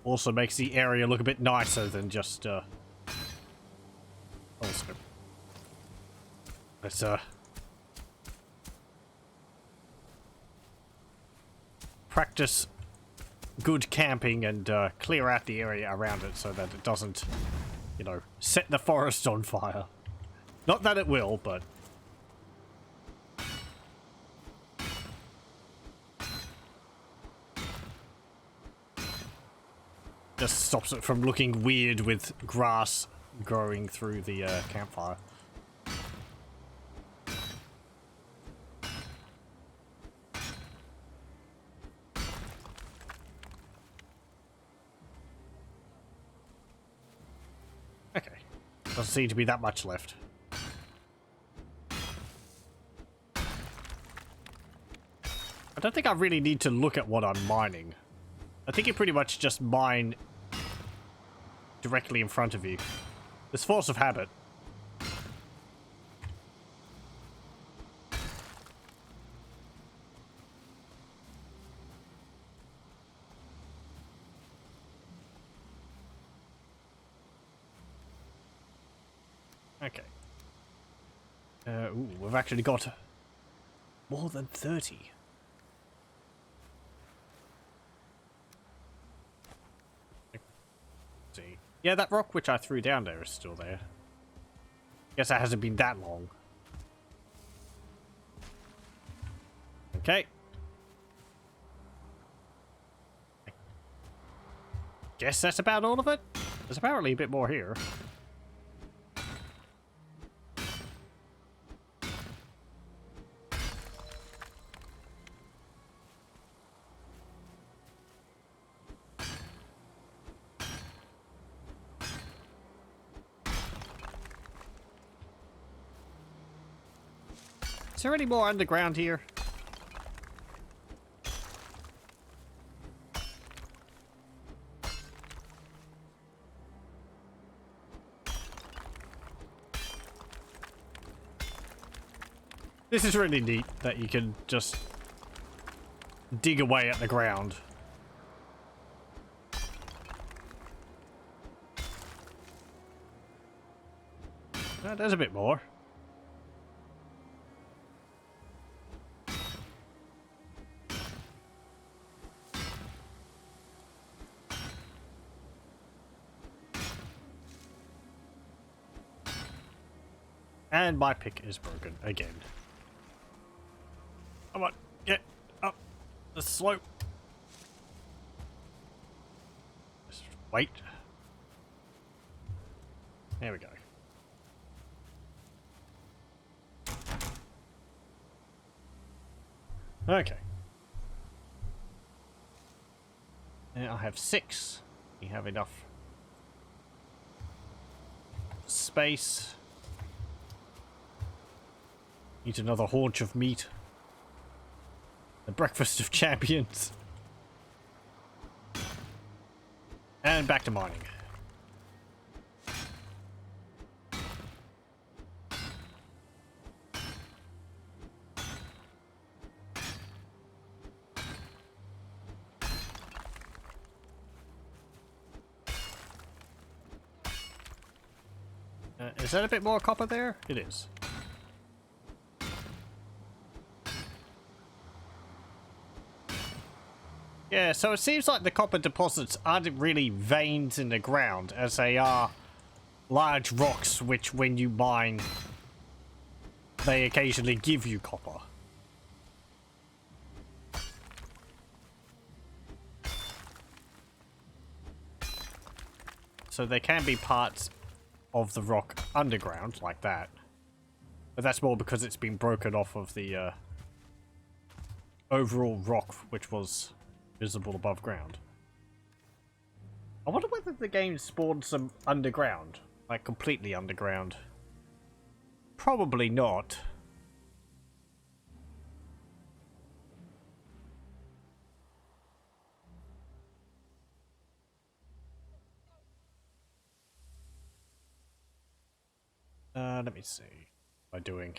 Also makes the area look a bit nicer than just, also. Let's, practice good camping and, clear out the area around it so that it doesn't, you know, set the forest on fire. Not that it will, but... just stops it from looking weird with grass growing through the campfire. Okay. Doesn't seem to be that much left. I don't think I really need to look at what I'm mining. I think you pretty much just mine directly in front of you. This force of habit. Okay. Ooh, we've actually got more than 30. See. Yeah, that rock which I threw down there is still there. Guess that hasn't been that long. Okay. Guess that's about all of it. There's apparently a bit more here. Is there any more underground here? This is really neat that you can just dig away at the ground. There's a bit more. And my pick is broken again. Come on, get up the slope. Just wait. There we go. Okay. And I have 6. You have enough space. Eat another haunch of meat. The breakfast of champions. And back to mining. Is that a bit more copper there? It is. Yeah, so it seems like the copper deposits aren't really veins in the ground, as they are large rocks which, when you mine, they occasionally give you copper. So there can be parts of the rock underground, like that. But that's more because it's been broken off of the overall rock, which was visible above ground. I wonder whether the game spawned some underground. Like, completely underground. Probably not. Let me see. What am I doing?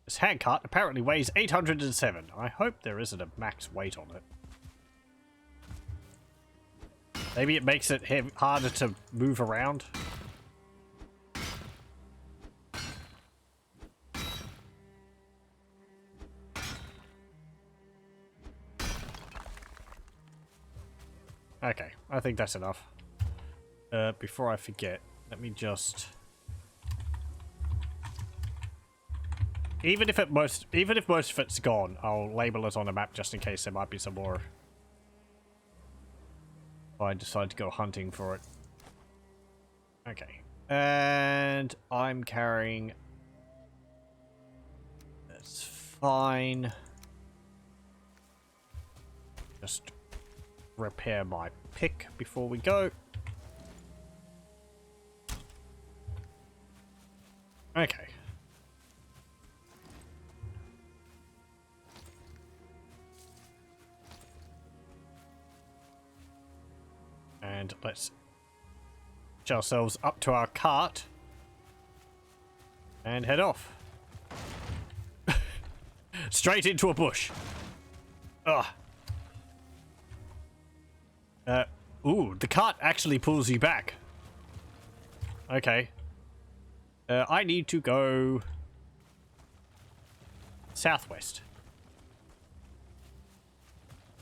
This handcart apparently weighs 807. I hope there isn't a max weight on it. Maybe it makes it harder to move around. Okay, I think that's enough. Before I forget, let me just... Even if most of it's gone, I'll label it on a map just in case there might be some more. If I decide to go hunting for it. Okay. And I'm carrying... That's fine. Just repair my pick before we go. Okay. And let's hitch ourselves up to our cart and head off. Straight into a bush. Ugh. Ooh, the cart actually pulls you back. Okay. I need to go southwest.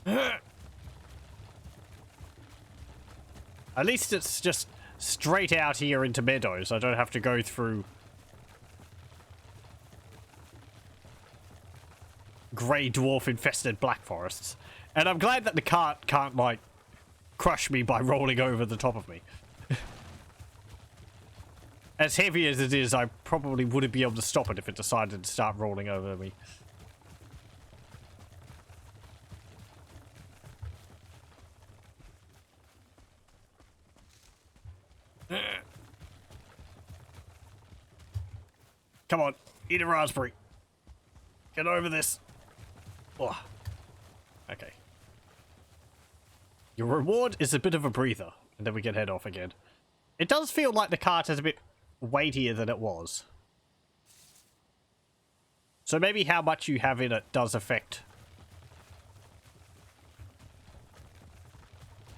At least it's just straight out here into meadows. I don't have to go through grey dwarf infested black forests. And I'm glad that the cart can't, like, crush me by rolling over the top of me. As heavy as it is, I probably wouldn't be able to stop it if it decided to start rolling over me. Come on, eat a raspberry. Get over this. Oh. Okay. Your reward is a bit of a breather, and then we can head off again. It does feel like the cart is a bit weightier than it was. So maybe how much you have in it does affect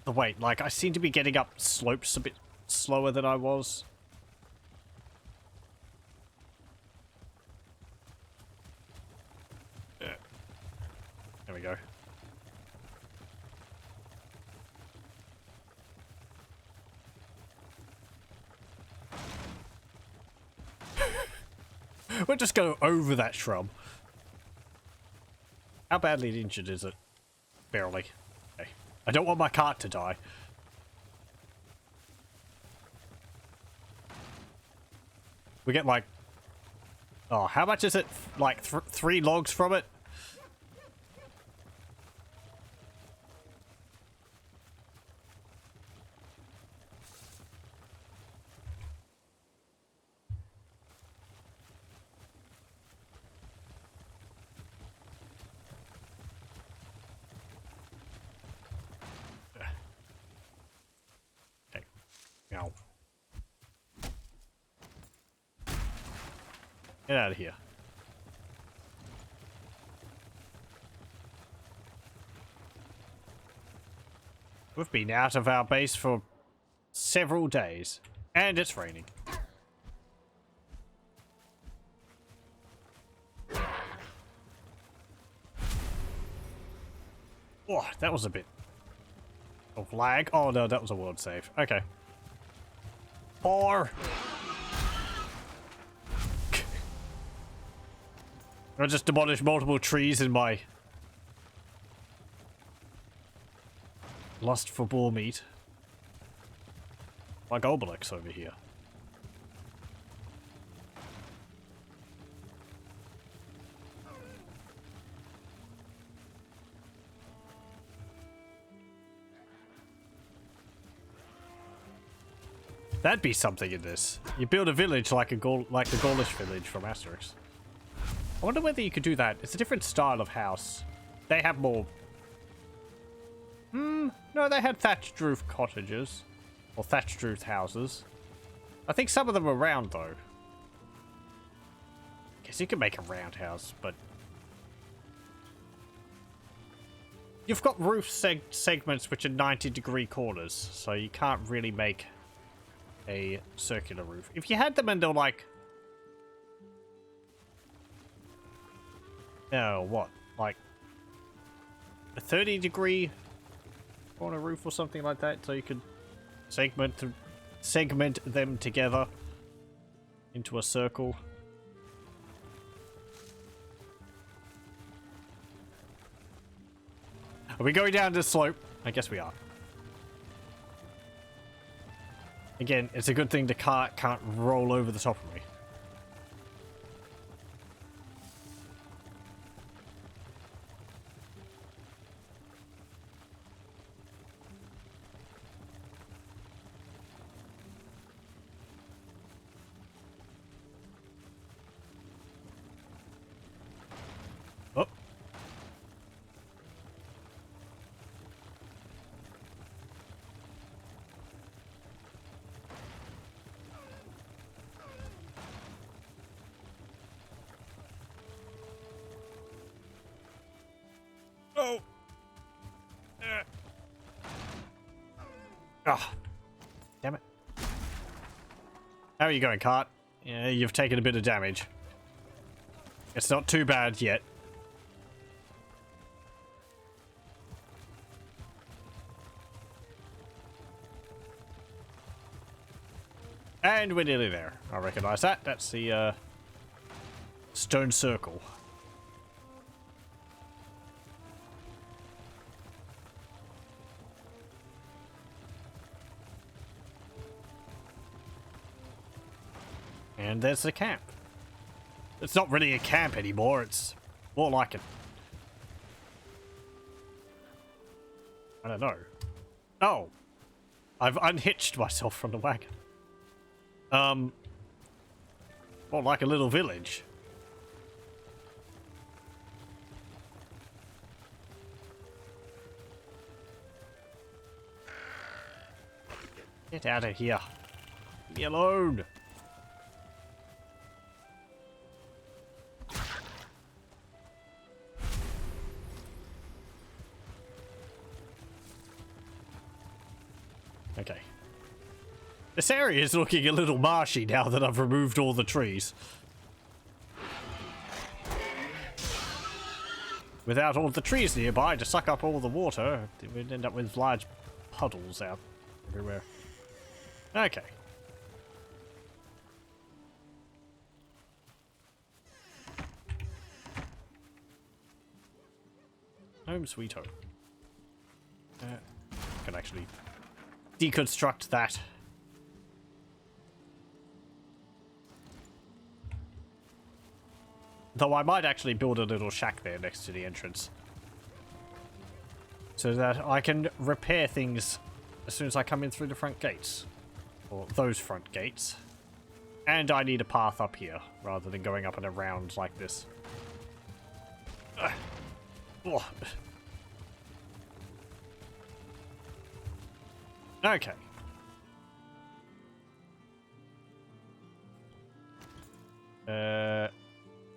the weight. Like, I seem to be getting up slopes a bit slower than I was. There we go. We'll just go over that shrub. How badly injured is it? Barely. Okay. I don't want my cart to die. We get like... Oh, how much is it? Like 3 logs from it? Ow. Get out of here. We've been out of our base for several days, and it's raining. Oh, that was a bit of lag. Oh no, that was a world save. Okay. Or I just demolished multiple trees in my lust for boar meat. Like Obelix over here. That'd be something in this. You build a village like the Gaulish village from Asterix. I wonder whether you could do that. It's a different style of house. They have more... no, they had thatched roof cottages. Or thatched roof houses. I think some of them are round, though. Guess you could make a round house, but... You've got roof segments which are 90-degree corners, so you can't really make a circular roof. If you had them and they're like... No, what? Like... a 30-degree corner roof or something like that, so you could segment them together into a circle. Are we going down this slope? I guess we are. Again, it's a good thing the cart can't roll over the top of me. Oh. Oh. Oh. Damn it. How are you going, cart? Yeah, you've taken a bit of damage. It's not too bad yet. And we're nearly there. I recognize that. That's the stone circle. And there's the camp. It's not really a camp anymore. It's more like it. I don't know. Oh. I've unhitched myself from the wagon. More like a little village. Get out of here. Leave me alone. Okay. This area is looking a little marshy now that I've removed all the trees. Without all the trees nearby to suck up all the water, we'd end up with large puddles out everywhere. Okay. Home sweet home. Can actually deconstruct that. Though I might actually build a little shack there next to the entrance. So that I can repair things as soon as I come in through the front gates. Or those front gates. And I need a path up here, rather than going up and around like this. Oh. Okay.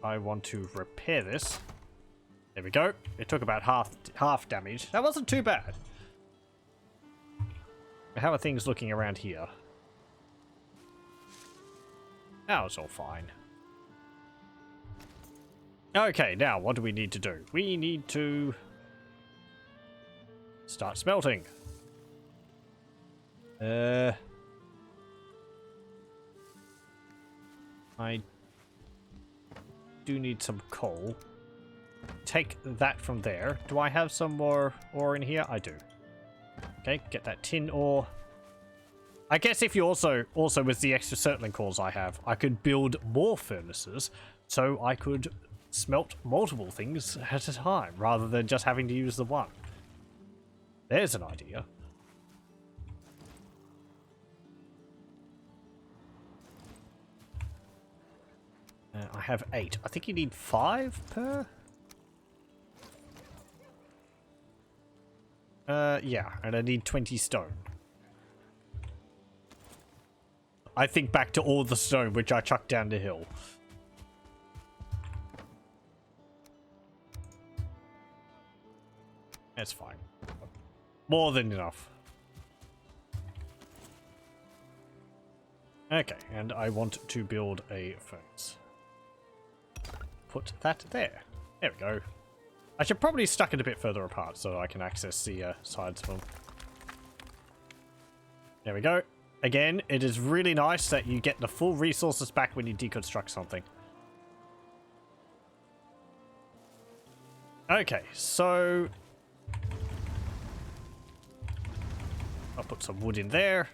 I want to repair this. There we go. It took about half damage. That wasn't too bad. How are things looking around here? Now it's all fine. Okay, now what do we need to do? We need to start smelting. I do need some coal. Take that from there. Do I have some more ore in here? I do. Okay, get that tin ore. I guess if you also with the extra circling cores I have, I could build more furnaces so I could smelt multiple things at a time rather than just having to use the one. There's an idea. I have 8. I think you need 5 per? Yeah, and I need 20 stone. I think back to all the stone which I chucked down the hill. That's fine. More than enough. Okay, and I want to build a furnace. Put that there. There we go. I should probably stack it a bit further apart so I can access the sides of them. There we go. Again, it is really nice that you get the full resources back when you deconstruct something. Okay, so I'll put some wood in there.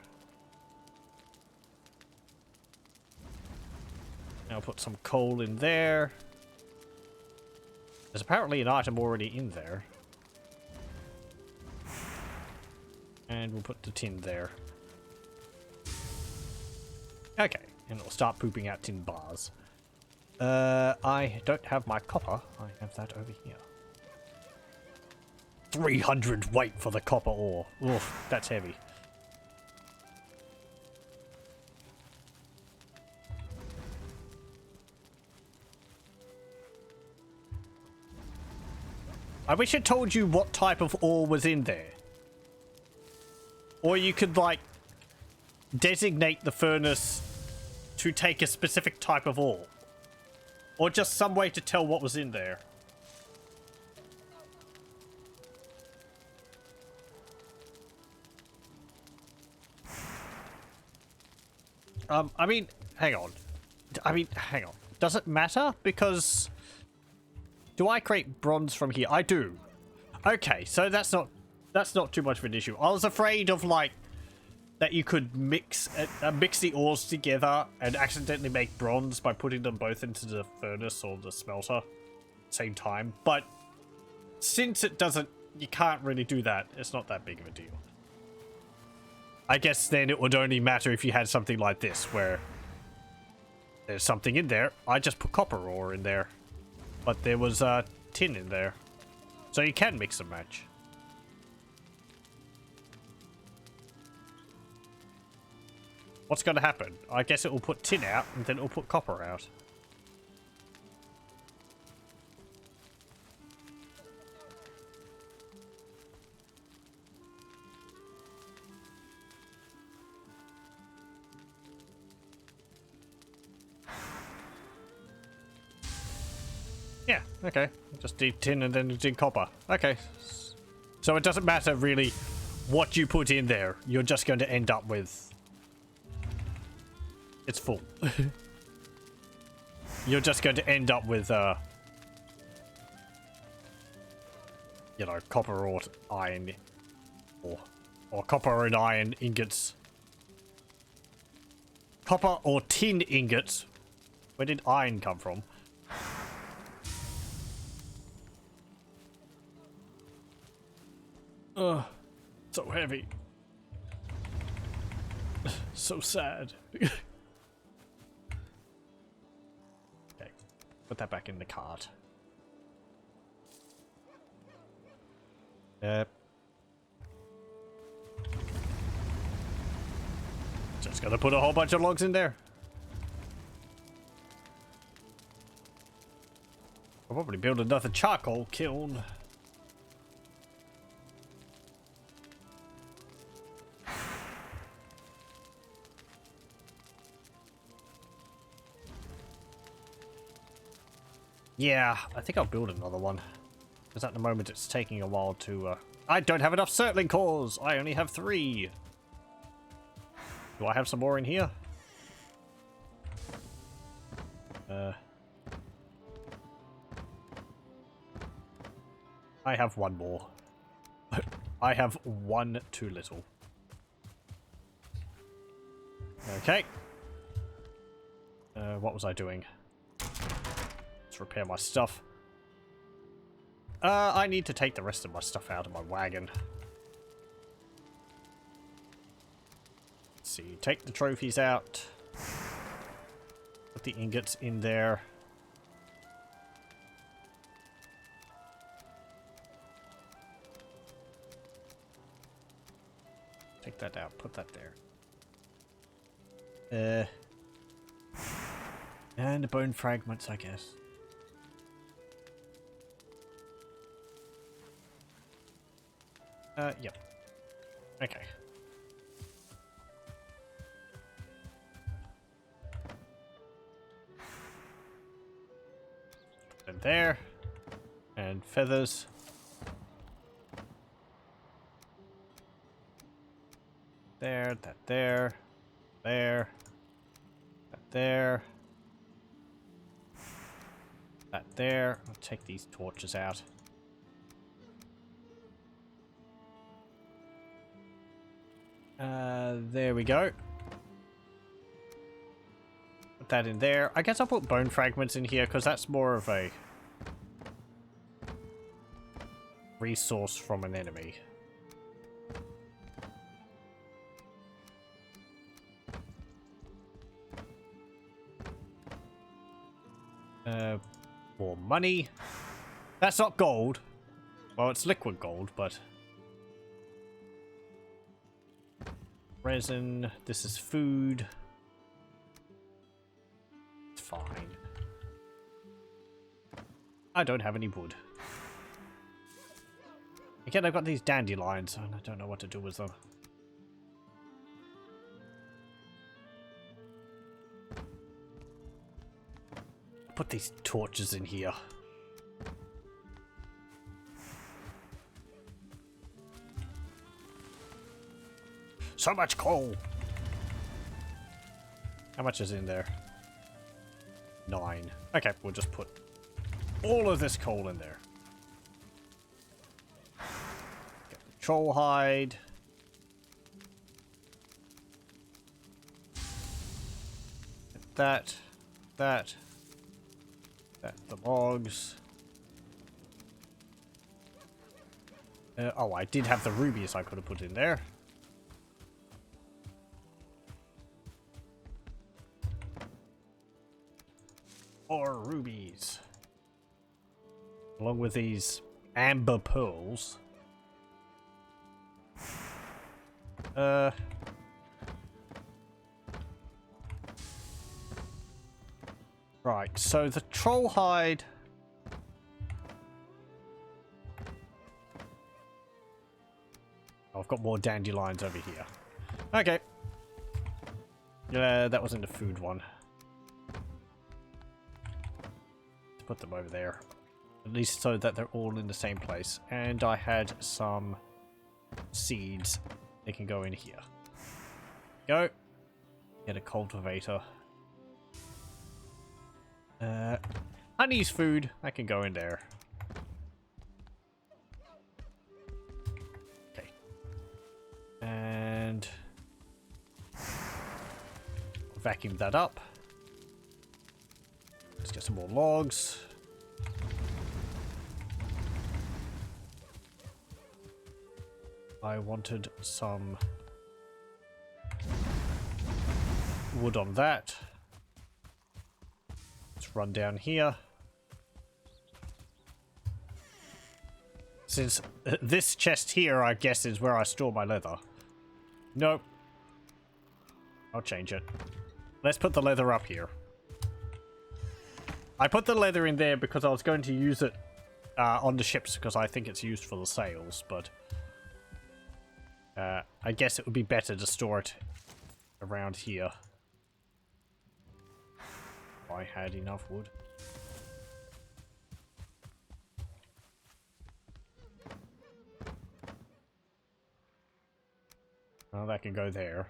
I'll put some coal in there. There's apparently an item already in there. And we'll put the tin there. Okay, and it'll start pooping out tin bars. I don't have my copper. I have that over here. 300 weight for the copper ore. Oof, that's heavy. I wish it told you what type of ore was in there. Or you could, like, designate the furnace to take a specific type of ore. Or just some way to tell what was in there. I mean, hang on. Hang on. Does it matter? Because do I create bronze from here? I do. Okay, so that's not too much of an issue. I was afraid of, like, that you could mix the ores together and accidentally make bronze by putting them both into the furnace or the smelter same time. But since it doesn't, you can't really do that. It's not that big of a deal. I guess then it would only matter if you had something like this where there's something in there. I just put copper ore in there, but there was tin in there, so you can mix and match. What's going to happen? I guess it will put tin out, and then it will put copper out. Yeah, okay. Just did tin and then did copper. Okay. So it doesn't matter really what you put in there. You're just going to end up with... It's full. You're just going to end up with, you know, copper or iron, or copper and iron ingots. Copper or tin ingots. Where did iron come from? Ugh, so heavy. So sad. Put that back in the cart. Yep. Just gotta put a whole bunch of logs in there. I'll probably build another charcoal kiln. Yeah, I think I'll build another one. Because at the moment it's taking a while to... I don't have enough settling cores! I only have 3! Do I have some more in here? I have 1 more. I have 1 too little. Okay. What was I doing? Repair my stuff. I need to take the rest of my stuff out of my wagon. Let's see, take the trophies out. Put the ingots in there. Take that out. Put that there. And the bone fragments, I guess. Yep. Okay. And there. And feathers. There, that there. There. That there. That there. I'll take these torches out. There we go. Put that in there. I guess I'll put bone fragments in here because that's more of a resource from an enemy. More money. That's not gold. Well, it's liquid gold, but... resin. This is food. It's fine. I don't have any wood. Again, I've got these dandelions, and I don't know what to do with them. Put these torches in here. So much coal! How much is in there? 9. Okay, we'll just put all of this coal in there. Get the troll hide. Get that. That. The logs. Oh, I did have the rubies I could have put in there. Or rubies. Along with these amber pearls. Right, so the troll hide. Oh, I've got more dandelions over here. Okay. That wasn't the food one. Let's put them over there. At least so that they're all in the same place. And I had some seeds. They can go in here. Go. Get a cultivator. Honey's food. I can go in there. Okay. And vacuum that up. Let's get some more logs. I wanted some wood on that. Let's run down here. Since this chest here, I guess, is where I store my leather. Nope. I'll change it. Let's put the leather up here. I put the leather in there because I was going to use it on the ships because I think it's used for the sails, but I guess it would be better to store it around here. If I had enough wood. Well, that can go there.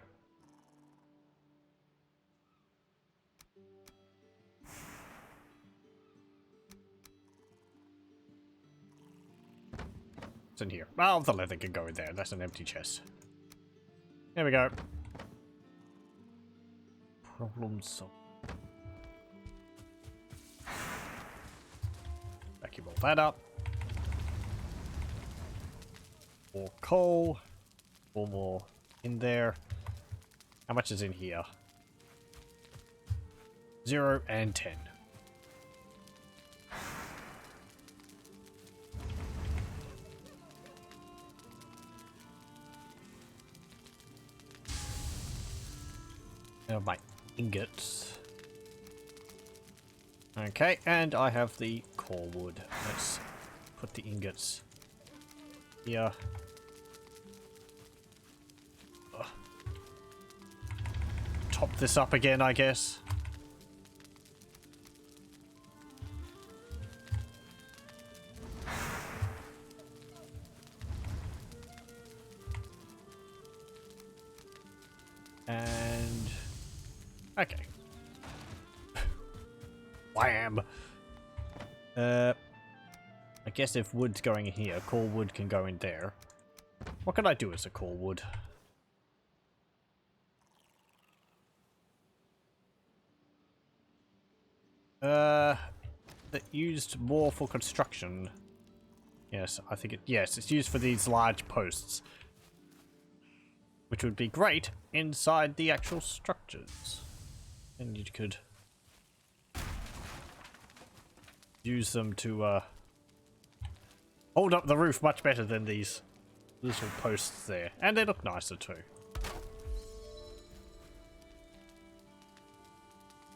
It's in here. Oh, the leather can go in there. That's an empty chest. There we go. Problem solved. Vacuum all that up. More coal. 4 more in there. How much is in here? 0 and 10. My ingots. Okay, and I have the core wood. Let's put the ingots here. Top this up again, I guess. And okay. Wham! I guess if wood's going in here, core wood can go in there. What can I do as a core wood? That used more for construction. Yes, I think yes, it's used for these large posts. Which would be great inside the actual structures. And you could use them to hold up the roof much better than these little posts there. And they look nicer too.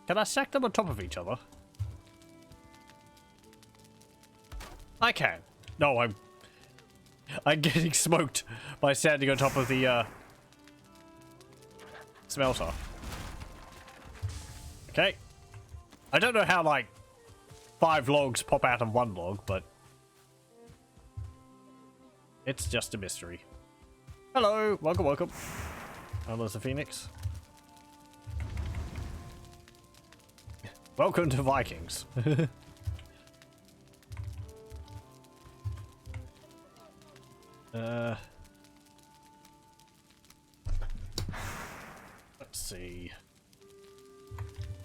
Can I stack them on top of each other? I can. No, I'm getting smoked by standing on top of the smelter. Okay. I don't know how like 5 logs pop out of 1 log, but it's just a mystery. Hello, welcome, welcome. Oh, there's a phoenix. Welcome to Vikings. Let's see.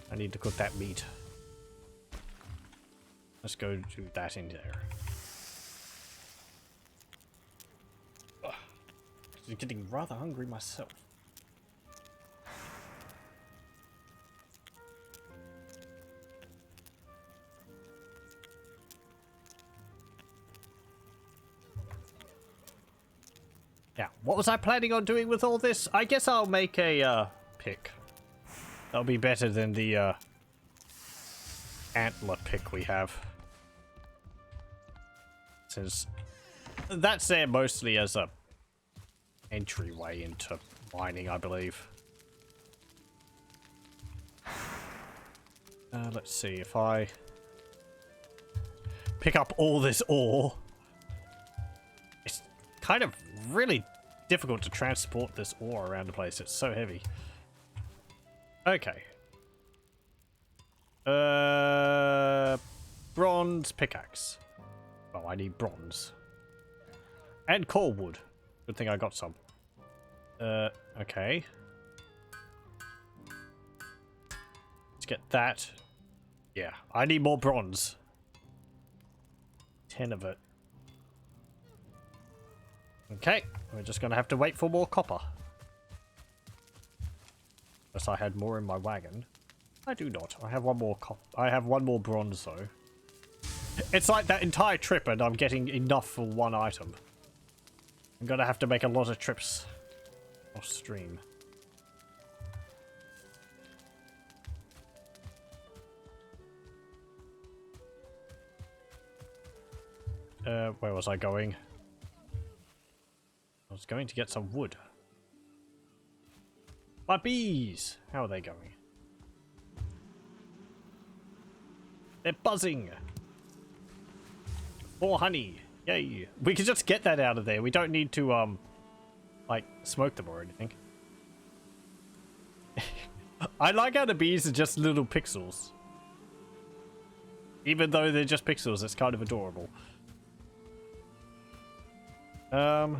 I need to cook that meat. Let's go do that in there. Ugh. I'm getting rather hungry myself. Yeah, what was I planning on doing with all this? I guess I'll make a pick. That'll be better than the antler pick we have. Since that's there mostly as a entryway into mining, I believe. Let's see if I pick up all this ore. It's kind of really difficult to transport this ore around the place. It's so heavy. Okay. Bronze pickaxe. Oh, I need bronze. And core wood. Good thing I got some. Okay. Let's get that. Yeah, I need more bronze. 10 of it. Okay, we're just gonna have to wait for more copper. Unless I had more in my wagon. I do not. I have one more I have one more bronze though. It's like that entire trip and I'm getting enough for one item. I'm gonna have to make a lot of trips off stream. Where was I going? I was going to get some wood. My bees! How are they going? They're buzzing! More honey! Yay! We can just get that out of there. We don't need to, like, smoke them or anything. I like how the bees are just little pixels. Even though they're just pixels, it's kind of adorable. I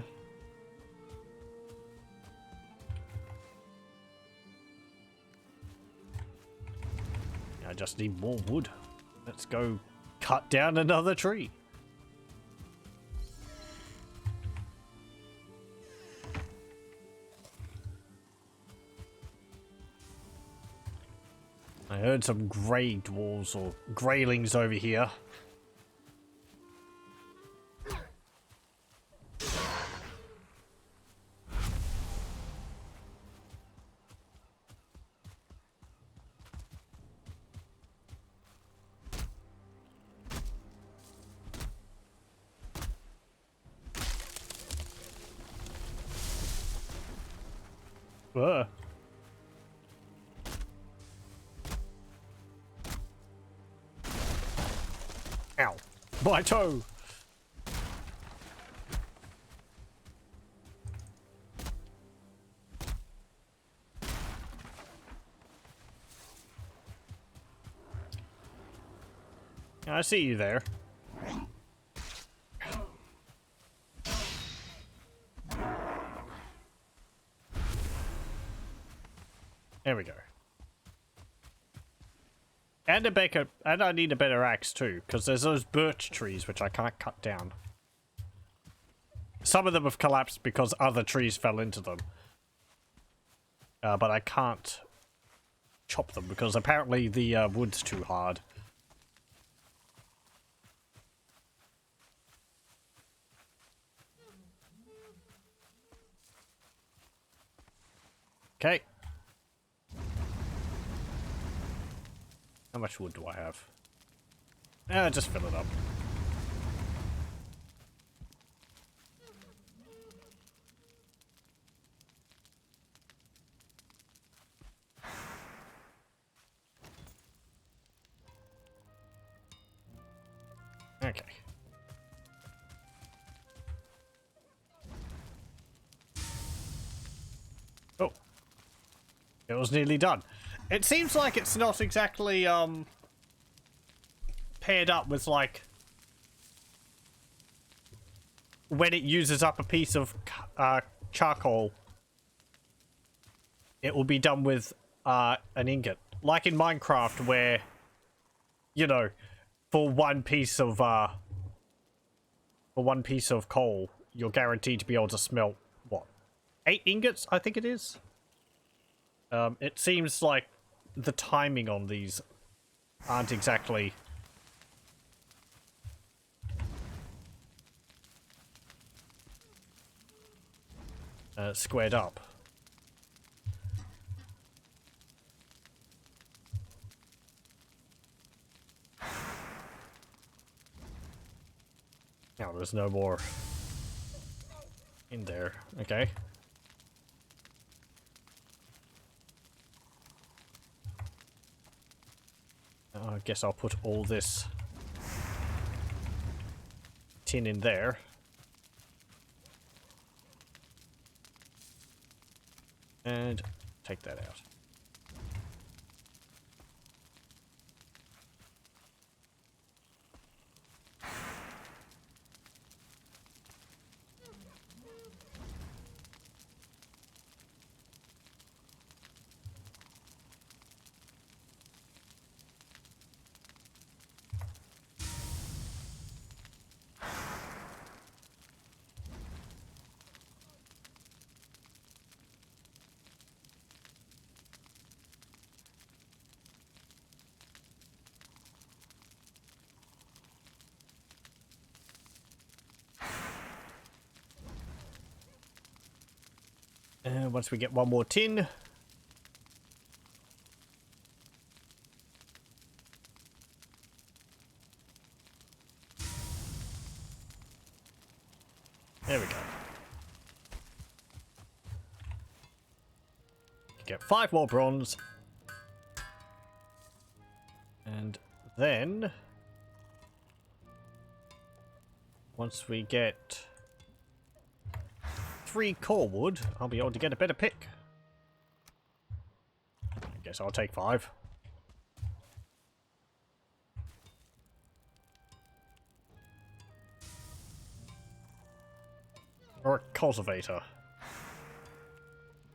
just need more wood. Let's go cut down another tree. I heard some grey dwarves or greylings over here. Ow. My toe! I see you there. There we go. And I need a better axe too, because there's those birch trees which I can't cut down. Some of them have collapsed because other trees fell into them. But I can't chop them because apparently the wood's too hard. Okay. How much wood do I have? Just fill it up. Okay. Oh. It was nearly done. It seems like it's not exactly, paired up with, like, when it uses up a piece of, charcoal, it will be done with, an ingot. Like in Minecraft where, you know, for one piece of coal, you're guaranteed to be able to smelt, what, 8 ingots, I think it is? It seems like the timing on these aren't exactly squared up. Now there's no more in there. Okay. I guess I'll put all this tin in there. And take that out. And once we get one more tin. There we go. Get 5 more bronze. And then once we get 3 core wood, I'll be able to get a better pick. I guess I'll take 5. Or a cultivator.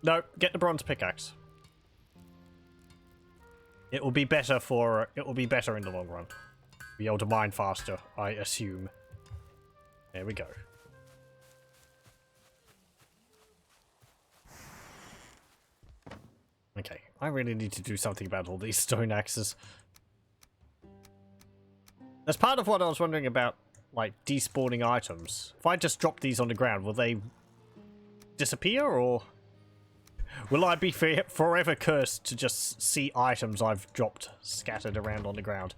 No, get the bronze pickaxe. It will be better in the long run. Be able to mine faster, I assume. There we go. Okay, I really need to do something about all these stone axes. That's part of what I was wondering about, like, despawning items. If I just drop these on the ground, will they disappear, or will I be forever cursed to just see items I've dropped scattered around on the ground?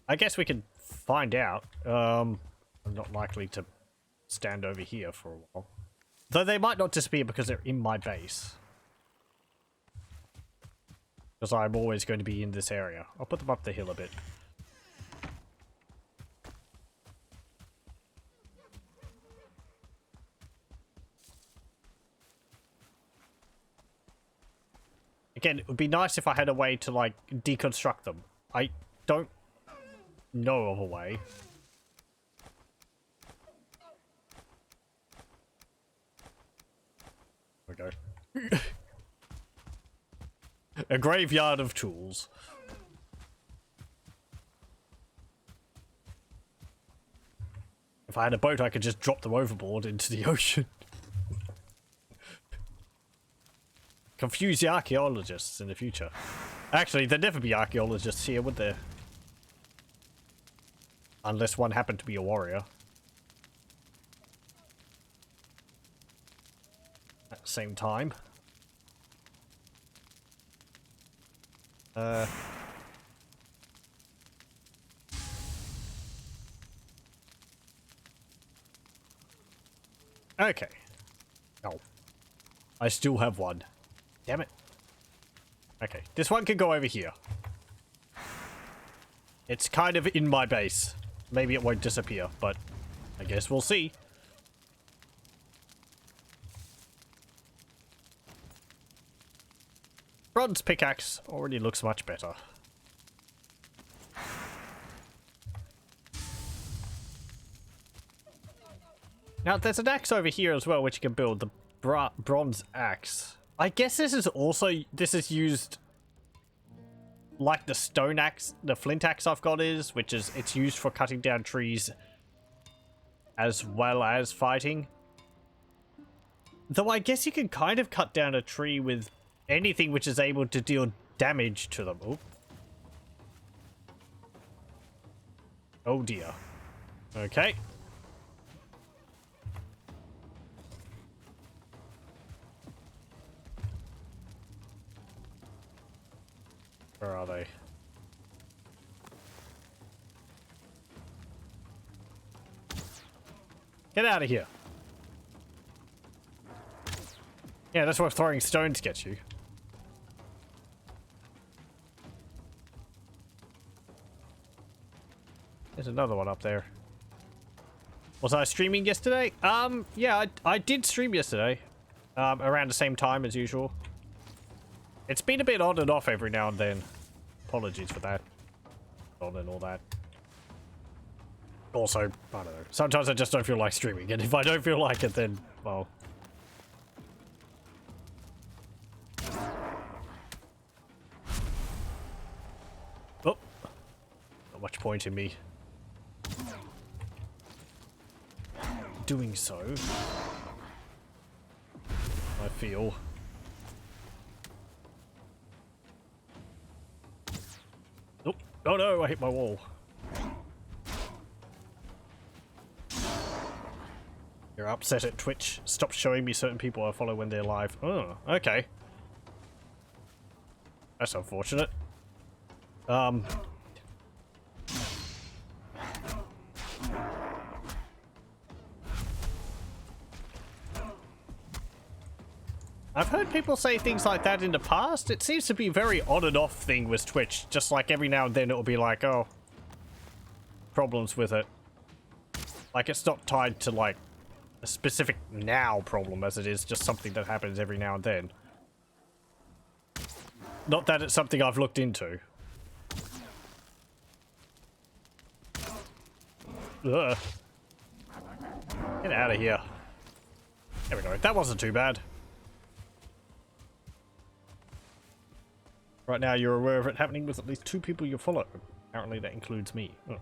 I guess we can find out. I'm not likely to stand over here for a while. Though they might not disappear because they're in my base. Because I'm always going to be in this area. I'll put them up the hill a bit. Again, it would be nice if I had a way to, like, deconstruct them. I don't know of a way. There we go. A graveyard of tools. If I had a boat, I could just drop them overboard into the ocean. Confuse the archaeologists in the future. Actually, there'd never be archaeologists here, would there? Unless one happened to be a warrior. At the same time. Okay. Oh. I still have one. Damn it. Okay, this one can go over here. It's kind of in my base. Maybe it won't disappear, but I guess we'll see. Bronze pickaxe already looks much better. Now, there's an axe over here as well, which you can build. The bronze axe. I guess this is used like the stone axe, the flint axe I've got is, which is, it's used for cutting down trees as well as fighting. Though I guess you can kind of cut down a tree with anything which is able to deal damage to them. Oop. Oh dear. Okay. Where are they? Get out of here. Yeah, that's what throwing stones gets you. There's another one up there. Was I streaming yesterday? Yeah, I did stream yesterday. Around the same time as usual. It's been a bit on and off every now and then. Apologies for that. On and all that. Also, I don't know. Sometimes I just don't feel like streaming, and if I don't feel like it, then, well... Oh! Not much point in me doing so. I feel... Oh no, I hit my wall. You're upset at Twitch. Stop showing me certain people I follow when they're live. Oh, okay. That's unfortunate. I've heard people say things like that in the past. It seems to be a very on and off thing with Twitch. Just like every now and then it'll be like, oh, problems with it. Like it's not tied to like a specific now problem as it is just something that happens every now and then. Not that it's something I've looked into. Ugh. Get out of here. There we go. That wasn't too bad. Right now, you're aware of it happening with at least 2 people you follow. Apparently, that includes me. Oh.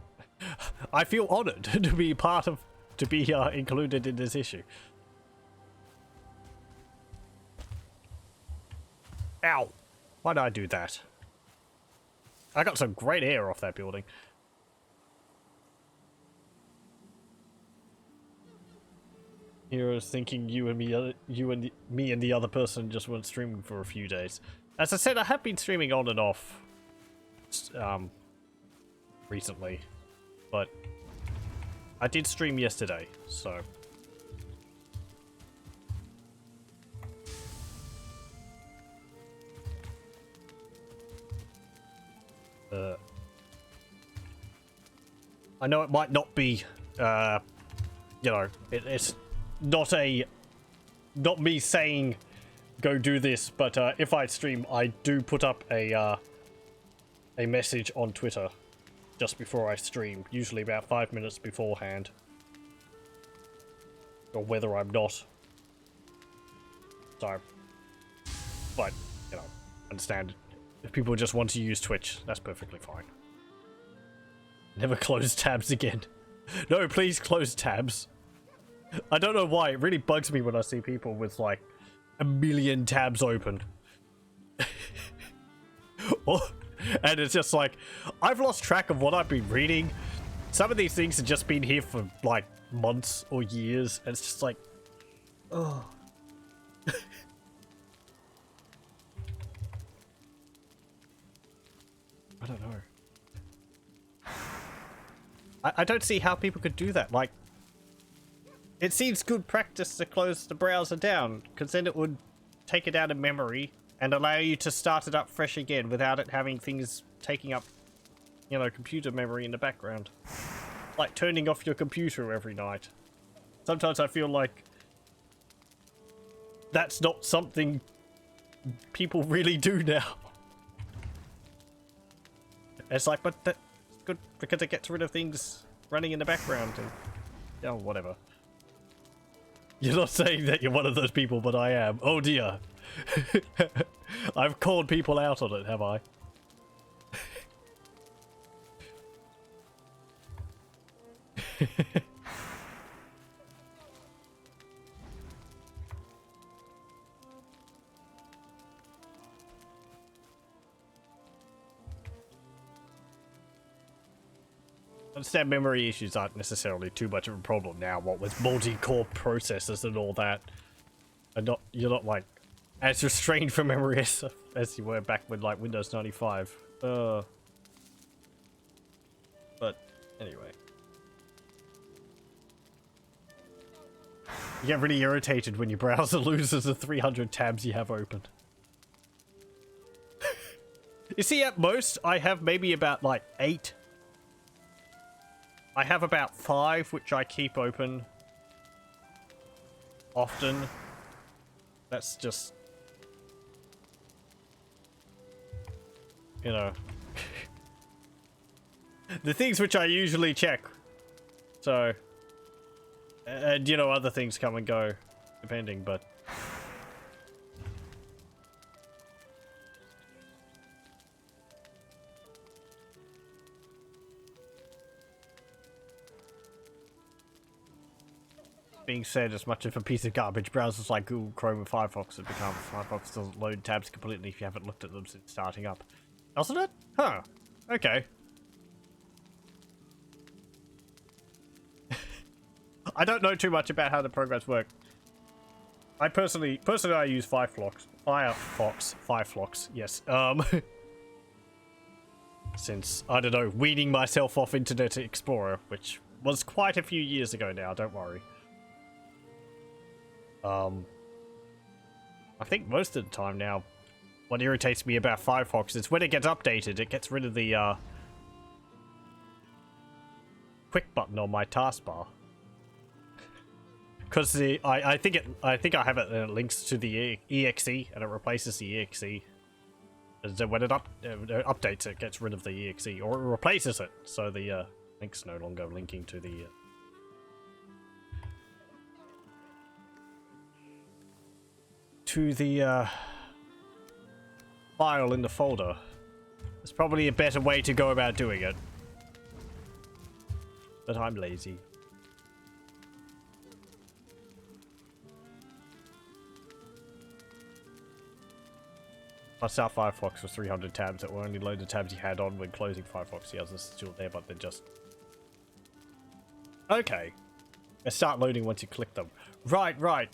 I feel honored to be included in this issue. Ow! Why did I do that? I got some great air off that building. Here I was thinking you and me and the other person just weren't streaming for a few days. As I said, I have been streaming on and off recently, but I did stream yesterday, so I know it might not be, you know, it's not not me saying go do this, but if I stream, I do put up a message on Twitter just before I stream, usually about 5 minutes beforehand, or whether I'm not. So, but, you know, understand if people just want to use Twitch, that's perfectly fine. Never close tabs again. No, please close tabs. I don't know why, it really bugs me when I see people with like a million tabs open. And it's just like, I've lost track of what I've been reading. Some of these things have just been here for like months or years, and it's just like, oh. I don't know. I don't see how people could do that. Like, it seems good practice to close the browser down, because then it would take it out of memory and allow you to start it up fresh again without it having things taking up, you know, computer memory in the background. Like turning off your computer every night. Sometimes I feel like that's not something people really do now. It's like, but that's good because it gets rid of things running in the background and, oh, whatever. You're not saying that you're one of those people, but I am. Oh dear. I've called people out on it, have I? I understand memory issues aren't necessarily too much of a problem now, what with multi-core processors and all that. And you're not like as restrained from memory as you were back with like Windows 95. But anyway. You get really irritated when your browser loses the 300 tabs you have open. You see, at most, I have maybe about like 8. I have about 5 which I keep open often. That's just, you know, the things which I usually check. So, and you know, other things come and go depending, but being said, as much of a piece of garbage browsers like Google Chrome and Firefox have become, Firefox doesn't load tabs completely if you haven't looked at them since starting up. Doesn't it? Huh. Okay. I don't know too much about how the programs work. I personally I use Firefox, yes. Since, I don't know, weaning myself off Internet Explorer, which was quite a few years ago now, don't worry. I think most of the time now, what irritates me about Firefox is when it gets updated, it gets rid of the quick button on my taskbar. Because I think I have it and it links to the exe and it replaces the exe. And so when it updates, it gets rid of the exe or it replaces it, so the link's no longer linking to the. File in the folder. There's probably a better way to go about doing it. But I'm lazy. Plus our Firefox was 300 tabs that were only load the tabs you had on when closing Firefox. The others are still there, but they're just... Okay. They start loading once you click them. Right, right.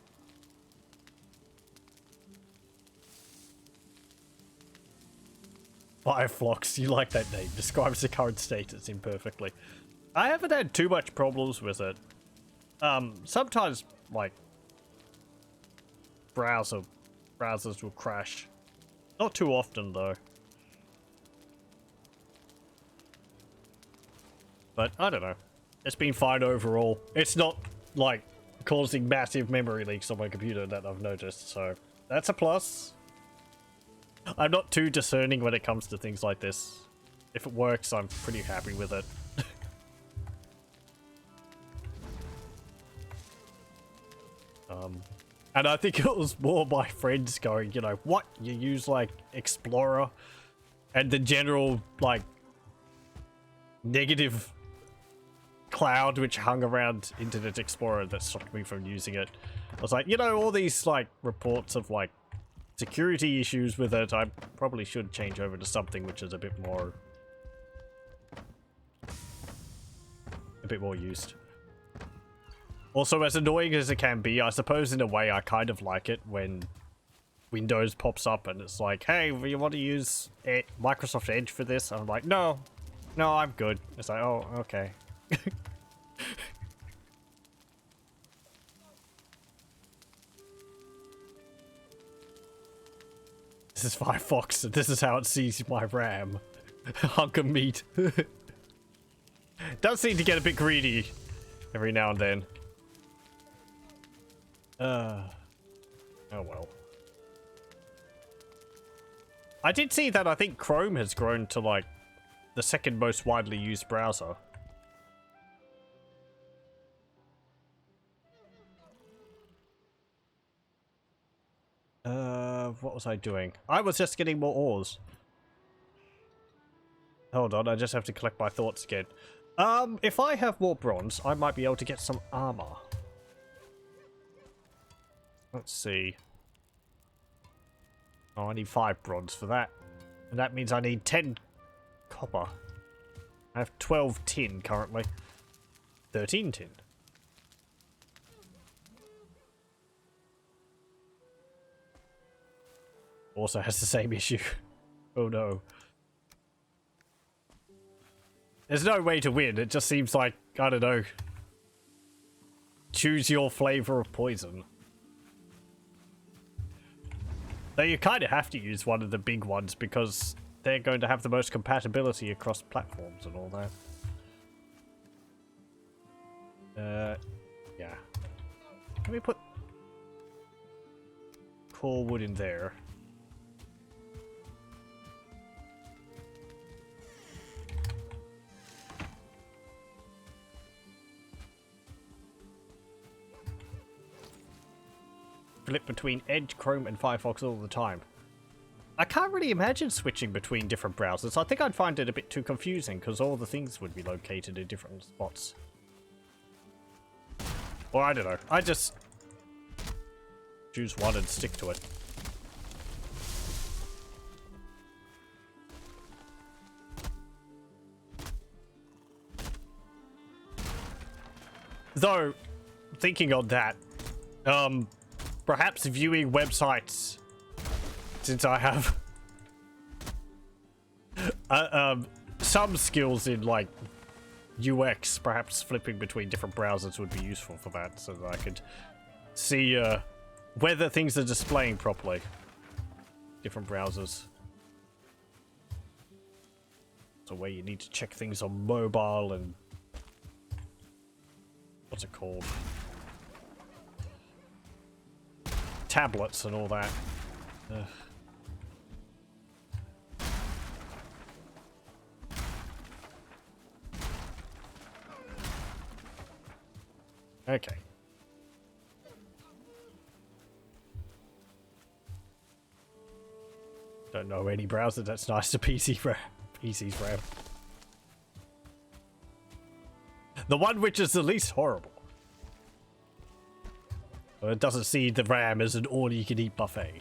Fireflox, you like that name. Describes the current status imperfectly. I haven't had too much problems with it. Sometimes, like, browsers will crash. Not too often, though. But I don't know. It's been fine overall. It's not like causing massive memory leaks on my computer that I've noticed, so that's a plus. I'm not too discerning when it comes to things like this. If it works, I'm pretty happy with it. And I think it was more my friends going, you know, what? You use, like, Explorer? And the general, like, negative cloud which hung around Internet Explorer that stopped me from using it. I was like, you know, all these, like, reports of, like, security issues with it, I probably should change over to something which is a bit more used. Also, as annoying as it can be, I suppose in a way I kind of like it when Windows pops up and it's like, hey, you want to use Microsoft Edge for this? And I'm like, no, I'm good. It's like, oh, okay. This is Firefox, and this is how it sees my RAM. Hunk of meat. Does seem to get a bit greedy every now and then. Oh well. I did see that I think Chrome has grown to like the second most widely used browser. What was I doing? I was just getting more ores. Hold on, I just have to collect my thoughts again. If I have more bronze, I might be able to get some armor. Let's see. Oh, I need 5 bronze for that. And that means I need 10 copper. I have 12 tin currently. 13 tin. Also has the same issue. Oh no. There's no way to win. It just seems like, I don't know. Choose your flavor of poison. Though you kind of have to use one of the big ones because they're going to have the most compatibility across platforms and all that. Yeah. Let me put core wood in there. Flip between Edge, Chrome, and Firefox all the time. I can't really imagine switching between different browsers. I think I'd find it a bit too confusing because all the things would be located in different spots. Or I don't know. I just choose one and stick to it. Though, thinking on that, perhaps viewing websites, since I have some skills in like UX, perhaps flipping between different browsers would be useful for that, so that I could see whether things are displaying properly. Different browsers. So where you need to check things on mobile and what's it called? Tablets and all that. Ugh. Okay. Don't know any browser that's nice to PC's RAM. The one which is the least horrible. It doesn't see the RAM as an all-you-can-eat buffet.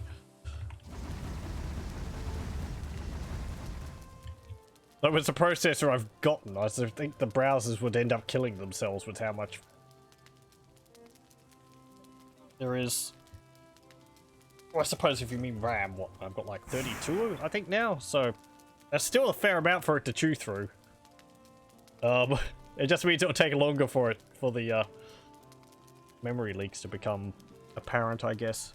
But with the processor I've gotten, I think the browsers would end up killing themselves with how much there is. Well, I suppose if you mean RAM, what? I've got like 32, I think now, so that's still a fair amount for it to chew through. It just means it'll take longer for the memory leaks to become apparent, I guess.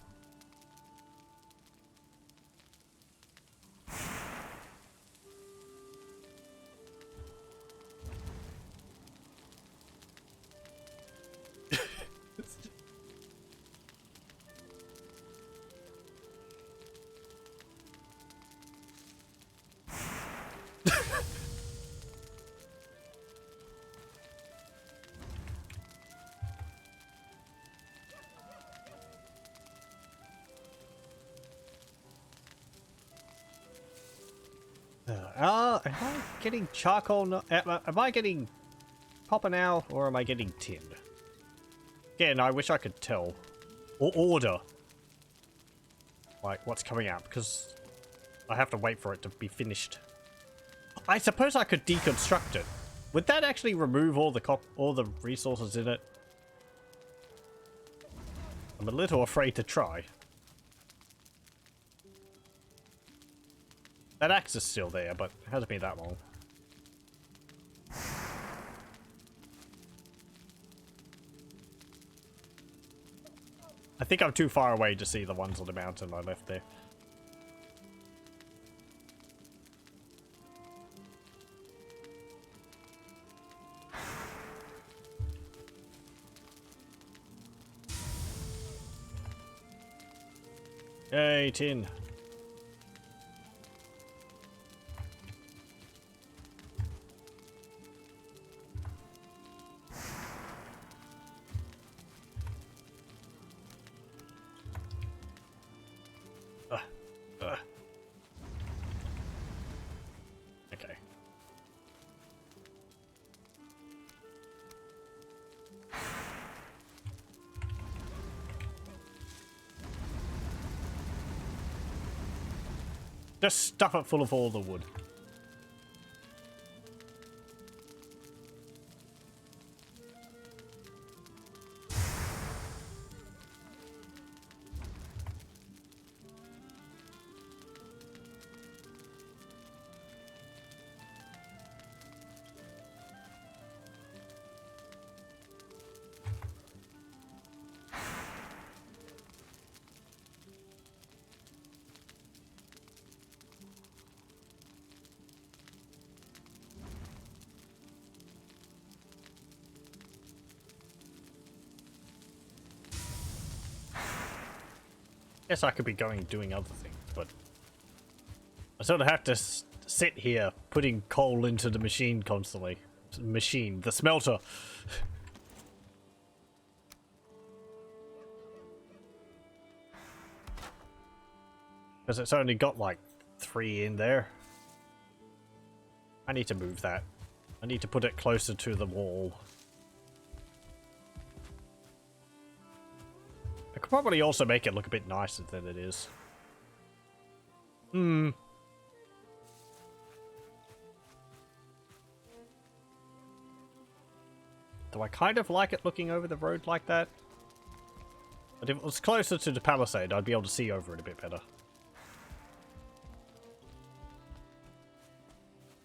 Am I getting charcoal? Am I getting copper now, or am I getting tin? Again, I wish I could tell. Or order. Like, what's coming out, because I have to wait for it to be finished. I suppose I could deconstruct it. Would that actually remove all the resources in it? I'm a little afraid to try. That axe is still there, but it hasn't been that long. I think I'm too far away to see the ones on the mountain I left there. Yay, tin. Okay. Just stuff it full of all the wood. Guess I could be going doing other things, but I sort of have to sit here putting coal into the machine constantly. The smelter. Because it's only got like 3 in there. I need to move that. I need to put it closer to the wall. I could probably also make it look a bit nicer than it is. Do I kind of like it looking over the road like that? But if it was closer to the palisade, I'd be able to see over it a bit better.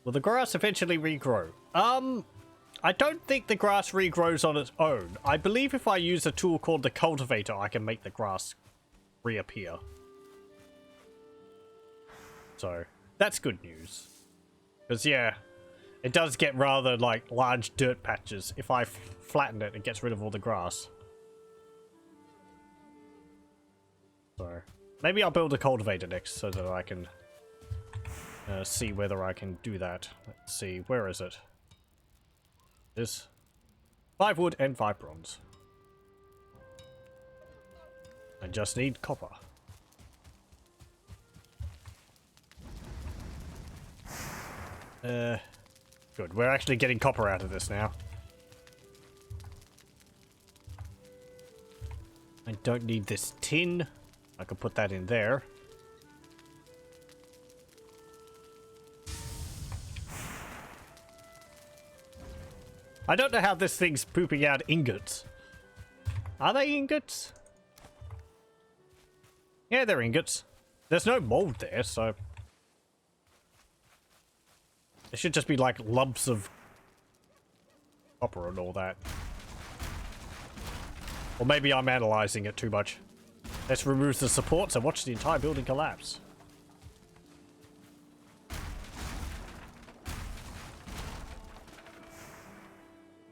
Will the grass eventually regrow? I don't think the grass regrows on its own. I believe if I use a tool called the cultivator, I can make the grass reappear. So, that's good news. Because, yeah, it does get rather, like, large dirt patches. If I flatten it, it gets rid of all the grass. So, maybe I'll build a cultivator next so that I can see whether I can do that. Let's see, where is it? This 5 wood and 5 bronze. I just need copper. Good. We're actually getting copper out of this now. I don't need this tin. I could put that in there. I don't know how this thing's pooping out ingots. Are they ingots? Yeah, they're ingots. There's no mold there, so... It should just be like lumps of copper and all that. Or maybe I'm analyzing it too much. Let's remove the supports and watch the entire building collapse.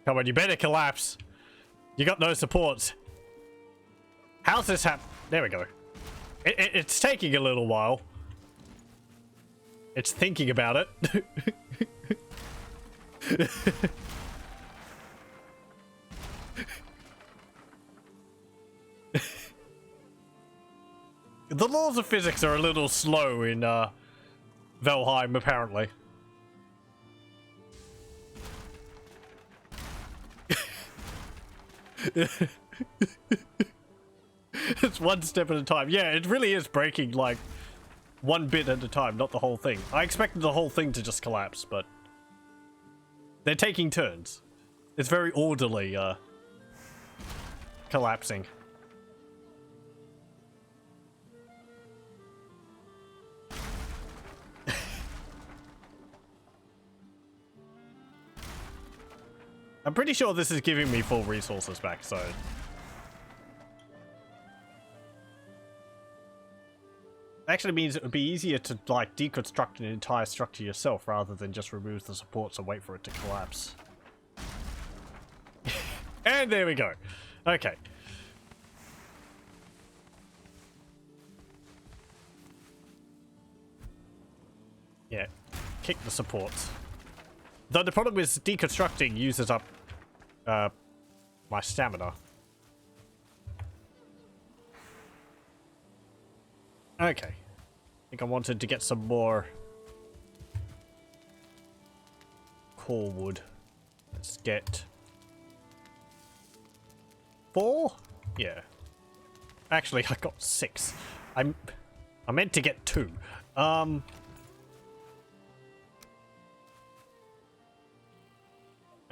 Come on, you better collapse. You got no supports. How's this happen? There we go. It's taking a little while. It's thinking about it. The laws of physics are a little slow in Valheim, apparently. It's one step at a time. Yeah, it really is breaking, like, one bit at a time, not the whole thing. I expected the whole thing to just collapse, but they're taking turns. It's very orderly, collapsing. I'm pretty sure this is giving me full resources back, so... Actually means it would be easier to, like, deconstruct an entire structure yourself rather than just remove the supports and wait for it to collapse. And there we go. Okay. Yeah. Kick the supports. Though the problem is deconstructing uses up my stamina. Okay. I think I wanted to get some more core wood. Let's get 4? Yeah. Actually, I got 6. I meant to get 2.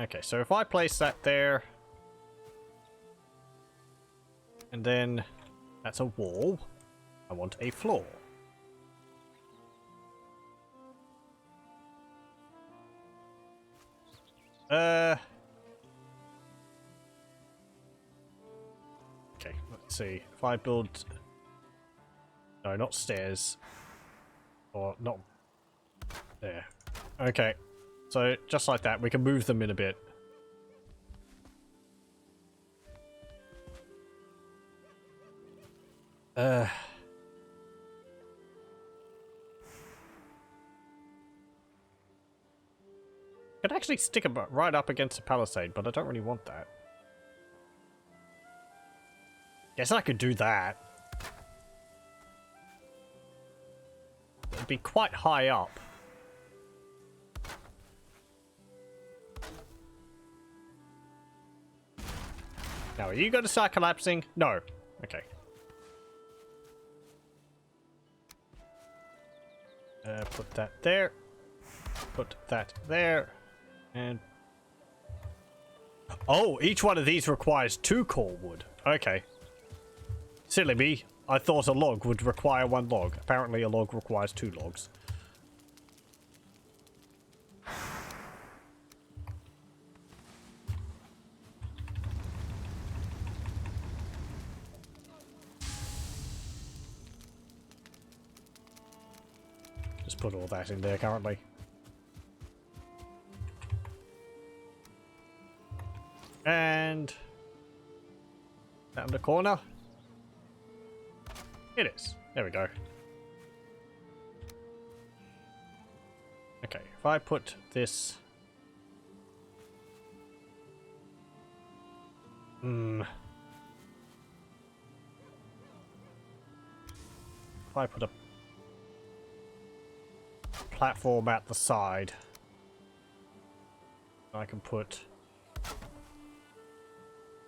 Okay, so if I place that there, and then that's a wall, I want a floor. Okay, let's see. If I build... No, not stairs. Or not... There. Okay. So, just like that, we can move them in a bit. Could actually stick it right up against a palisade, but I don't really want that. Guess I could do that. It'd be quite high up. Now, are you going to start collapsing? No. Okay. Put that there. Put that there. And... Oh, each one of these requires 2 core wood. Okay. Silly me. I thought a log would require 1 log. Apparently a log requires 2 logs. Just put all that in there currently. And... that in the corner? It is. There we go. Okay, if I put this... If I put a platform at the side, I can put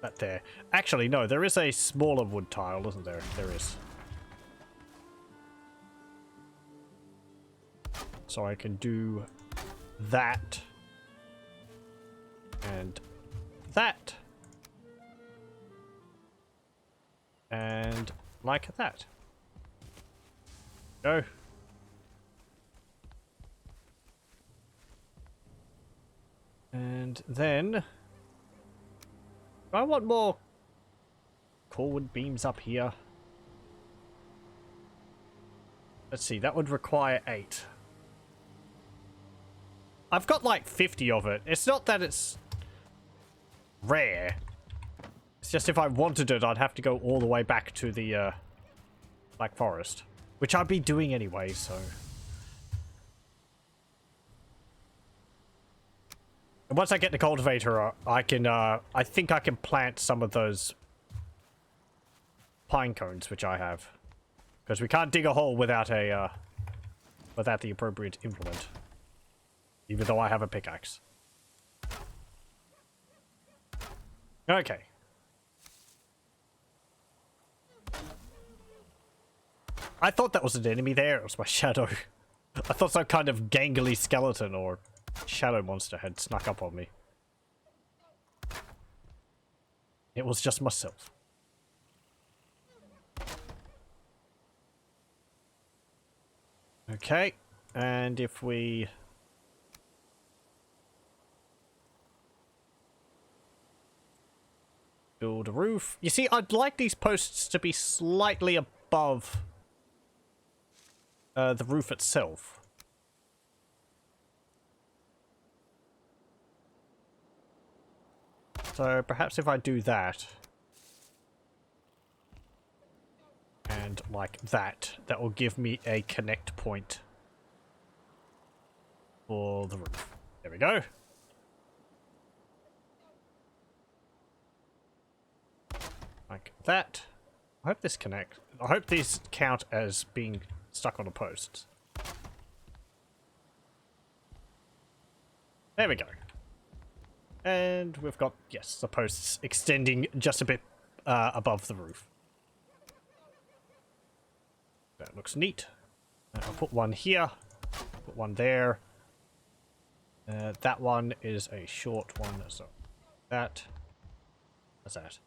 that there. Actually, no, there is a smaller wood tile, isn't there? There is. So I can do that and that and like that. Go. And then I want more core wood beams up here. Let's see, that would require 8. I've got like 50 of it. It's not that it's rare. It's just if I wanted it, I'd have to go all the way back to the Black Forest. Which I'd be doing anyway, so... And once I get the cultivator, I can, I think I can plant some of those pine cones, which I have. Because we can't dig a hole without a without the appropriate implement. Even though I have a pickaxe. Okay. I thought that was an enemy there. It was my shadow. I thought some kind of gangly skeleton or shadow monster had snuck up on me. It was just myself. Okay, and if we... build a roof. You see, I'd like these posts to be slightly above the roof itself. So perhaps if I do that, and like that, that will give me a connect point for the roof. There we go. Like that. I hope this connects. I hope these count as being stuck on the posts. There we go. And we've got, yes, the posts extending just a bit above the roof. That looks neat. I'll put one here. Put one there. That one is a short one, so that. What's that?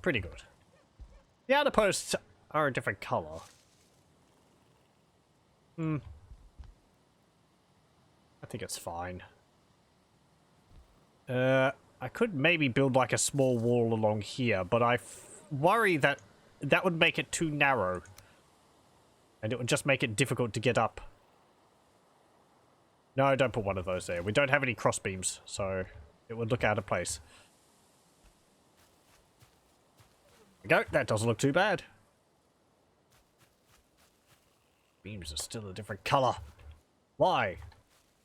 Pretty good. The outer posts are a different color. I think it's fine. I could maybe build like a small wall along here, but I worry that that would make it too narrow. And it would just make it difficult to get up. No, don't put one of those there. We don't have any cross beams, so it would look out of place. There we go. That doesn't look too bad. Beams are still a different color. Why?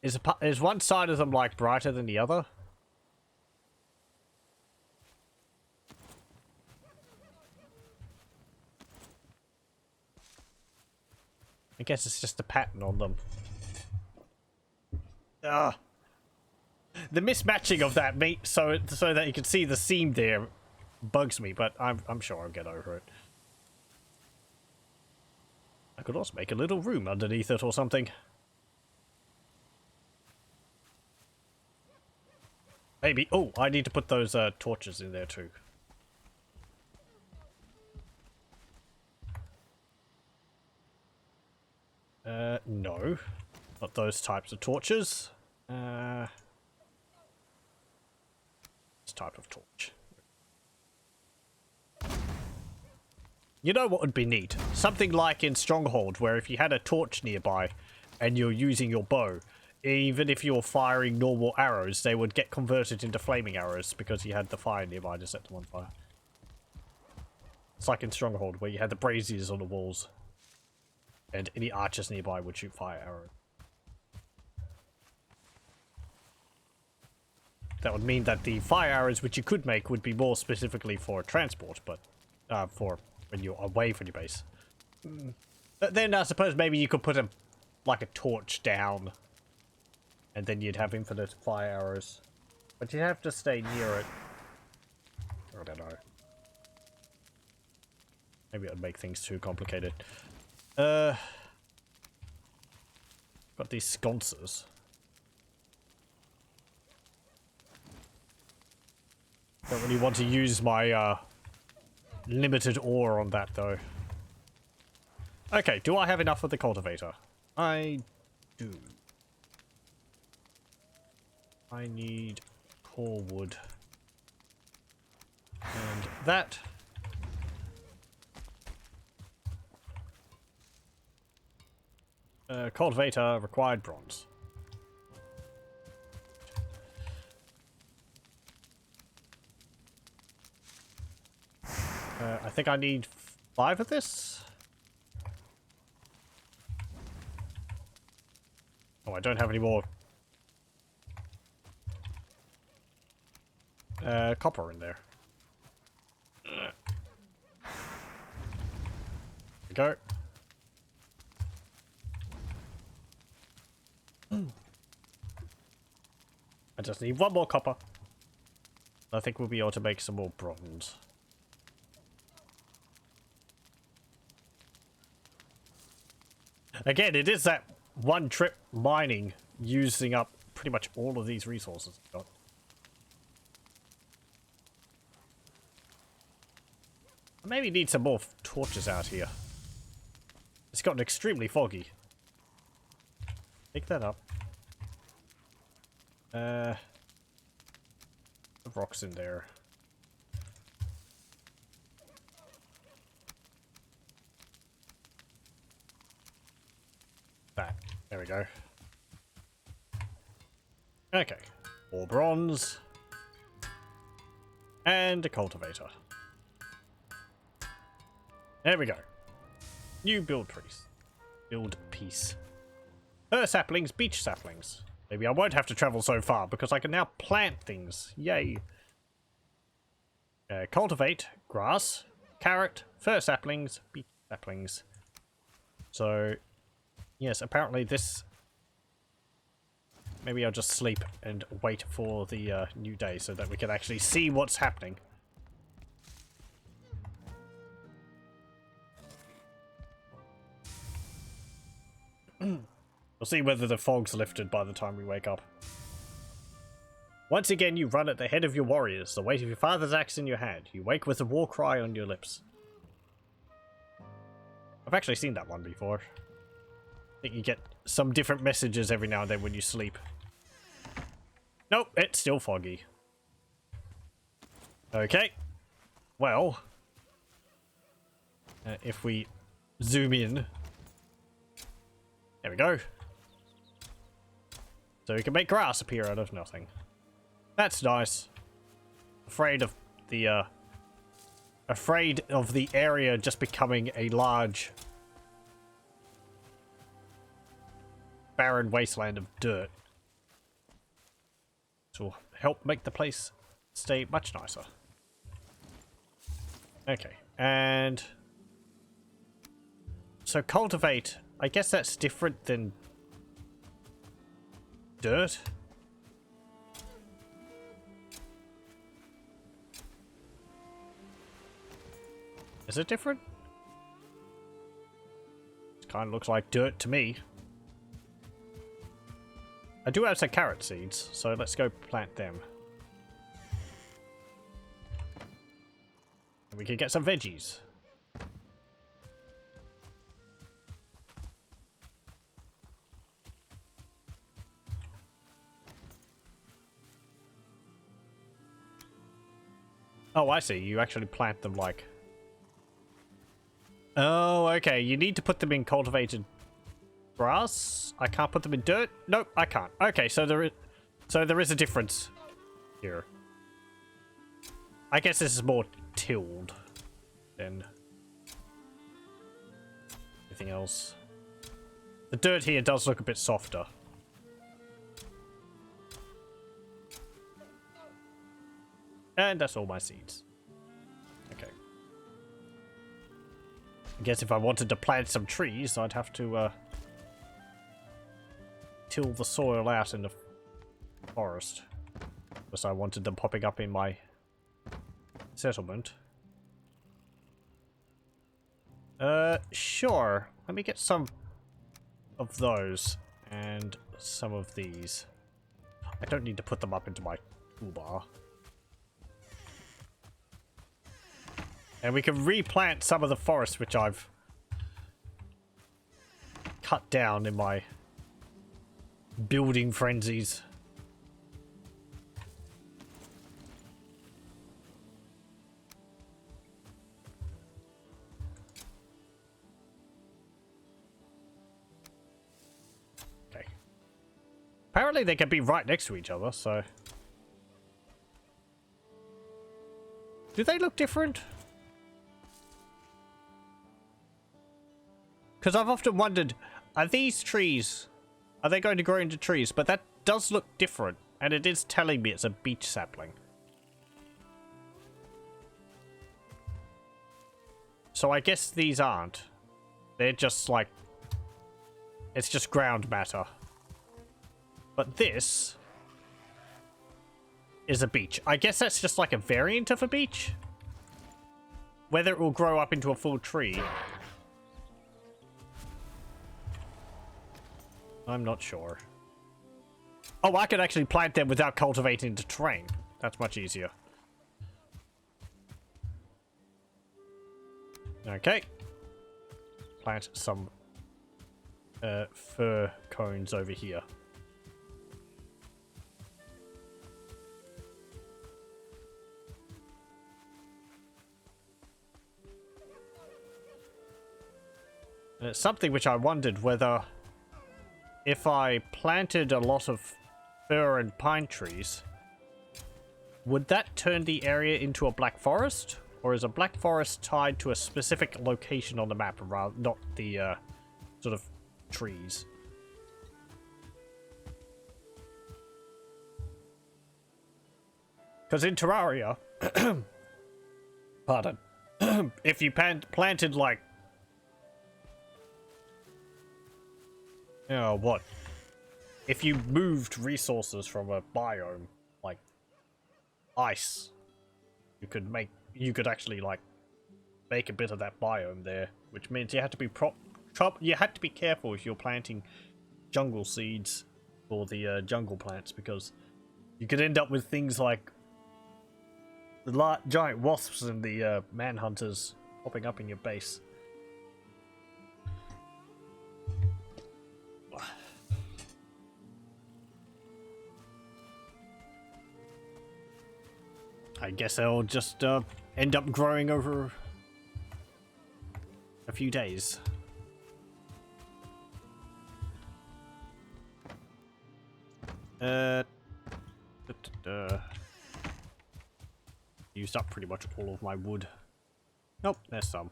Is one side of them like brighter than the other? I guess it's just a pattern on them. Ah, the mismatching of that so that you can see the seam there bugs me, but I'm sure I'll get over it. I could also make a little room underneath it or something. Maybe. Oh, I need to put those torches in there too. No. Not those types of torches. This type of torch. You know what would be neat? Something like in Stronghold, where if you had a torch nearby and you're using your bow, even if you're firing normal arrows, they would get converted into flaming arrows because you had the fire nearby to set them on fire. It's like in Stronghold, where you had the braziers on the walls. And any archers nearby would shoot fire arrows. That would mean that the fire arrows which you could make would be more specifically for transport, but for when you're away from your base. But then I suppose maybe you could put like a torch down, and then you'd have infinite fire arrows. But you'd have to stay near it. I don't know. Maybe it would make things too complicated. Got these sconces. Don't really want to use my limited ore on that though. Okay, do I have enough of the cultivator? I do. I need core wood. And that. Cultivator required bronze. I think I need 5 of this. Oh, I don't have any more copper in there. There we go. I just need one more copper. I think we'll be able to make some more bronze. Again, it is that one trip mining using up pretty much all of these resources. I maybe need some more torches out here. It's gotten extremely foggy. Pick that up. The rocks in there. That. There we go. Okay. More bronze. And a cultivator. There we go. New build piece. Build piece. Fir saplings, beech saplings. Maybe I won't have to travel so far because I can now plant things. Yay. Cultivate grass, carrot, fir saplings, beech saplings. So, yes, apparently this... Maybe I'll just sleep and wait for the new day so that we can actually see what's happening. We'll see whether the fog's lifted by the time we wake up. Once again, you run at the head of your warriors, the weight of your father's axe in your hand. You wake with a war cry on your lips. I've actually seen that one before. I think you get some different messages every now and then when you sleep. Nope, it's still foggy. Okay. Well, if we zoom in. There we go. So we can make grass appear out of nothing. That's nice. Afraid of the area just becoming a large barren wasteland of dirt. This will help make the place stay much nicer. Okay, and so cultivate, I guess that's different than dirt. Is it different? It kind of looks like dirt to me. I do have some carrot seeds, so let's go plant them. And we can get some veggies. Oh, I see. You actually plant them like... Oh, okay. You need to put them in cultivated grass. I can't put them in dirt. Nope, I can't. Okay, so there is a difference here. I guess this is more tilled than anything else. The dirt here does look a bit softer. And that's all my seeds. Okay. I guess if I wanted to plant some trees, I'd have to till the soil out in the forest. Because I wanted them popping up in my settlement. Sure. Let me get some of those and some of these. I don't need to put them up into my toolbar. And we can replant some of the forest which I've cut down in my building frenzies. Okay. Apparently they can be right next to each other, so... Do they look different? Because I've often wondered, are these trees, are they going to grow into trees? But that does look different, and it is telling me it's a beech sapling. So I guess these aren't. They're just like, it's just ground matter. But this is a beech. I guess that's just like a variant of a beech. Whether it will grow up into a full tree, I'm not sure. Oh, I could actually plant them without cultivating the terrain. That's much easier. Okay. Plant some fir cones over here. And it's something which I wondered whether if I planted a lot of fir and pine trees, would that turn the area into a black forest? Or is a black forest tied to a specific location on the map, rather not the sort of trees? Because in Terraria, pardon, if you planted like, what? If you moved resources from a biome, like ice, you could actually like make a bit of that biome there, which means you have to be you had to be careful if you're planting jungle seeds for the jungle plants, because you could end up with things like the giant wasps and the manhunters popping up in your base. I guess they'll just end up growing over a few days. Used up pretty much all of my wood. Nope, there's some.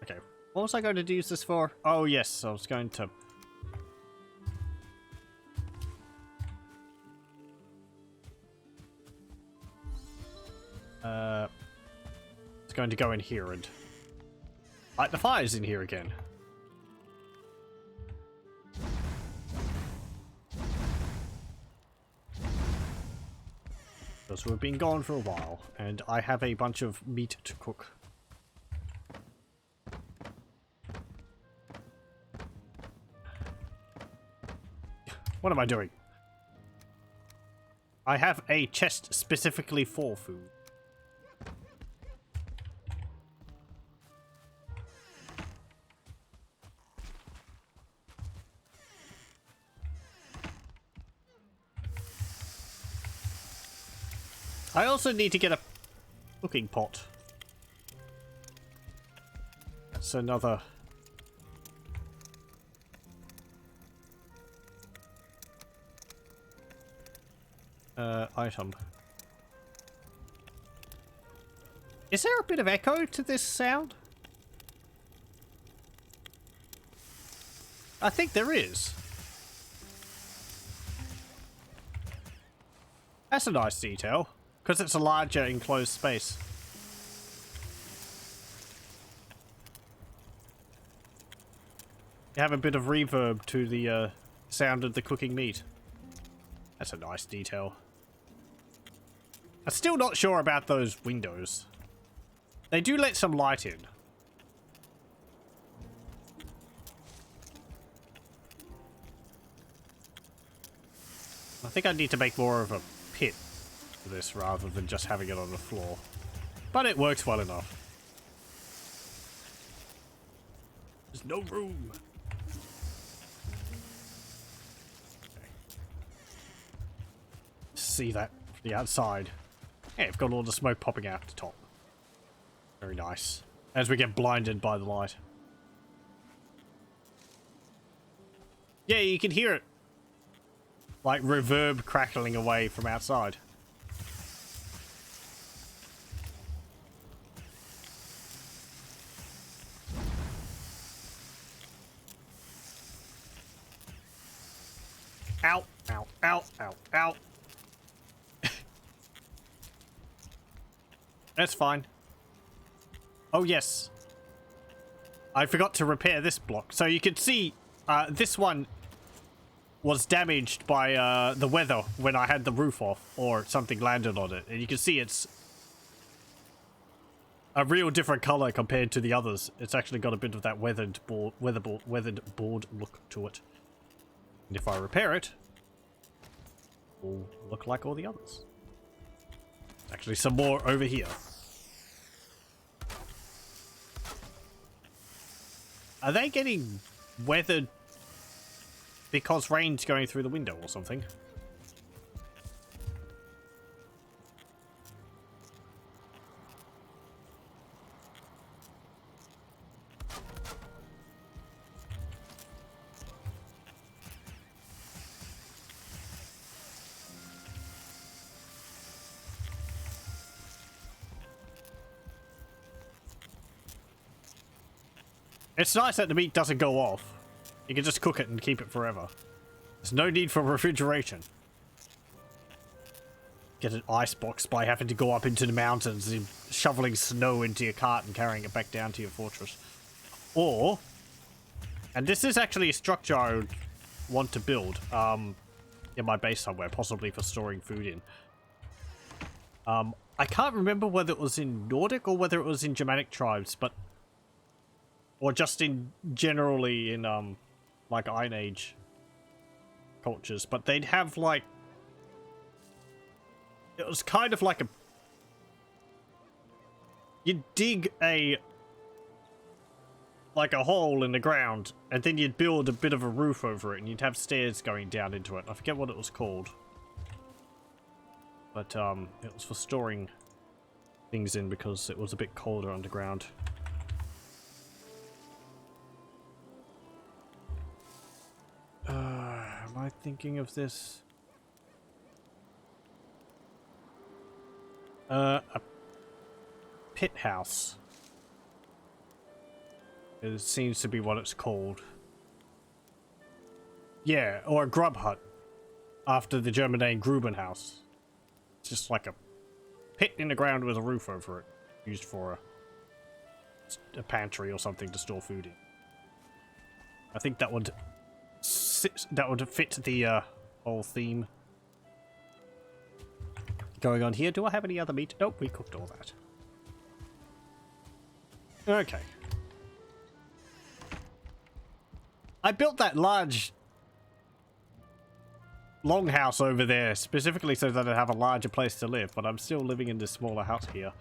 Okay, what was I going to use this for? Oh yes, I was going to... it's going to go in here and light the fires in here again. Because we've been gone for a while, and I have a bunch of meat to cook. What am I doing? I have a chest specifically for food. I also need to get a cooking pot. That's another... item. Is there a bit of echo to this sound? I think there is. That's a nice detail, because it's a larger enclosed space. You have a bit of reverb to the sound of the cooking meat. That's a nice detail. I'm still not sure about those windows. They do let some light in. I think I need to make more of a pit for this rather than just having it on the floor. But it works well enough. There's no room. Okay. See that from the outside. Yeah, we've got all the smoke popping out the top. Very nice. As we get blinded by the light. Yeah, you can hear it. Like reverb crackling away from outside. Ow, ow, ow, ow, ow. That's fine. Oh, yes. I forgot to repair this block. So you can see This one was damaged by the weather when I had the roof off or something landed on it. And you can see it's a real different color compared to the others. It's actually got a bit of that weathered board look to it. And if I repair it, it will look like all the others. Actually, some more over here. Are they getting weathered because rain's going through the window or something? It's nice that the meat doesn't go off. You can just cook it and keep it forever. There's no need for refrigeration. Get an ice box by having to go up into the mountains and shoveling snow into your cart and carrying it back down to your fortress. Or, and this is actually a structure I would want to build in my base somewhere, possibly for storing food in. I can't remember whether it was in Nordic or whether it was in Germanic tribes, but or just in generally in like Iron Age cultures, but they'd have like, it was kind of like a, you'd dig a hole in the ground and then you'd build a bit of a roof over it and you'd have stairs going down into it. I forget what it was called, but it was for storing things in because it was a bit colder underground. Am I thinking of this? A pit house. It seems to be what it's called. Yeah, or a grub hut. After the German name Grubenhaus. It's just like a pit in the ground with a roof over it. Used for a pantry or something to store food in. I think that would fit the whole theme going on here. Do I have any other meat? Nope, we cooked all that. Okay. I built that large longhouse over there specifically so that I'd have a larger place to live, but I'm still living in this smaller house here.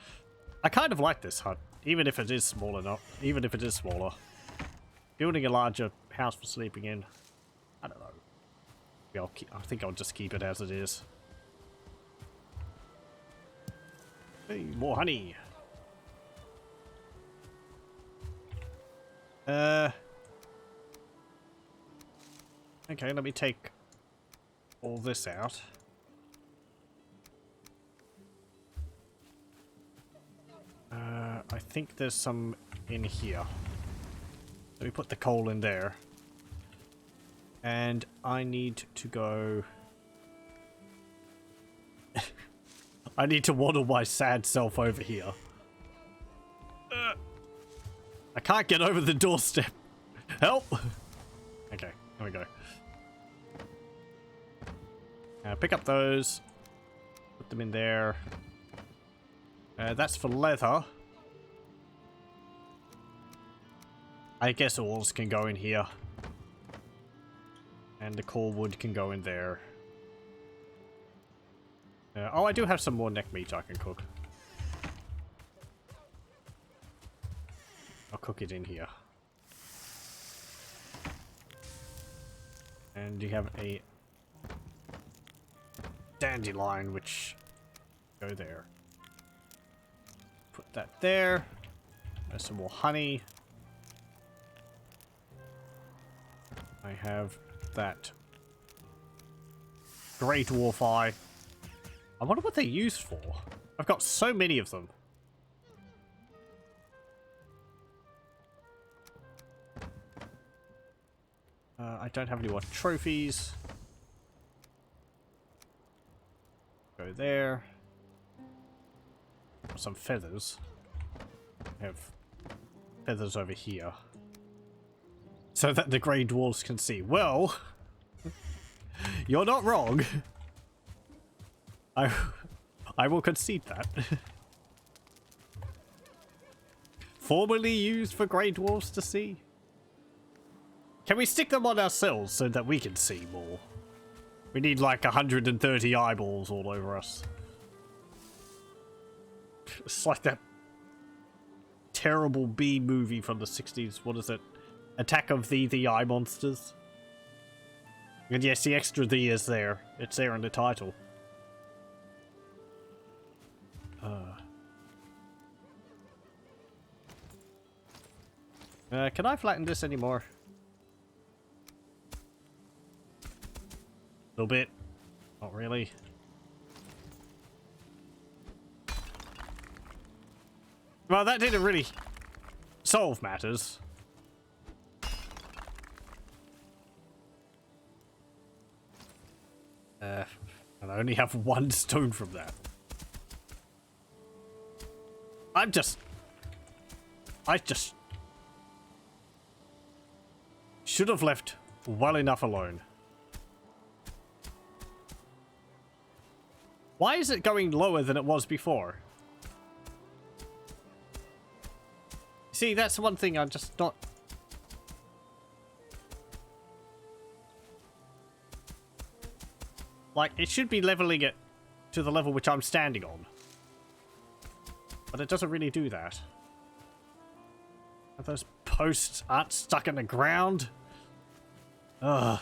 I kind of like this hut, even if it is small enough. Even if it is smaller. Building a larger house for sleeping in, I don't know. Maybe I think I'll just keep it as it is. Hey, more honey. Okay, let me take all this out. I think there's some in here. Let me put the coal in there. And I need to go... I need to waddle my sad self over here. I can't get over the doorstep. Help! Okay, here we go. Pick up those. Put them in there. That's for leather. I guess oils can go in here. And the core wood can go in there. Oh, I do have some more neck meat I can cook. I'll cook it in here. And you have a dandelion, which go there. Put that there. There's some more honey. I have that Great Dwarf Eye. I wonder what they're used for. I've got so many of them. I don't have any more trophies. Go there. Some feathers. I have feathers over here. so that the Grey Dwarves can see. Well, you're not wrong. I will concede that. Formerly used for Grey Dwarves to see. Can we stick them on ourselves so that we can see more? We need like 130 eyeballs all over us. It's like that terrible B movie from the 60s. What is it? Attack of the Eye Monsters. And yes, the extra "the" is there. It's there in the title. Can I flatten this anymore? A little bit. Not really. Well, that didn't really solve matters. And I only have one stone from that. I just should have left well enough alone. Why is it going lower than it was before? See, that's one thing I'm just not... Like, it should be leveling it to the level which I'm standing on. But it doesn't really do that. And those posts aren't stuck in the ground. Ugh.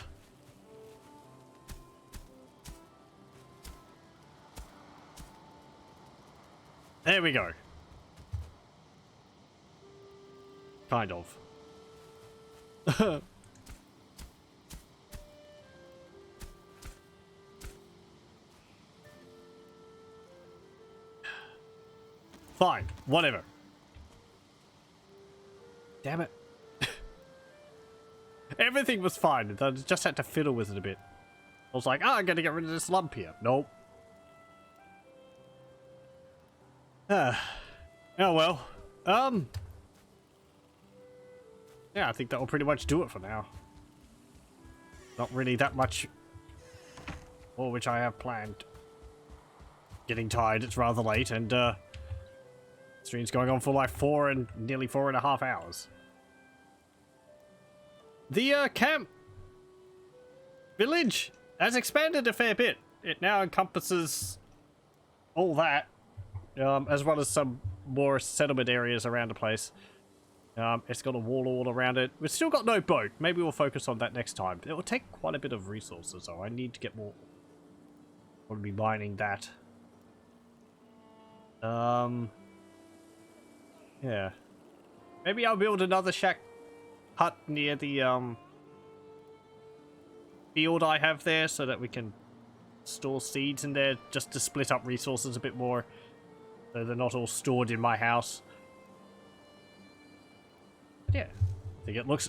There we go. Kind of. Fine, whatever. Damn it. Everything was fine. I just had to fiddle with it a bit. I was like, oh, I'm gonna get rid of this lump here. Nope. Oh well. Yeah, I think that will pretty much do it for now. Not really that much more which I have planned. Getting tired, it's rather late, and stream's going on for like nearly 4.5 hours. The camp village has expanded a fair bit. It now encompasses all that, as well as some more settlement areas around the place. It's got a wall all around it. We've still got no boat. Maybe we'll focus on that next time. It will take quite a bit of resources, though. I need to get more. I'll be mining that. Yeah. Maybe I'll build another shack hut near the field I have there so that we can store seeds in there just to split up resources a bit more. So they're not all stored in my house. Yeah, I think it looks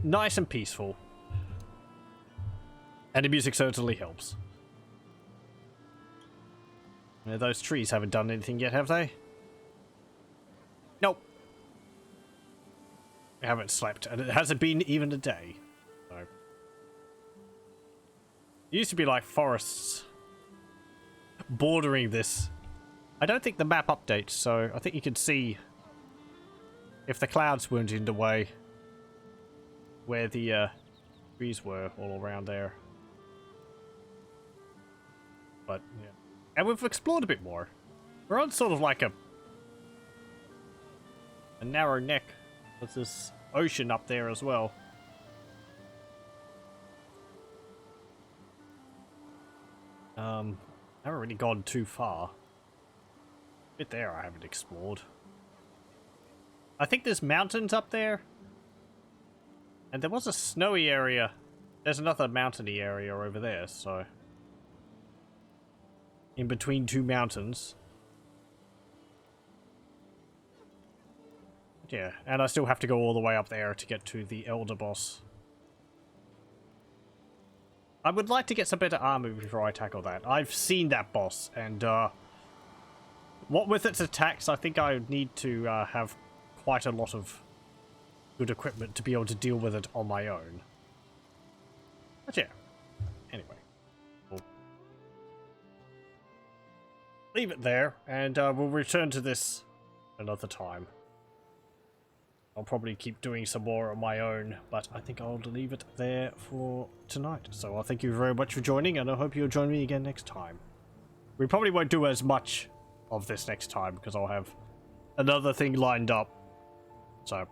nice and peaceful. And the music certainly helps. Those trees haven't done anything yet, have they? Nope. They haven't slept, and it hasn't been even a day. So. It used to be like forests bordering this. I don't think the map updates, so I think you can see if the clouds weren't in the way where the trees were all around there. But yeah, and we've explored a bit more. We're on sort of like a narrow neck. There's this ocean up there as well. I haven't really gone too far. A bit there I haven't explored. I think there's mountains up there. And there was a snowy area. There's another mountainy area over there, so. In between two mountains. Yeah, and I still have to go all the way up there to get to the Elder Boss. I would like to get some better armor before I tackle that. I've seen that boss, and what with its attacks, I think I need to have quite a lot of good equipment to be able to deal with it on my own. But yeah, anyway. We'll leave it there, and we'll return to this another time. I'll probably keep doing some more on my own, but I think I'll leave it there for tonight. So I'll thank you very much for joining, and I hope you'll join me again next time. We probably won't do as much of this next time, because I'll have another thing lined up. So